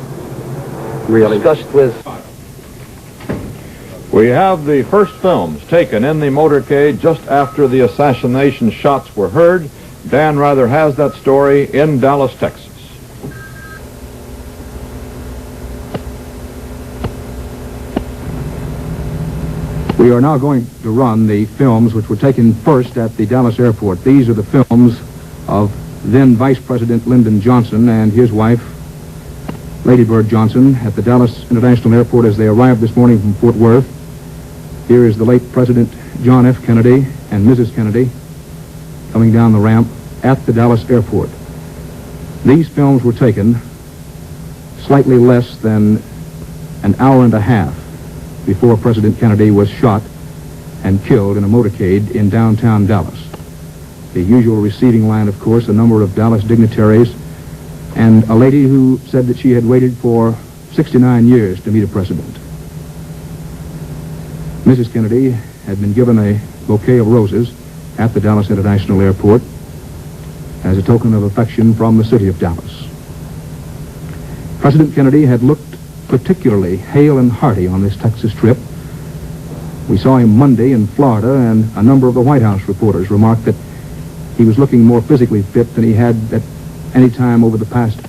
Really? Disgust with... We have the first films taken in the motorcade just after the assassination shots were heard. Dan Rather has that story in Dallas, Texas. We are now going to run the films which were taken first at the Dallas airport. These are the films of then Vice President Lyndon Johnson and his wife, Lady Bird Johnson, at the Dallas International Airport as they arrived this morning from Fort Worth. Here is the late President John F. Kennedy and Mrs. Kennedy coming down the ramp at the Dallas airport. These films were taken slightly less than an hour and a half before President Kennedy was shot and killed in a motorcade in downtown Dallas. The usual receiving line, of course, a number of Dallas dignitaries and a lady who said that she had waited for 69 years to meet a president. Mrs. Kennedy had been given a bouquet of roses at the Dallas International Airport as a token of affection from the city of Dallas. President Kennedy had looked particularly hale and hearty on this Texas trip. We saw him Monday in Florida, and a number of the White House reporters remarked that he was looking more physically fit than he had at any time over the past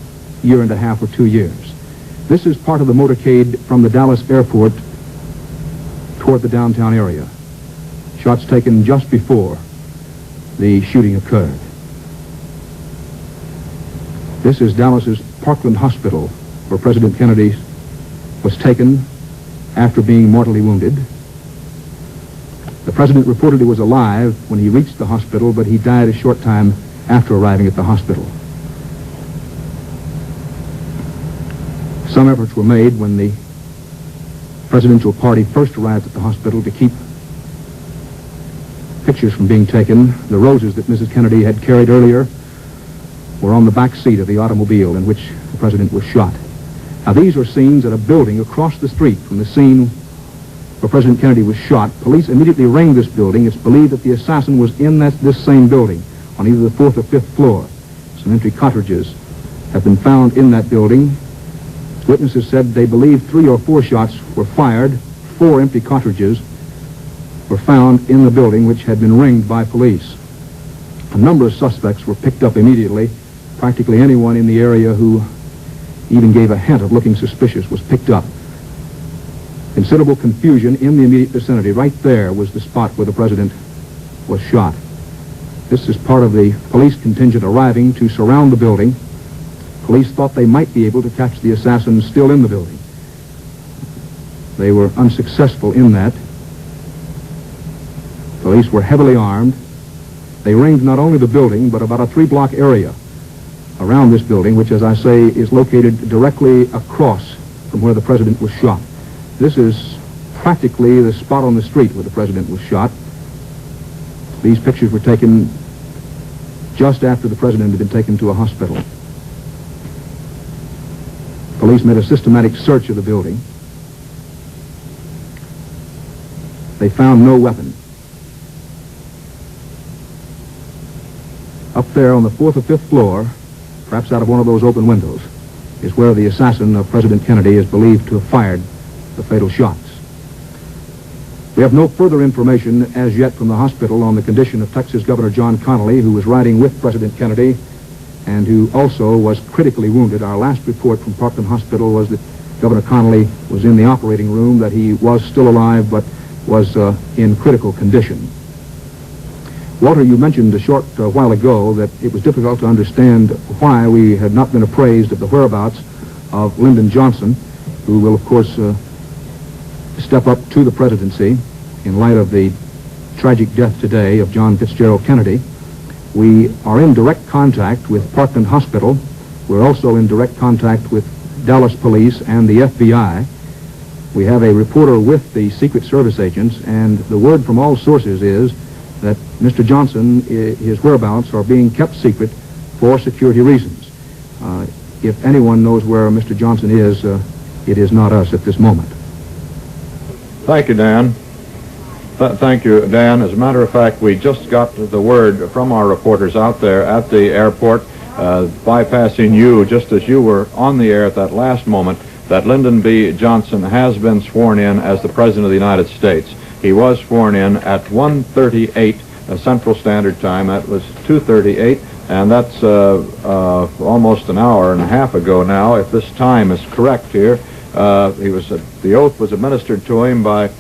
year and a half or 2 years. This is part of the motorcade from the Dallas airport toward the downtown area. Shots taken just before the shooting occurred. This is Dallas's Parkland Hospital, where President Kennedy was taken after being mortally wounded. The president reportedly was alive when he reached the hospital, but he died a short time after arriving at the hospital. Some efforts were made when the presidential party first arrived at the hospital to keep pictures from being taken. The roses that Mrs. Kennedy had carried earlier were on the back seat of the automobile in which the president was shot. Now, these are scenes at a building across the street from the scene where President Kennedy was shot. Police immediately ringed this building. It's believed that the assassin was in this same building on either the 4th or 5th floor. Some empty cartridges have been found in that building. Witnesses said they believe 3 or 4 shots were fired. 4 empty cartridges were found in the building, which had been ringed by police. A number of suspects were picked up immediately. Practically anyone in the area who even gave a hint of looking suspicious was picked up. Considerable confusion in the immediate vicinity. Right there was the spot where the president was shot. This is part of the police contingent arriving to surround the building. Police thought they might be able to catch the assassins still in the building. They were unsuccessful in that. Police were heavily armed. They ringed not only the building, but about a 3-block area around this building, which, as I say, is located directly across from where the president was shot. This is practically the spot on the street where the president was shot. These pictures were taken just after the president had been taken to a hospital. Police made a systematic search of the building. They found no weapon. Up there on the 4th or 5th floor, perhaps out of one of those open windows, is where the assassin of President Kennedy is believed to have fired the fatal shots. We have no further information as yet from the hospital on the condition of Texas Governor John Connally, who was riding with President Kennedy and who also was critically wounded. Our last report from Parkland Hospital was that Governor Connally was in the operating room, that he was still alive but was in critical condition. Walter, you mentioned a short while ago that it was difficult to understand why we had not been appraised of the whereabouts of Lyndon Johnson, who will, of course, step up to the presidency in light of the tragic death today of John Fitzgerald Kennedy. We are in direct contact with Parkland Hospital. We're also in direct contact with Dallas Police and the FBI. We have a reporter with the Secret Service agents, and the word from all sources is that Mr. Johnson, his whereabouts are being kept secret for security reasons. If anyone knows where Mr. Johnson is, it is not us at this moment. Thank you, Dan. Thank you, Dan. As a matter of fact, we just got the word from our reporters out there at the airport, bypassing you just as you were on the air at that last moment, that Lyndon B. Johnson has been sworn in as the President of the United States. He was sworn in at 1:38 Central Standard Time. That was 2:38, and that's almost an hour and a half ago now, if this time is correct here. The oath was administered to him by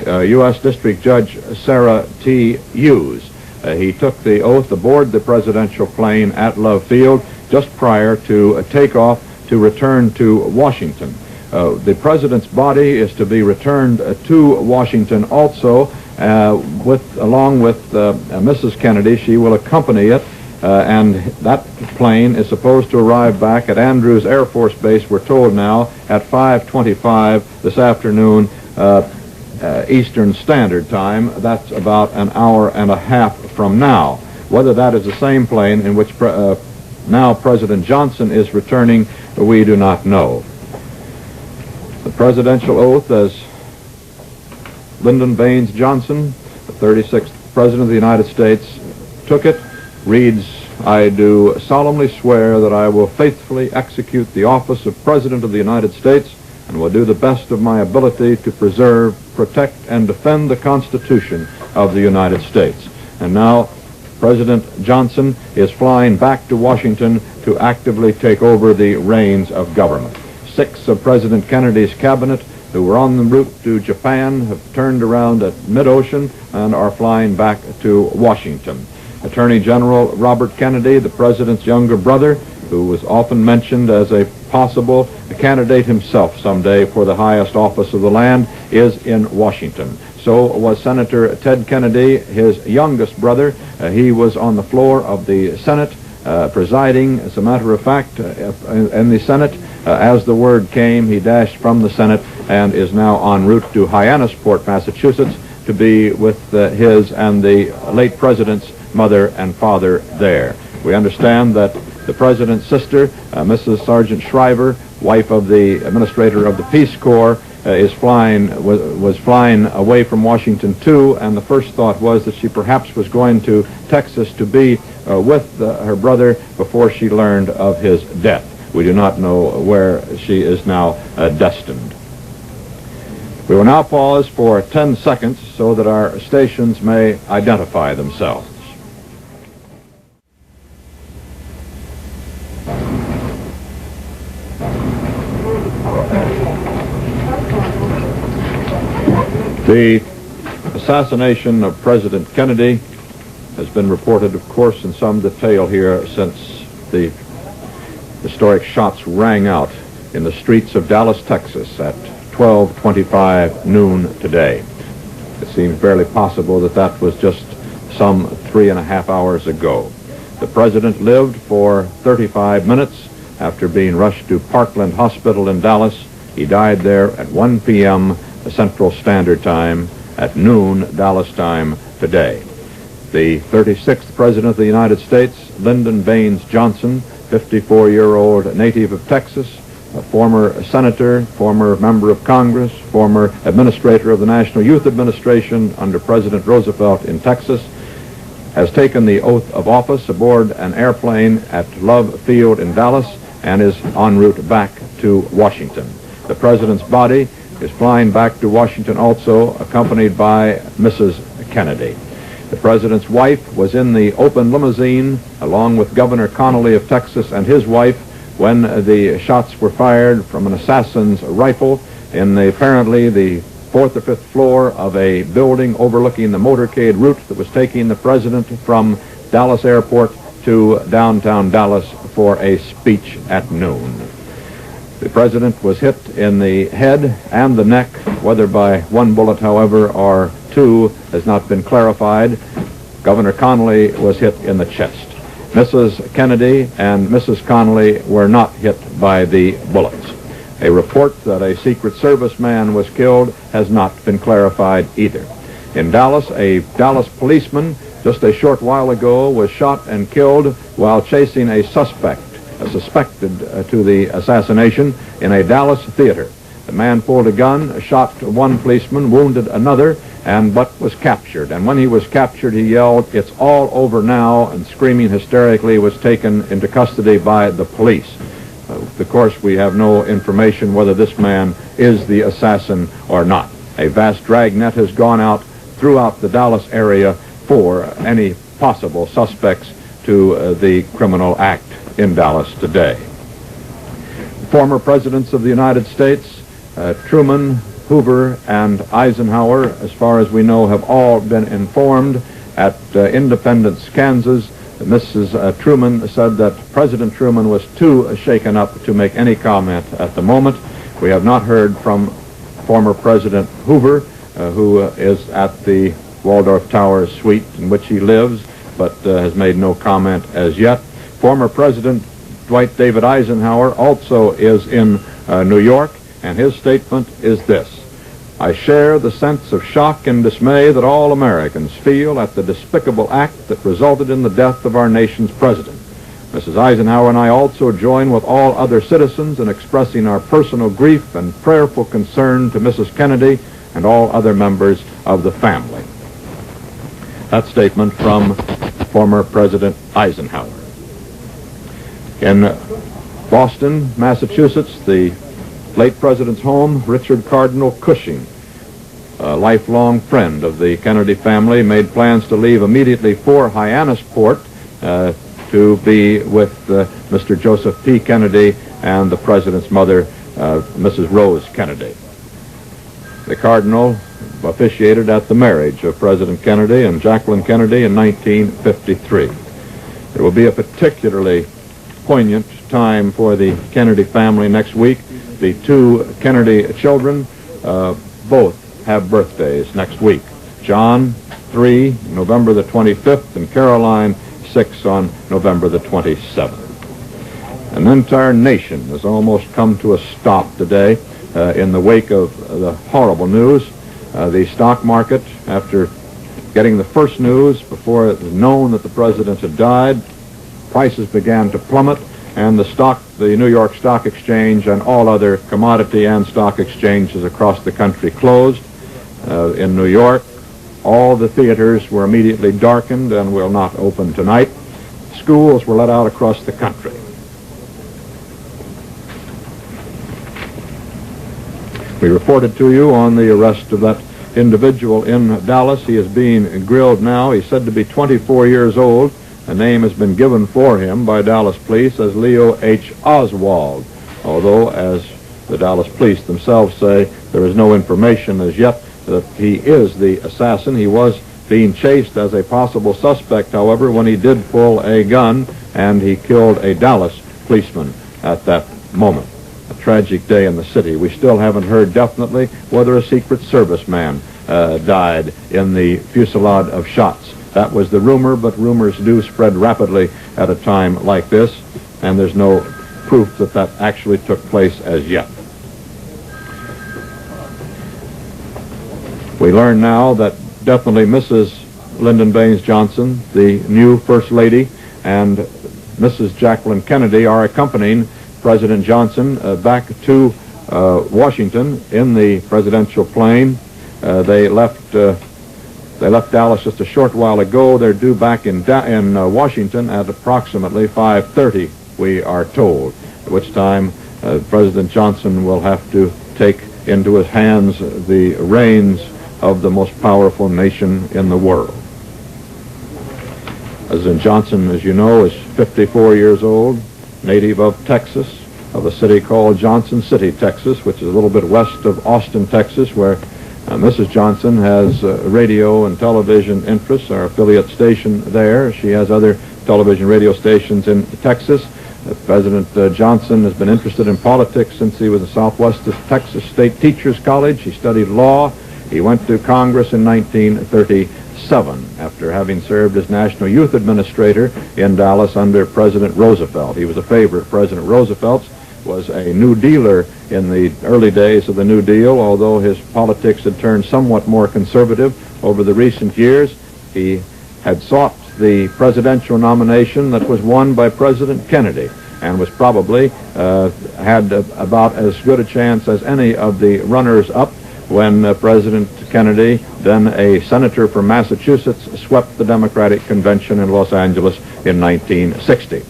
U.S. District Judge Sarah T. Hughes. He took the oath aboard the presidential plane at Love Field just prior to takeoff to return to Washington. The president's body is to be returned to Washington also, along with Mrs. Kennedy. She will accompany it, and that plane is supposed to arrive back at Andrews Air Force Base, we're told now, at 5:25 this afternoon, Eastern Standard Time. That's about an hour and a half from now. Whether that is the same plane in which now President Johnson is returning, we do not know. The presidential oath as Lyndon Baines Johnson, the 36th President of the United States, took it, reads, "I do solemnly swear that I will faithfully execute the office of President of the United States and will do the best of my ability to preserve, protect, and defend the Constitution of the United States." And now President Johnson is flying back to Washington to actively take over the reins of government. 6 of President Kennedy's cabinet who were on the route to Japan have turned around at mid-ocean and are flying back to Washington. Attorney General Robert Kennedy, the president's younger brother, who was often mentioned as a possible candidate himself someday for the highest office of the land, is in Washington. So was Senator Ted Kennedy, his youngest brother. He was on the floor of the Senate, presiding, as a matter of fact, in the Senate. As the word came, he dashed from the Senate and is now en route to Hyannisport, Massachusetts, to be with his and the late president's mother and father there. We understand that the president's sister, Mrs. Sergeant Shriver, wife of the administrator of the Peace Corps, was flying away from Washington too, and the first thought was that she perhaps was going to Texas to be with her brother before she learned of his death. We do not know where she is now destined. We will now pause for 10 seconds so that our stations may identify themselves. The assassination of President Kennedy has been reported, of course, in some detail here since the historic shots rang out in the streets of Dallas, Texas at 12:25 noon today. It seems barely possible that that was just some 3.5 hours ago. The president lived for 35 minutes after being rushed to Parkland Hospital in Dallas. He died there at 1 p.m. Central Standard Time at noon Dallas time today. The 36th President of the United States, Lyndon Baines Johnson, 54-year-old native of Texas, a former senator, former member of Congress, former administrator of the National Youth Administration under President Roosevelt in Texas, has taken the oath of office aboard an airplane at Love Field in Dallas and is en route back to Washington. The president's body is flying back to Washington also, accompanied by Mrs. Kennedy. The president's wife was in the open limousine along with Governor Connolly of Texas and his wife when the shots were fired from an assassin's rifle in apparently the 4th or 5th floor of a building overlooking the motorcade route that was taking the president from Dallas Airport to downtown Dallas for a speech at noon. The president was hit in the head and the neck, whether by one bullet, however, or two has not been clarified. Governor Connolly was hit in the chest. Mrs. Kennedy and Mrs. Connolly were not hit by the bullets. A report that a Secret Service man was killed has not been clarified either. In Dallas, a Dallas policeman just a short while ago was shot and killed while chasing a suspected to the assassination in a Dallas theater. The man pulled a gun, shot one policeman, wounded another, but was captured. And when he was captured, he yelled, "It's all over now," and screaming hysterically was taken into custody by the police. Of course, we have no information whether this man is the assassin or not. A vast dragnet has gone out throughout the Dallas area for any possible suspects to the criminal act in Dallas today. Former presidents of the United States, Truman, Hoover, and Eisenhower, as far as we know, have all been informed at Independence, Kansas. Mrs. Truman said that President Truman was too shaken up to make any comment at the moment. We have not heard from former President Hoover, who is at the Waldorf Towers suite in which he lives, but has made no comment as yet. Former President Dwight David Eisenhower also is in New York, and his statement is this: "I share the sense of shock and dismay that all Americans feel at the despicable act that resulted in the death of our nation's president. Mrs. Eisenhower and I also join with all other citizens in expressing our personal grief and prayerful concern to Mrs. Kennedy and all other members of the family." That statement from former President Eisenhower. In Boston, Massachusetts, the late president's home, Richard Cardinal Cushing, a lifelong friend of the Kennedy family, made plans to leave immediately for Hyannisport to be with Mr. Joseph P. Kennedy and the president's mother, Mrs. Rose Kennedy. The Cardinal officiated at the marriage of President Kennedy and Jacqueline Kennedy in 1953. It will be a particularly poignant time for the Kennedy family next week. The two Kennedy children both have birthdays next week. John, 3, November the 25th, and Caroline, 6, on November the 27th. An entire nation has almost come to a stop today in the wake of the horrible news. The stock market, after getting the first news before it was known that the president had died, prices began to plummet, and the New York Stock Exchange and all other commodity and stock exchanges across the country closed. In New York, all the theaters were immediately darkened and will not open tonight. Schools were let out across the country. We reported to you on the arrest of that individual in Dallas. He is being grilled now. He's said to be 24 years old. A name has been given for him by Dallas police as Leo H. Oswald, although, as the Dallas police themselves say, there is no information as yet that he is the assassin. He was being chased as a possible suspect, however, when he did pull a gun and he killed a Dallas policeman at that moment. A tragic day in the city. We still haven't heard definitely whether a Secret Service man died in the fusillade of shots. That was the rumor, but rumors do spread rapidly at a time like this, and there's no proof that that actually took place as yet. We learn now that definitely Mrs. Lyndon Baines Johnson, the new First Lady, and Mrs. Jacqueline Kennedy are accompanying President Johnson back to Washington in the presidential plane. They left Dallas just a short while ago. They're due back in Washington at approximately 5:30, we are told, at which time President Johnson will have to take into his hands the reins of the most powerful nation in the world. President Johnson, as you know, is 54 years old, native of Texas, of a city called Johnson City, Texas, which is a little bit west of Austin, Texas, where Mrs. Johnson has radio and television interests, our affiliate station there. She has other television radio stations in Texas. President Johnson has been interested in politics since he was in Southwest Texas State Teachers College. He studied law. He went to Congress in 1937 after having served as National Youth Administrator in Dallas under President Roosevelt. He was a favorite of President Roosevelt's, was a New Dealer in the early days of the New Deal, although his politics had turned somewhat more conservative over the recent years. He had sought the presidential nomination that was won by President Kennedy and was probably had about as good a chance as any of the runners-up when President Kennedy, then a senator from Massachusetts, swept the Democratic Convention in Los Angeles in 1960.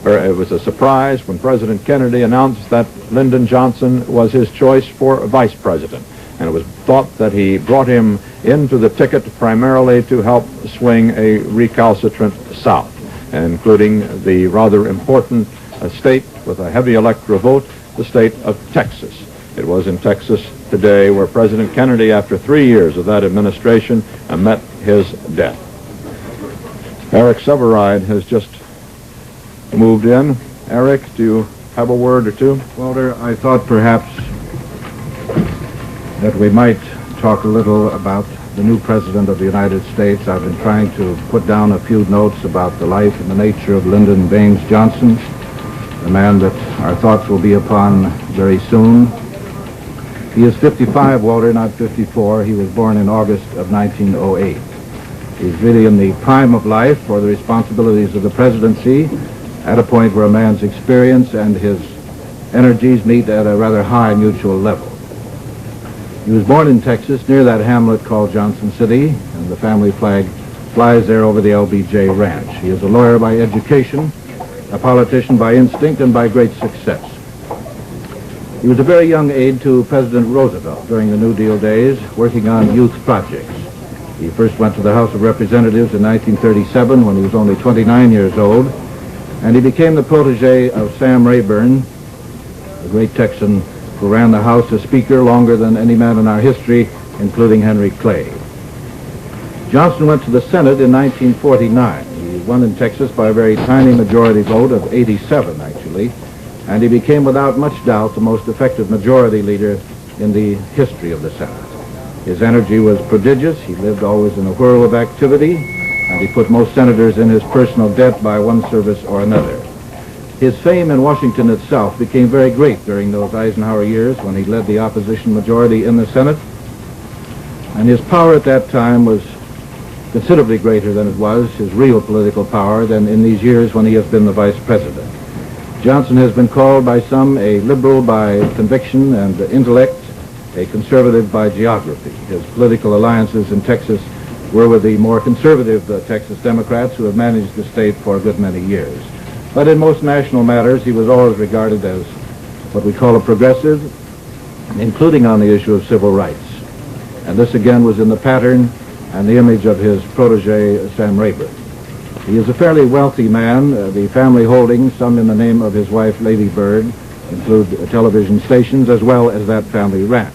It was a surprise when President Kennedy announced that Lyndon Johnson was his choice for vice president, and it was thought that he brought him into the ticket primarily to help swing a recalcitrant South, including the rather important state with a heavy electoral vote, the state of Texas. It was in Texas today where President Kennedy, after 3 years of that administration, met his death. Eric Severide has just moved in. Eric, do you have a word or two? Walter, I thought perhaps that we might talk a little about the new President of the United States. I've been trying to put down a few notes about the life and the nature of Lyndon Baines Johnson, the man that our thoughts will be upon very soon. He is 55, Walter, not 54. He was born in August of 1908. He's really in the prime of life for the responsibilities of the presidency, at a point where a man's experience and his energies meet at a rather high mutual level. He was born in Texas, near that hamlet called Johnson City, and the family flag flies there over the LBJ Ranch. He is a lawyer by education, a politician by instinct, and by great success. He was a very young aide to President Roosevelt during the New Deal days, working on youth projects. He first went to the House of Representatives in 1937 when he was only 29 years old, and he became the protege of Sam Rayburn, the great Texan who ran the House as Speaker longer than any man in our history, including Henry Clay. Johnson went to the Senate in 1949. He won in Texas by a very tiny majority vote of 87, actually, and he became without much doubt the most effective majority leader in the history of the Senate. His energy was prodigious. He lived always in a whirl of activity, and he put most senators in his personal debt by one service or another. His fame in Washington itself became very great during those Eisenhower years when he led the opposition majority in the Senate, and his power at that time was considerably greater than it was, his real political power, than in these years when he has been the vice president. Johnson has been called by some a liberal by conviction and intellect, a conservative by geography. His political alliances in Texas were with the more conservative Texas Democrats who have managed the state for a good many years. But in most national matters, he was always regarded as what we call a progressive, including on the issue of civil rights. And this again was in the pattern and the image of his protege, Sam Rayburn. He is a fairly wealthy man. The family holdings, some in the name of his wife, Lady Bird, include television stations as well as that family ranch.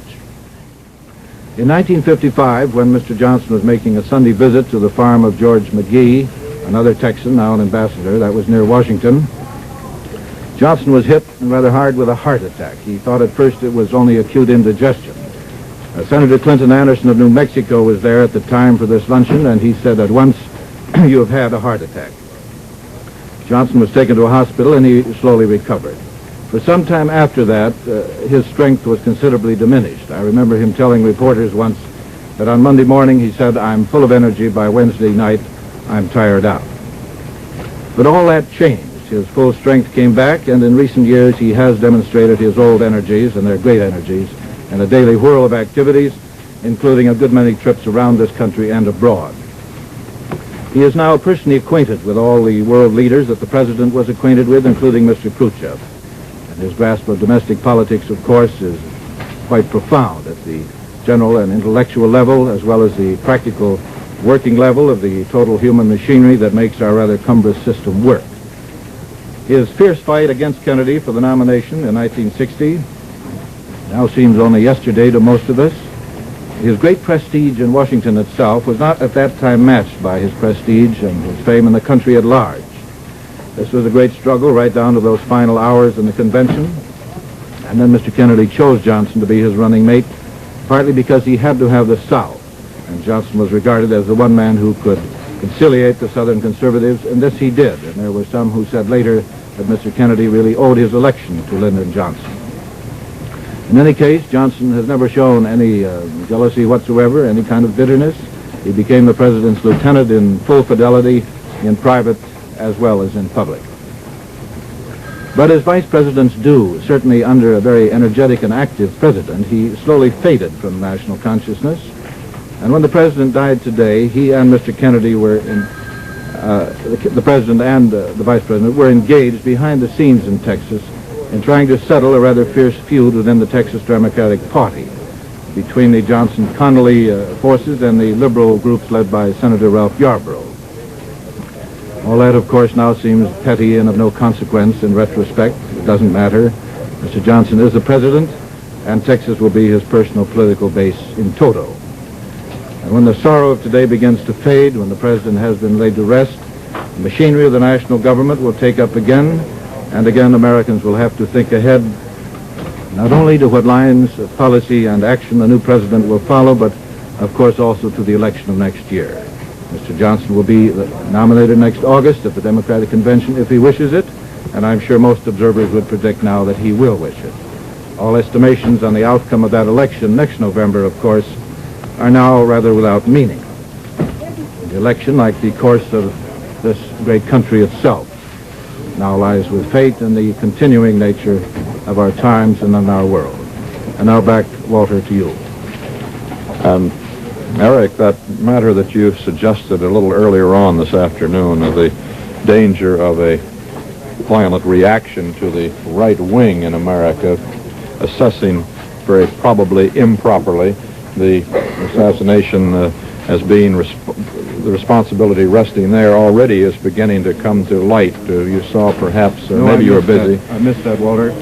In 1955, when Mr. Johnson was making a Sunday visit to the farm of George McGee, another Texan, now an ambassador, that was near Washington, Johnson was hit rather hard with a heart attack. He thought at first it was only acute indigestion. Senator Clinton Anderson of New Mexico was there at the time for this luncheon, and he said at once, "You have had a heart attack." Johnson was taken to a hospital, and he slowly recovered. For some time after that, his strength was considerably diminished. I remember him telling reporters once that on Monday morning he said, "I'm full of energy. By Wednesday night, I'm tired out." But all that changed. His full strength came back, and in recent years he has demonstrated his old energies, and they're great energies, in a daily whirl of activities, including a good many trips around this country and abroad. He is now personally acquainted with all the world leaders that the President was acquainted with, including Mr. Khrushchev. And his grasp of domestic politics, of course, is quite profound at the general and intellectual level, as well as the practical working level of the total human machinery that makes our rather cumbrous system work. His fierce fight against Kennedy for the nomination in 1960 now seems only yesterday to most of us. His great prestige in Washington itself was not at that time matched by his prestige and his fame in the country at large. This was a great struggle right down to those final hours in the convention. And then Mr. Kennedy chose Johnson to be his running mate, partly because he had to have the South. And Johnson was regarded as the one man who could conciliate the Southern conservatives, and this he did. And there were some who said later that Mr. Kennedy really owed his election to Lyndon Johnson. In any case, Johnson has never shown any jealousy whatsoever, any kind of bitterness. He became the President's lieutenant in full fidelity, in private as well as in public. But as vice presidents do, certainly under a very energetic and active president, he slowly faded from national consciousness. And when the president died today, he and Mr. Kennedy were the president and the vice president were engaged behind the scenes in Texas in trying to settle a rather fierce feud within the Texas Democratic Party between the Johnson-Connolly forces and the liberal groups led by Senator Ralph Yarborough. All that, of course, now seems petty and of no consequence in retrospect. It doesn't matter. Mr. Johnson is the president, and Texas will be his personal political base in toto. And when the sorrow of today begins to fade, when the president has been laid to rest, the machinery of the national government will take up again, and again Americans will have to think ahead, not only to what lines of policy and action the new president will follow, but of course also to the election of next year. Mr. Johnson will be nominated next August at the Democratic Convention if he wishes it, and I'm sure most observers would predict now that he will wish it. All estimations on the outcome of that election next November, of course, are now rather without meaning. The election, like the course of this great country itself, now lies with fate and the continuing nature of our times and in our world. And now back, Walter, to you. Eric, that matter that you suggested a little earlier on this afternoon of the danger of a violent reaction to the right wing in America, assessing very probably improperly the assassination as being the responsibility resting there already is beginning to come to light. You saw perhaps, maybe you were busy. I missed that, Walter.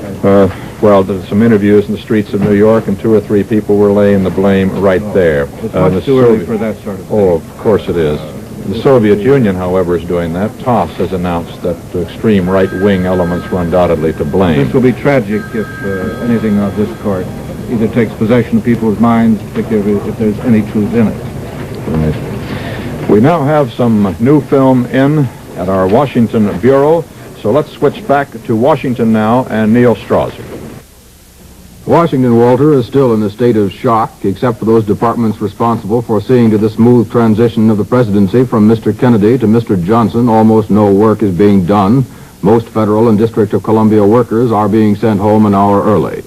Well, there's some interviews in the streets of New York, and 2 or 3 people were laying the blame right there. It's much too early for that sort of thing. Oh, of course it is. The Soviet Union, however, is doing that. TOS has announced that extreme right-wing elements were undoubtedly to blame. This will be tragic if anything of this sort either takes possession of people's minds, particularly if there's any truth in it. Right. We now have some new film in at our Washington Bureau, so let's switch back to Washington now and Neil Strauser. Washington, Walter, is still in a state of shock, except for those departments responsible for seeing to the smooth transition of the presidency from Mr. Kennedy to Mr. Johnson. Almost no work is being done. Most federal and District of Columbia workers are being sent home an hour early.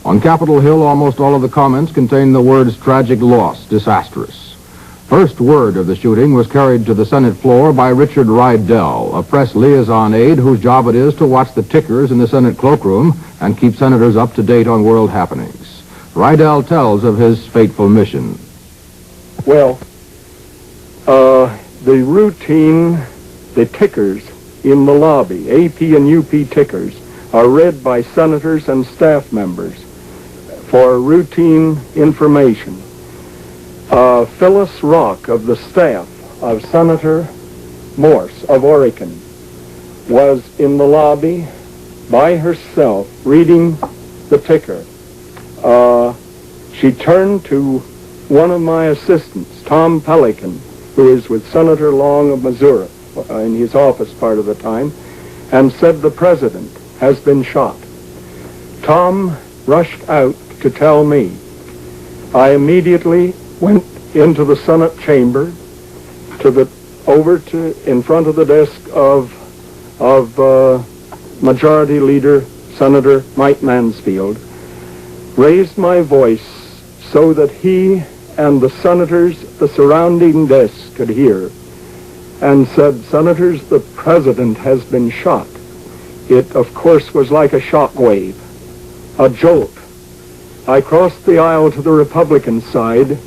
On Capitol Hill, almost all of the comments contain the words tragic loss, disastrous. First word of the shooting was carried to the Senate floor by Richard Rydell, a press liaison aide whose job it is to watch the tickers in the Senate cloakroom and keep senators up to date on world happenings. Rydell tells of his fateful mission. Well, the routine, the tickers in the lobby, AP and UP tickers, are read by senators and staff members for routine information. Phyllis Rock of the staff of Senator Morse of Oregon was in the lobby by herself reading the ticker. She turned to one of my assistants, Tom Pelican, who is with Senator Long of Missouri in his office part of the time, and said the president has been shot. Tom rushed out to tell me. I immediately went into the Senate chamber in front of the desk of Majority Leader Senator Mike Mansfield, raised my voice so that he and the senators at the surrounding desk could hear, and said, "Senators, the president has been shot." It, of course, was like a shock wave, a jolt. I crossed the aisle to the Republican side,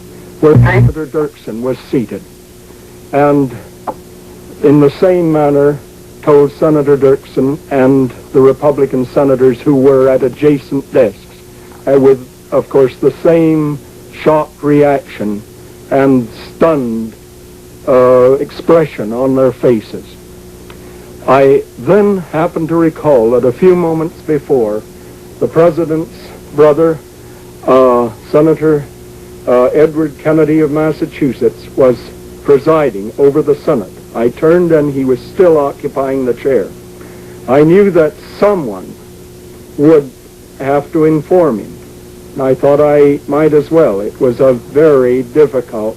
where Senator Dirksen was seated, and in the same manner told Senator Dirksen and the Republican senators who were at adjacent desks, with, of course, the same shocked reaction and stunned expression on their faces. I then happened to recall that a few moments before, the president's brother, Senator Edward Kennedy of Massachusetts, was presiding over the Senate. I turned and he was still occupying the chair. I knew that someone would have to inform him. And I thought I might as well. It was a very difficult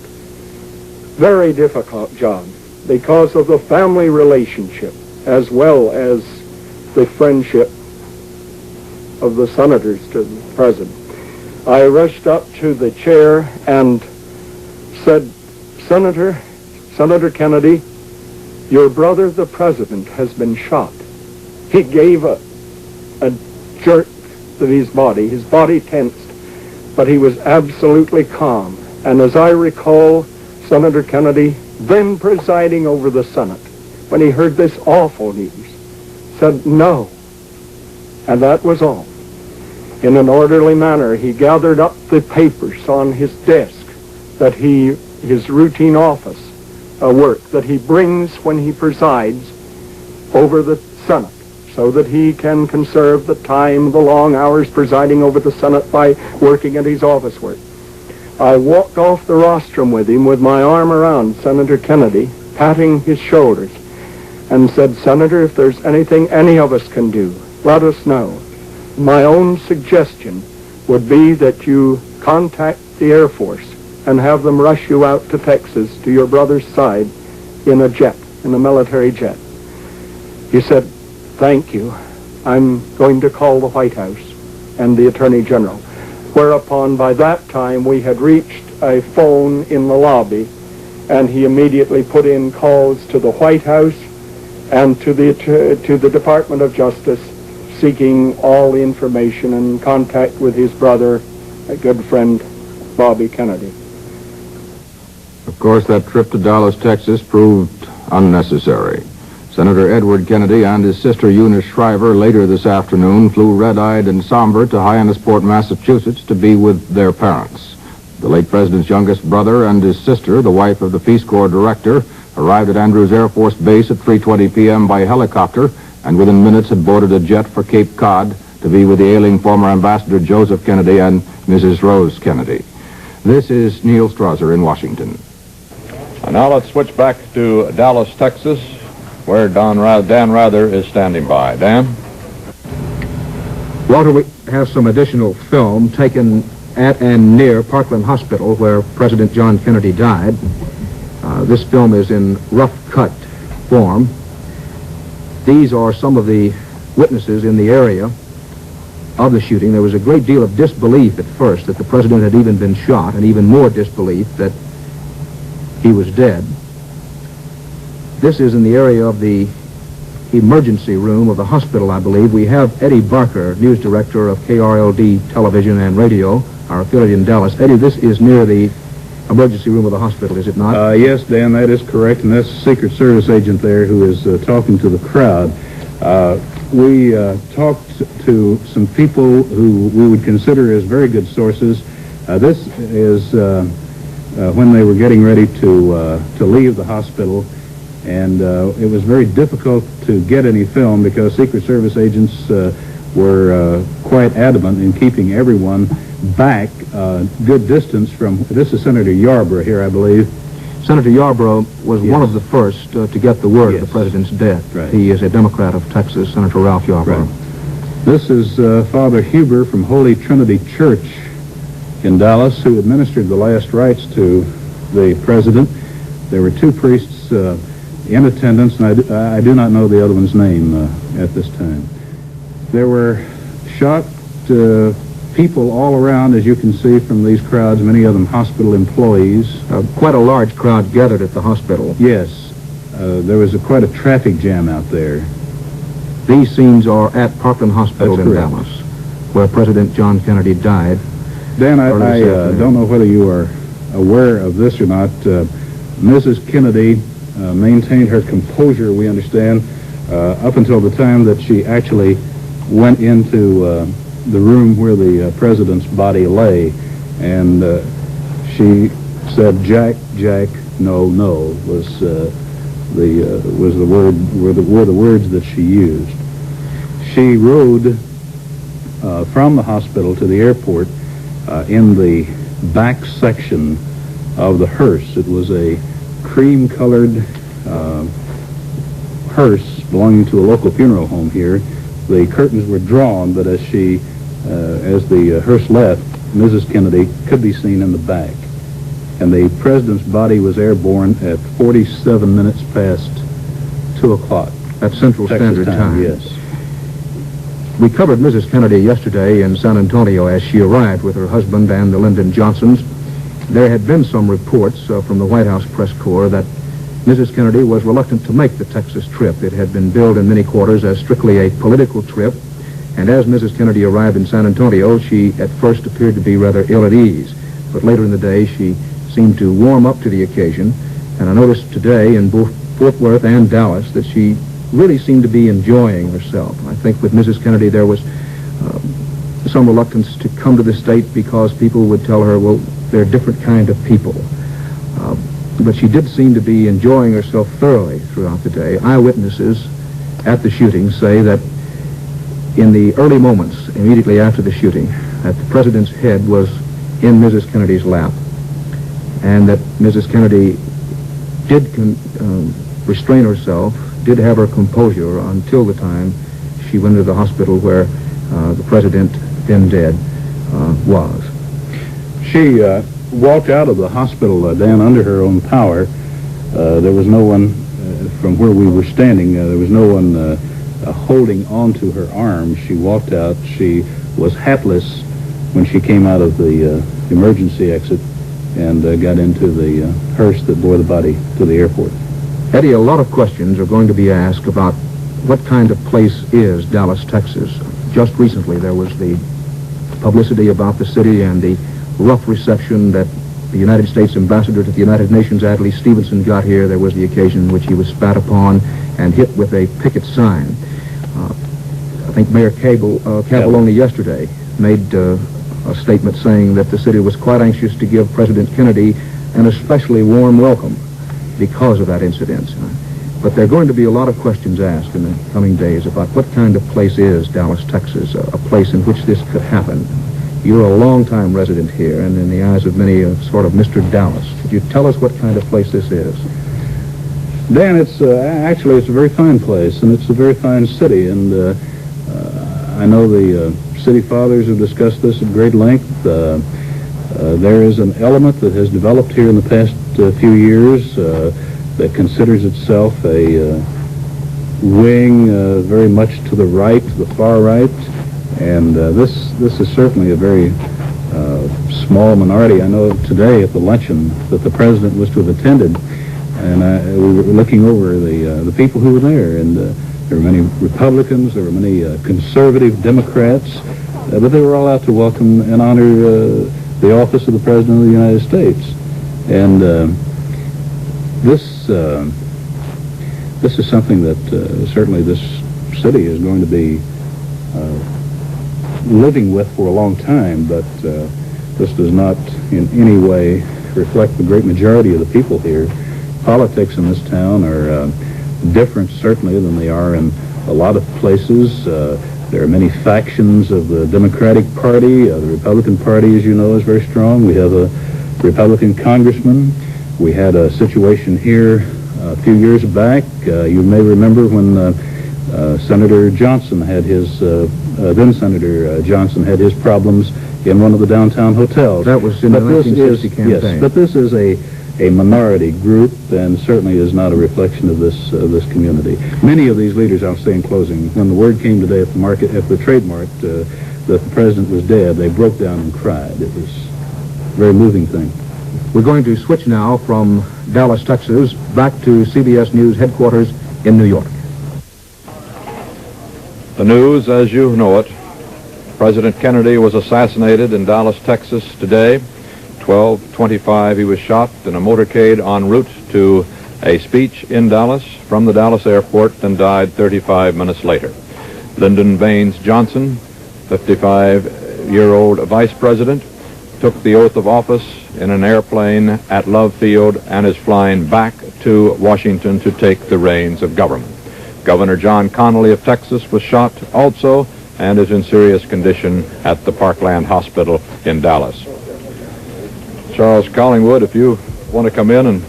job because of the family relationship as well as the friendship of the senators to the president. I rushed up to the chair and said, Senator Kennedy, your brother, the president, has been shot. He gave a jerk to his body tensed, but he was absolutely calm. And as I recall, Senator Kennedy, then presiding over the Senate, when he heard this awful news, said no. And that was all. In an orderly manner, he gathered up the papers on his desk that his routine office work that he brings when he presides over the Senate, so that he can conserve the time, the long hours presiding over the Senate by working at his office work. I walked off the rostrum with him with my arm around Senator Kennedy, patting his shoulders, and said, Senator, if there's anything any of us can do, let us know. My own suggestion would be that you contact the Air Force and have them rush you out to Texas to your brother's side in a military jet. He said, thank you. I'm going to call the White House and the Attorney General. Whereupon, by that time, we had reached a phone in the lobby, and he immediately put in calls to the White House and to the Department of Justice, seeking all the information and contact with his brother, a good friend, Bobby Kennedy. Of course, that trip to Dallas, Texas proved unnecessary. Senator Edward Kennedy and his sister Eunice Shriver later this afternoon flew red-eyed and somber to Hyannisport, Massachusetts to be with their parents. The late president's youngest brother and his sister, the wife of the Peace Corps director, arrived at Andrews Air Force Base at 3:20 p.m. by helicopter and within minutes had boarded a jet for Cape Cod to be with the ailing former Ambassador Joseph Kennedy and Mrs. Rose Kennedy. This is Neil Strasser in Washington. And now let's switch back to Dallas, Texas, where Dan Rather is standing by. Dan? Walter, we have some additional film taken at and near Parkland Hospital, where President John Kennedy died. This film is in rough cut form. These are some of the witnesses in the area of the shooting. There was a great deal of disbelief at first that the president had even been shot, and even more disbelief that he was dead. This is in the area of the emergency room of the hospital, I believe. We have Eddie Barker, news director of KRLD Television and Radio, our affiliate in Dallas. Eddie, this is near the emergency room of the hospital, is it not? Yes, Dan, that is correct, and that's a Secret Service agent there who is talking to the crowd. We talked to some people who we would consider as very good sources. This is when they were getting ready to leave the hospital, and it was very difficult to get any film because Secret Service agents were quite adamant in keeping everyone back a good distance from. This is Senator Yarborough here, I believe. Senator Yarborough was one of the first to get the word of the president's death. Right. He is a Democrat of Texas, Senator Ralph Yarborough. Right. This is Father Huber from Holy Trinity Church in Dallas, who administered the last rites to the president. There were two priests in attendance, and I do not know the other one's name at this time. There were shocked people all around, as you can see from these crowds, many of them hospital employees. Quite a large crowd gathered at the hospital. Yes. There was quite a traffic jam out there. These scenes are at Parkland Hospital in Dallas, where President John Kennedy died. Dan, I don't know whether you are aware of this or not. Mrs. Kennedy maintained her composure, we understand, up until the time that she actually went into the room where the president's body lay, and she said, "Jack, Jack, no, no," was the words that she used. She rode from the hospital to the airport in the back section of the hearse. It was a cream-colored hearse belonging to a local funeral home here. The curtains were drawn, but as the hearse left, Mrs. Kennedy could be seen in the back. And the president's body was airborne at 47 minutes past 2 o'clock. At Central Standard Time. Yes. We covered Mrs. Kennedy yesterday in San Antonio as she arrived with her husband and the Lyndon Johnsons. There had been some reports from the White House press corps that Mrs. Kennedy was reluctant to make the Texas trip. It had been billed in many quarters as strictly a political trip, and as Mrs. Kennedy arrived in San Antonio, she at first appeared to be rather ill at ease, but later in the day she seemed to warm up to the occasion, and I noticed today in both Fort Worth and Dallas that she really seemed to be enjoying herself. I think with Mrs. Kennedy there was some reluctance to come to the state because people would tell her, well, they're different kind of people. But she did seem to be enjoying herself thoroughly throughout the day. Eyewitnesses at the shooting say that in the early moments immediately after the shooting, that the president's head was in Mrs. Kennedy's lap, and that Mrs. Kennedy did restrain herself, did have her composure until the time she went to the hospital where the president, then dead, was. She walked out of the hospital, Dan, under her own power. There was no one, from where we were standing, there was no one holding on to her arm. She walked out. She was hatless when she came out of the emergency exit and got into the hearse that bore the body to the airport. Eddie, a lot of questions are going to be asked about what kind of place is Dallas, Texas. Just recently there was the publicity about the city and the rough reception that the United States ambassador to the United Nations, Adlai Stevenson, got here. There was the occasion in which he was spat upon and hit with a picket sign. I think Mayor Cabell only yesterday made a statement saying that the city was quite anxious to give President Kennedy an especially warm welcome because of that incident. But there are going to be a lot of questions asked in the coming days about what kind of place is Dallas, Texas, a place in which this could happen. You're a long-time resident here, and in the eyes of many, sort of Mr. Dallas. Could you tell us what kind of place this is? Dan, it's actually it's a very fine place, and it's a very fine city, and I know the city fathers have discussed this at great length. There is an element that has developed here in the past few years that considers itself a wing very much to the right, to the far right, and this is certainly a very small minority. I know today at the luncheon that the president was to have attended, and we were looking over the people who were there, and there were many Republicans, there were many conservative Democrats, but they were all out to welcome and honor the office of the President of the United States. And this is something that certainly this city is going to be living with for a long time, but this does not in any way reflect the great majority of the people here. Politics in this town are different, certainly, than they are in a lot of places. There are many factions of the Democratic Party. The Republican Party, as you know, is very strong. We have a Republican congressman. We had a situation here a few years back. You may remember when Senator Johnson had his, then Senator Johnson had his problems in one of the downtown hotels. That was in the 1960 campaign. Yes, but this is a minority group, and certainly is not a reflection of this community. Many of these leaders, I'll say in closing, when the word came today at the Trade Mart that the president was dead, they broke down and cried. It was a very moving thing. We're going to switch now from Dallas, Texas, back to CBS News headquarters in New York. The news, as you know it, President Kennedy was assassinated in Dallas, Texas today. 12:25, he was shot in a motorcade en route to a speech in Dallas from the Dallas airport and died 35 minutes later. Lyndon Baines Johnson, 55-year-old vice president, took the oath of office in an airplane at Love Field and is flying back to Washington to take the reins of government. Governor John Connally of Texas was shot also and is in serious condition at the Parkland Hospital in Dallas. Charles Collingwood, if you want to come in and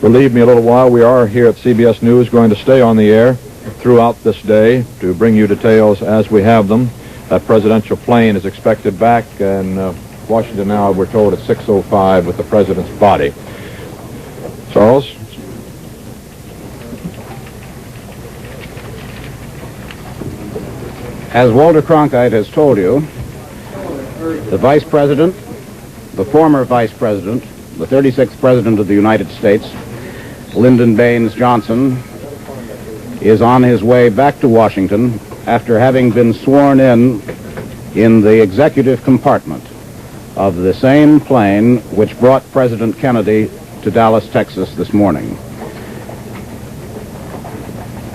relieve me a little while, we are here at CBS News going to stay on the air throughout this day to bring you details as we have them. That presidential plane is expected back in Washington now, we're told, at 6:05 with the president's body. Charles? As Walter Cronkite has told you, the vice president, the former vice president, the 36th president of the United States, Lyndon Baines Johnson, is on his way back to Washington after having been sworn in the executive compartment of the same plane which brought President Kennedy to Dallas, Texas this morning.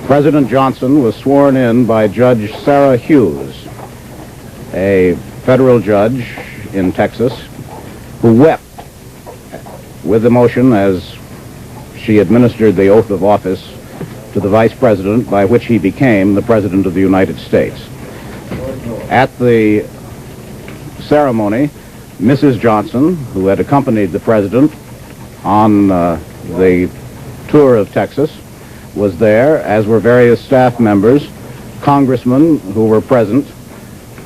President Johnson was sworn in by Judge Sarah Hughes, a federal judge in Texas, who wept with emotion as she administered the oath of office to the vice president by which he became the president of the United States. At the ceremony, Mrs. Johnson, who had accompanied the president on the tour of Texas, was there, as were various staff members, congressmen who were present,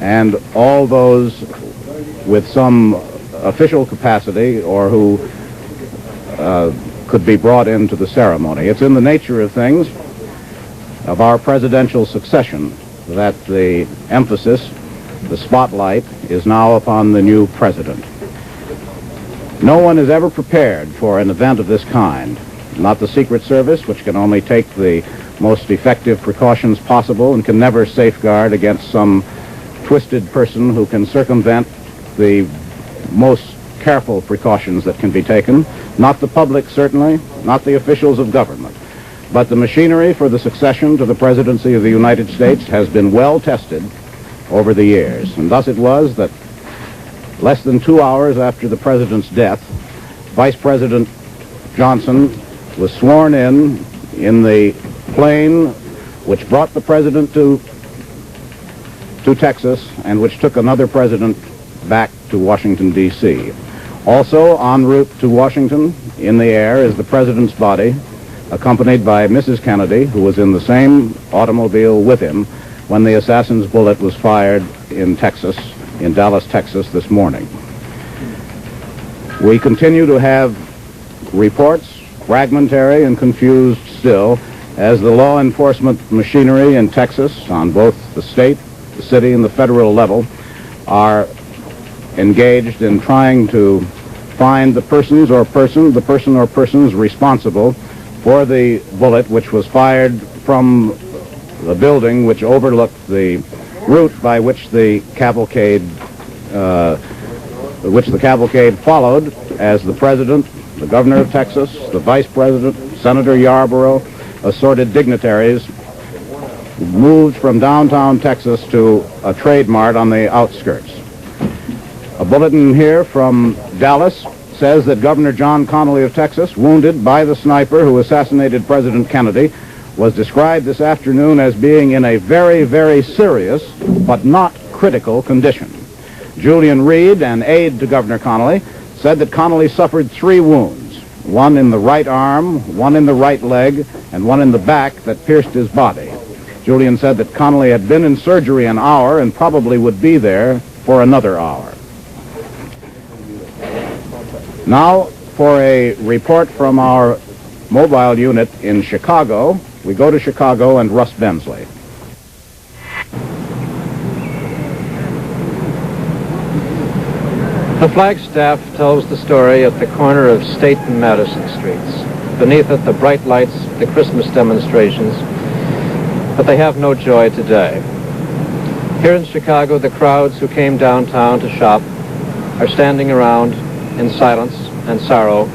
and all those with some official capacity or who could be brought into the ceremony. It's in the nature of things, of our presidential succession, that the emphasis, the spotlight, is now upon the new president. No one is ever prepared for an event of this kind. Not the Secret Service, which can only take the most effective precautions possible and can never safeguard against some twisted person who can circumvent the most careful precautions that can be taken. Not the public, certainly, not the officials of government. But the machinery for the succession to the presidency of the United States has been well tested over the years. And thus it was that less than 2 hours after the president's death, Vice President Johnson was sworn in the plane which brought the president to Texas and which took another president back to Washington, D.C. Also en route to Washington in the air is the president's body, accompanied by Mrs. Kennedy, who was in the same automobile with him when the assassin's bullet was fired in Texas, in Dallas, Texas this morning. We continue to have reports, fragmentary and confused still, as the law enforcement machinery in Texas on both the state, the city, and the federal level are engaged in trying to find the person or persons responsible for the bullet which was fired from the building which overlooked the route by which the cavalcade followed as the president, the governor of Texas, the vice president, Senator Yarborough, assorted dignitaries moved from downtown Texas to a trade mart on the outskirts. A bulletin here from Dallas says that Governor John Connally of Texas, wounded by the sniper who assassinated President Kennedy, was described this afternoon as being in a very, very serious but not critical condition. Julian Reed, an aide to Governor Connally, said that Connally suffered 3 wounds, one in the right arm, one in the right leg, and one in the back that pierced his body. Julian said that Connally had been in surgery an hour and probably would be there for another hour. Now, for a report from our mobile unit in Chicago, we go to Chicago and Russ Bensley. The flagstaff tells the story at the corner of State and Madison Streets. Beneath it, the bright lights, the Christmas demonstrations, but they have no joy today. Here in Chicago, the crowds who came downtown to shop are standing around in silence and sorrow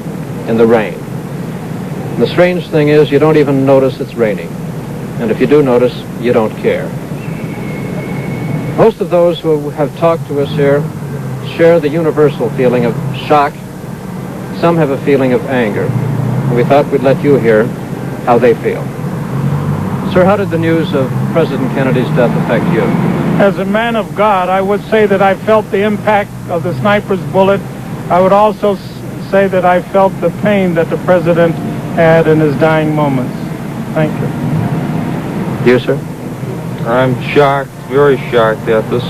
in the rain. And the strange thing is, you don't even notice it's raining. And if you do notice, you don't care. Most of those who have talked to us here share the universal feeling of shock. Some have a feeling of anger. And we thought we'd let you hear how they feel. Sir, how did the news of President Kennedy's death affect you? As a man of God, I would say that I felt the impact of the sniper's bullet. I would also say that I felt the pain that the president had in his dying moments. Thank you. You, sir? I'm shocked, very shocked at this.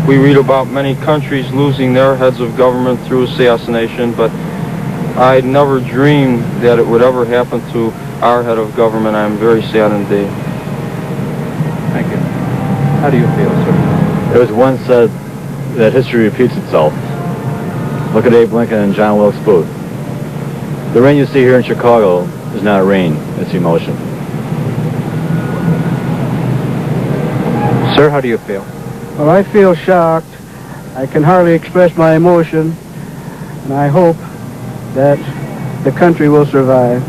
We read about many countries losing their heads of government through assassination, but I never dreamed that it would ever happen to our head of government. I'm very sad indeed. Thank you. How do you feel, sir? It was once said that history repeats itself. Look at Abe Lincoln and John Wilkes Booth. The rain you see here in Chicago is not rain, it's emotion. Sir, how do you feel? Well, I feel shocked. I can hardly express my emotion, and I hope that the country will survive.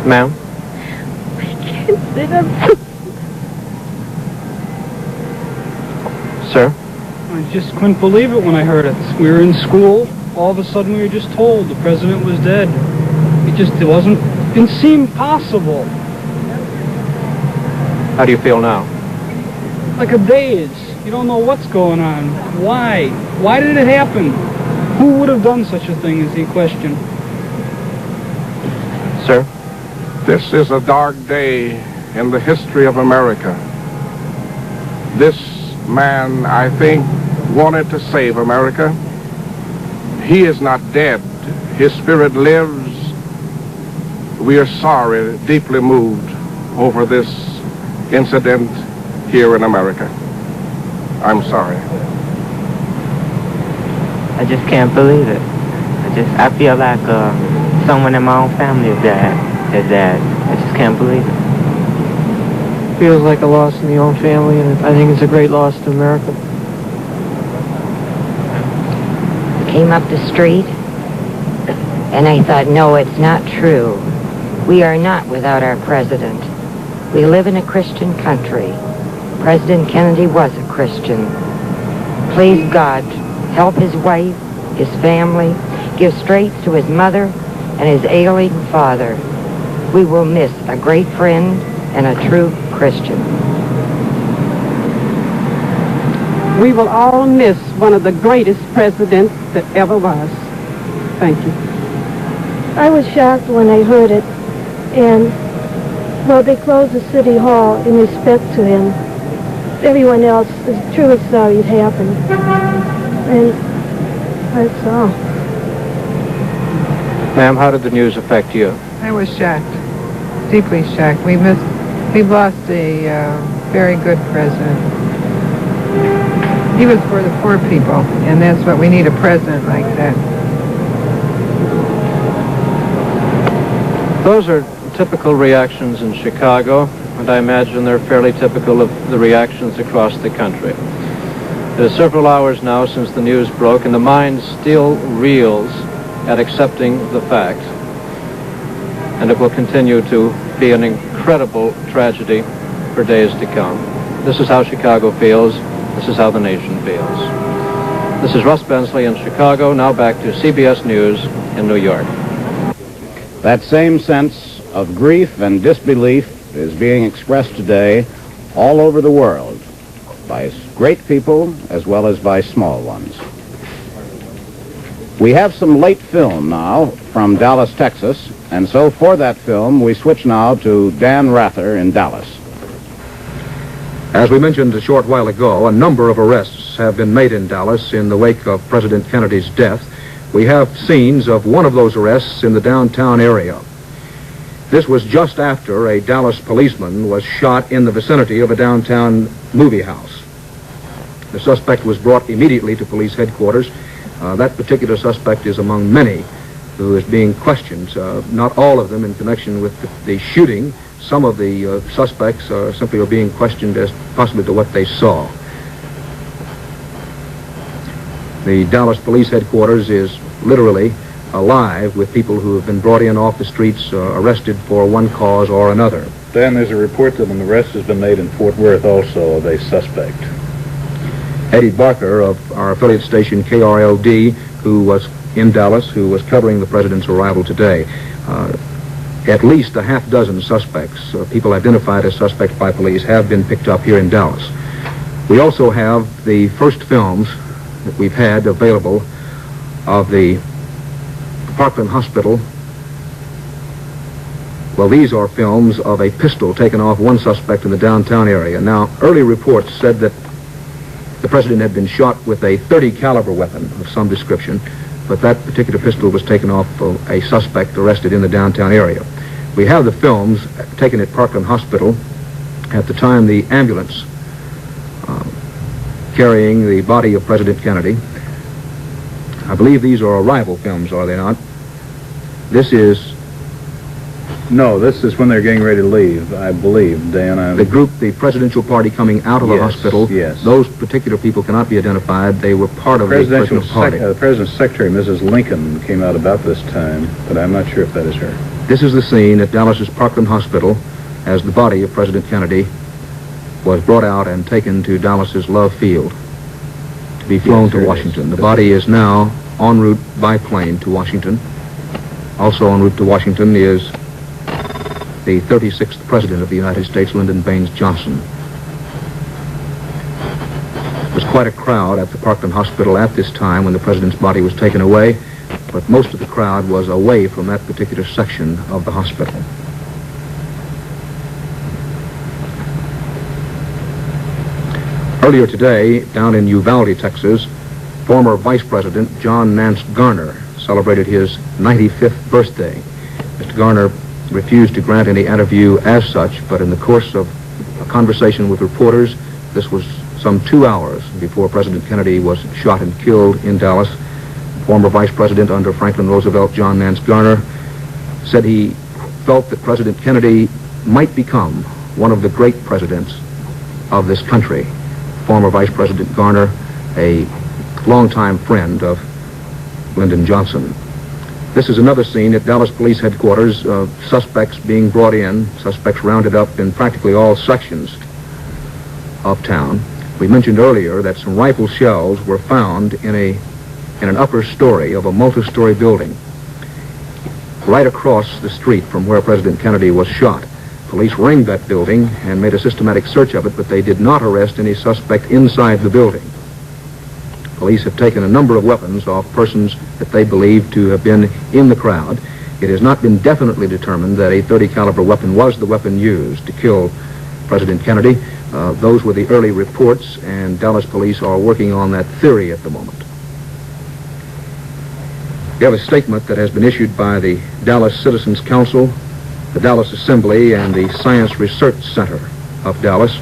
Ma'am? I can't sit up. Sir? I just couldn't believe it when I heard it. We were in school. All of a sudden we were just told the president was dead. It didn't seem possible. How do you feel now? Like a daze. You don't know what's going on. Why? Why did it happen? Who would have done such a thing is the question. Sir? This is a dark day in the history of America. This man, I think, wanted to save America. He is not dead. His spirit lives. We are sorry, deeply moved over this incident here in America. I'm sorry. I just can't believe it. I feel like someone in my own family is dead. I just can't believe it. Feels like a loss in the own family, and I think it's a great loss to America. I came up the street, and I thought, no, it's not true. We are not without our president. We live in a Christian country. President Kennedy was a Christian. Please God, help his wife, his family, give strength to his mother and his ailing father. We will miss a great friend and a true Christian. We will all miss one of the greatest presidents that ever was. Thank you. I was shocked when I heard it, and, well, they closed the city hall in respect to him. Everyone else is truly sorry it happened. And that's all. Ma'am, how did the news affect you? I was shocked, deeply shocked. We've lost a very good president. He was for the poor people, and that's what we need, a president like that. Those are typical reactions in Chicago, and I imagine they're fairly typical of the reactions across the country. It is several hours now since the news broke, and the mind still reels at accepting the fact. And it will continue to be an incredible tragedy for days to come. This is how Chicago feels. This is how the nation feels. This is Russ Bensley in Chicago. Now back to CBS News in New York. That same sense of grief and disbelief is being expressed today all over the world by great people as well as by small ones. We have some late film now from Dallas, Texas, and so for that film we switch now to Dan Rather in Dallas. As we mentioned a short while ago, a number of arrests have been made in Dallas in the wake of President Kennedy's death. We have scenes of one of those arrests in the downtown area. This was just after a Dallas policeman was shot in the vicinity of a downtown movie house. The suspect was brought immediately to police headquarters. That particular suspect is among many who is being questioned, not all of them in connection with the shooting. Some of the suspects simply are being questioned as possibly to what they saw. The Dallas police headquarters is literally alive with people who have been brought in off the streets, arrested for one cause or another. Dan, there's a report that an arrest has been made in Fort Worth also of a suspect. Eddie Barker of our affiliate station KRLD, who was in Dallas, who was covering the president's arrival today. At least a half dozen suspects, people identified as suspects by police, have been picked up here in Dallas. We also have the first films that we've had available of the Parkland Hospital. Well, these are films of a pistol taken off one suspect in the downtown area. Now, early reports said that the president had been shot with a .30 caliber weapon of some description, but that particular pistol was taken off a suspect arrested in the downtown area. We have the films taken at Parkland Hospital at the time the ambulance carrying the body of President Kennedy. I believe these are arrival films, are they not? This is... No, this is when they're getting ready to leave, I believe, Dan. The group, the presidential party coming out of the hospital. Yes. Those particular people cannot be identified. They were part of the presidential party. The president's secretary, Mrs. Lincoln, came out about this time, but I'm not sure if that is her. This is the scene at Dallas's Parkland Hospital as the body of President Kennedy was brought out and taken to Dallas's Love Field to be flown to Washington. The body is now en route by plane to Washington. Also en route to Washington is the 36th President of the United States, Lyndon Baines Johnson. There was quite a crowd at the Parkland Hospital at this time when the President's body was taken away, but most of the crowd was away from that particular section of the hospital. Earlier today, down in Uvalde, Texas, former Vice President John Nance Garner celebrated his 95th birthday. Mr. Garner refused to grant any interview as such, but in the course of a conversation with reporters, this was some 2 hours before President Kennedy was shot and killed in Dallas. Former Vice President under Franklin Roosevelt, John Nance Garner, said he felt that President Kennedy might become one of the great presidents of this country. Former Vice President Garner, a longtime friend of Lyndon Johnson. This is another scene at Dallas Police Headquarters, suspects being brought in, suspects rounded up in practically all sections of town. We mentioned earlier that some rifle shells were found in an upper story of a multi-story building right across the street from where President Kennedy was shot. Police ringed that building and made a systematic search of it, but they did not arrest any suspect inside the building. Police have taken a number of weapons off persons that they believe to have been in the crowd. It has not been definitely determined that a .30 caliber weapon was the weapon used to kill President Kennedy. Those were the early reports, and Dallas police are working on that theory at the moment. We have a statement that has been issued by the Dallas Citizens Council, the Dallas Assembly, and the Science Research Center of Dallas.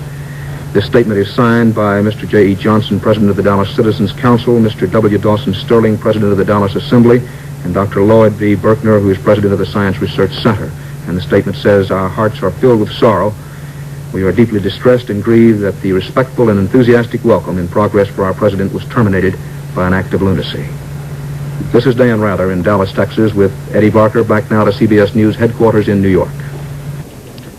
This statement is signed by Mr. J.E. Johnson, President of the Dallas Citizens Council, Mr. W. Dawson Sterling, President of the Dallas Assembly, and Dr. Lloyd V. Berkner, who is President of the Science Research Center. And the statement says, "Our hearts are filled with sorrow. We are deeply distressed and grieved that the respectful and enthusiastic welcome in progress for our President was terminated by an act of lunacy." This is Dan Rather in Dallas, Texas, with Eddie Barker, back now to CBS News headquarters in New York.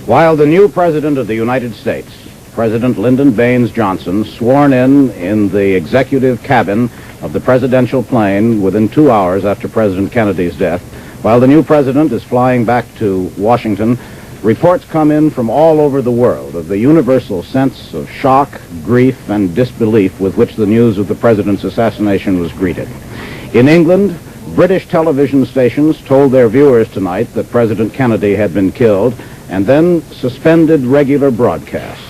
While the new President of the United States, President Lyndon Baines Johnson, sworn in the executive cabin of the presidential plane within 2 hours after President Kennedy's death. While the new president is flying back to Washington, reports come in from all over the world of the universal sense of shock, grief, and disbelief with which the news of the president's assassination was greeted. In England, British television stations told their viewers tonight that President Kennedy had been killed and then suspended regular broadcasts.